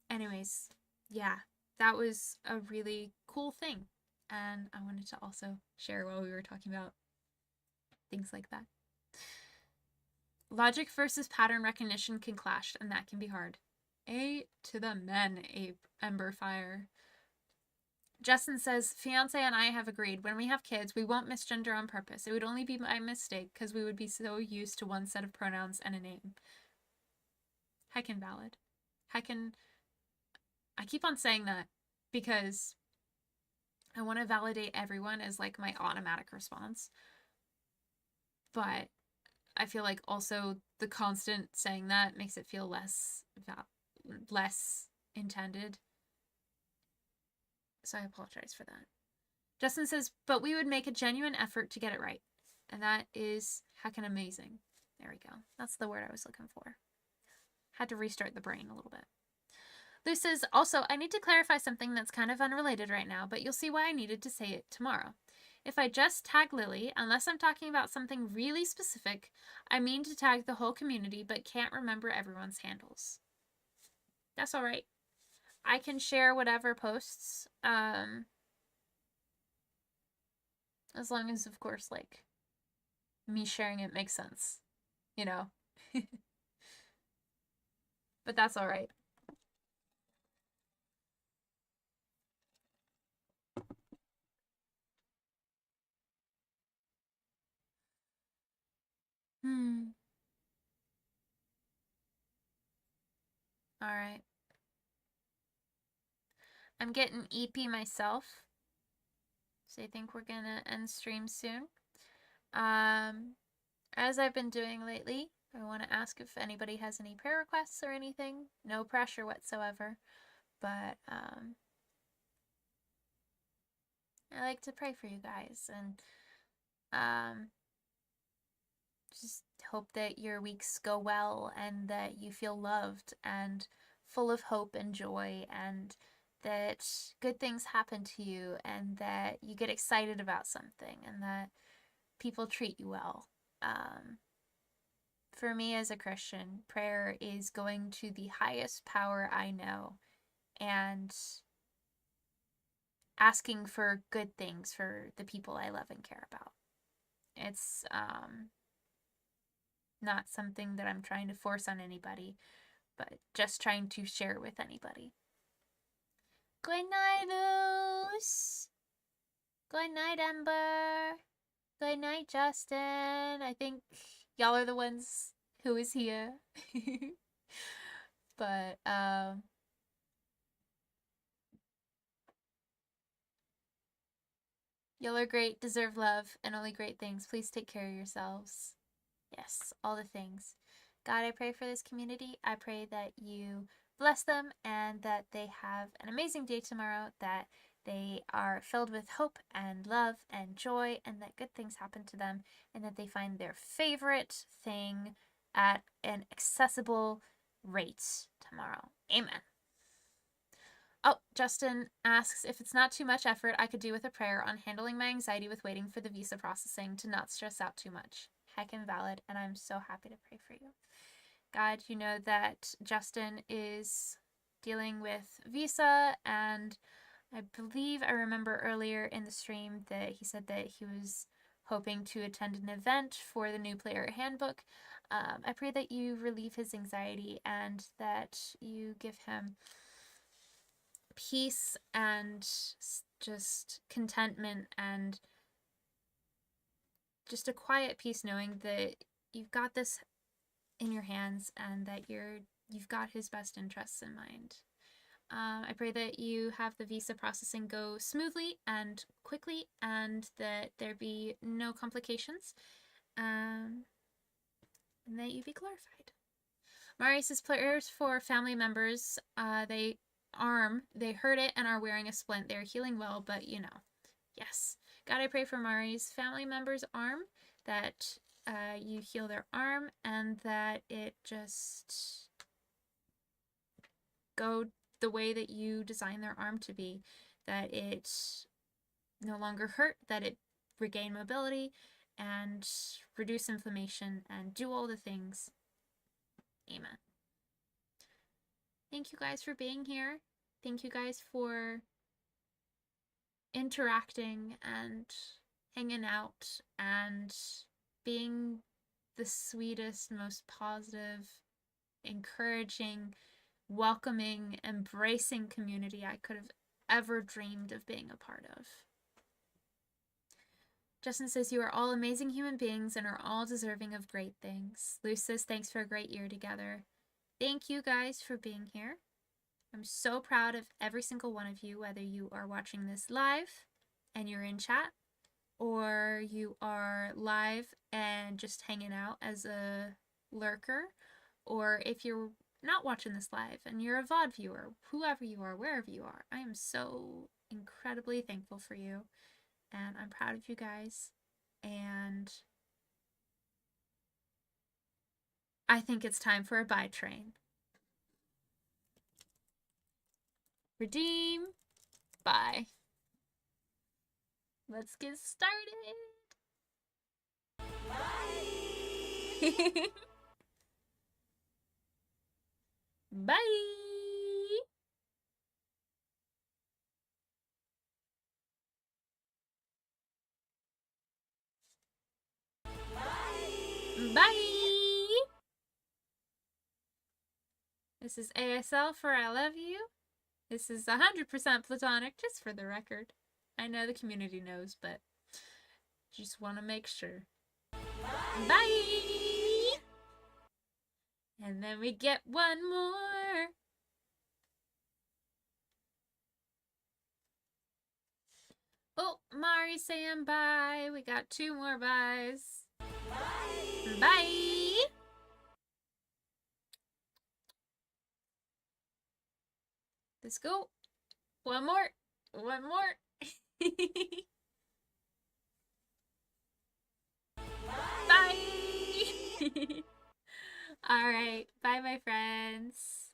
Anyways, yeah, that was a really cool thing. And I wanted to also share while we were talking about things like that. Logic versus pattern recognition can clash, and that can be hard. A to the men, Ember Fire. Justin says, fiance and I have agreed when we have kids, we won't misgender on purpose. It would only be by mistake because we would be so used to one set of pronouns and a name. Heckin' valid. Heckin'. I keep on saying that because I want to validate everyone as like my automatic response. But I feel like also the constant saying that makes it feel less intended. So I apologize for that. Justin says, but we would make a genuine effort to get it right. And that is heckin' amazing. There we go. That's the word I was looking for. Had to restart the brain a little bit. Luz says, also, I need to clarify something that's kind of unrelated right now, but you'll see why I needed to say it tomorrow. If I just tag Lily, unless I'm talking about something really specific, I mean to tag the whole community, but can't remember everyone's handles. That's all right. I can share whatever posts, as long as, of course, like, me sharing it makes sense, But that's all right. All right. I'm getting EP myself, so I think we're gonna end stream soon. As I've been doing lately, I want to ask if anybody has any prayer requests or anything. No pressure whatsoever, but I like to pray for you guys, and just hope that your weeks go well and that you feel loved and full of hope and joy, and that good things happen to you, and that you get excited about something, and that people treat you well. For me as a Christian, prayer is going to the highest power I know and asking for good things for the people I love and care about. It's not something that I'm trying to force on anybody, but just trying to share with anybody. Good night, Luz. Good night, Ember. Good night, Justin. I think y'all are the ones who is here. But, y'all are great, deserve love, and only great things. Please take care of yourselves. Yes, all the things. God, I pray for this community. I pray that you bless them and that they have an amazing day tomorrow, that they are filled with hope and love and joy, and that good things happen to them, and that they find their favorite thing at an accessible rate tomorrow. Amen. Oh, Justin asks if it's not too much effort, I could do with a prayer on handling my anxiety with waiting for the visa processing to not stress out too much. Heckin' valid, and I'm so happy to pray for you. God, you know that Justin is dealing with visa, and I believe I remember earlier in the stream that he said that he was hoping to attend an event for the new player handbook. I pray that you relieve his anxiety and that you give him peace and just contentment and just a quiet peace knowing that you've got this in your hands and that you've got his best interests in mind. I pray that you have the visa processing go smoothly and quickly and that there be no complications, and that you be glorified. Mari says prayers for family members. They hurt it and are wearing a splint. They're healing well, but you know. Yes. God, I pray for Mari's family member's arm, that you heal their arm and that it just go the way that you design their arm to be, that it no longer hurt, that it regain mobility and reduce inflammation and do all the things. Amen. Thank you guys for being here. Thank you guys for interacting and hanging out and being the sweetest, most positive, encouraging, welcoming, embracing community I could have ever dreamed of being a part of. Justin says, you are all amazing human beings and are all deserving of great things. Luz says, thanks for a great year together. Thank you guys for being here. I'm so proud of every single one of you, whether you are watching this live and you're in chat, or you are live and just hanging out as a lurker, or if you're not watching this live and you're a VOD viewer, whoever you are, wherever you are. I am so incredibly thankful for you, and I'm proud of you guys, and I think it's time for a buy train. Redeem. Buy. Let's get started. Bye. Bye. Bye. This is ASL for I Love You. This is 100% platonic, just for the record. I know the community knows, but just want to make sure. Bye! And then we get one more. Oh, Mari's saying bye. We got 2 more byes. Bye! Bye! Let's go. One more. One more. Bye. All right. Bye, my friends.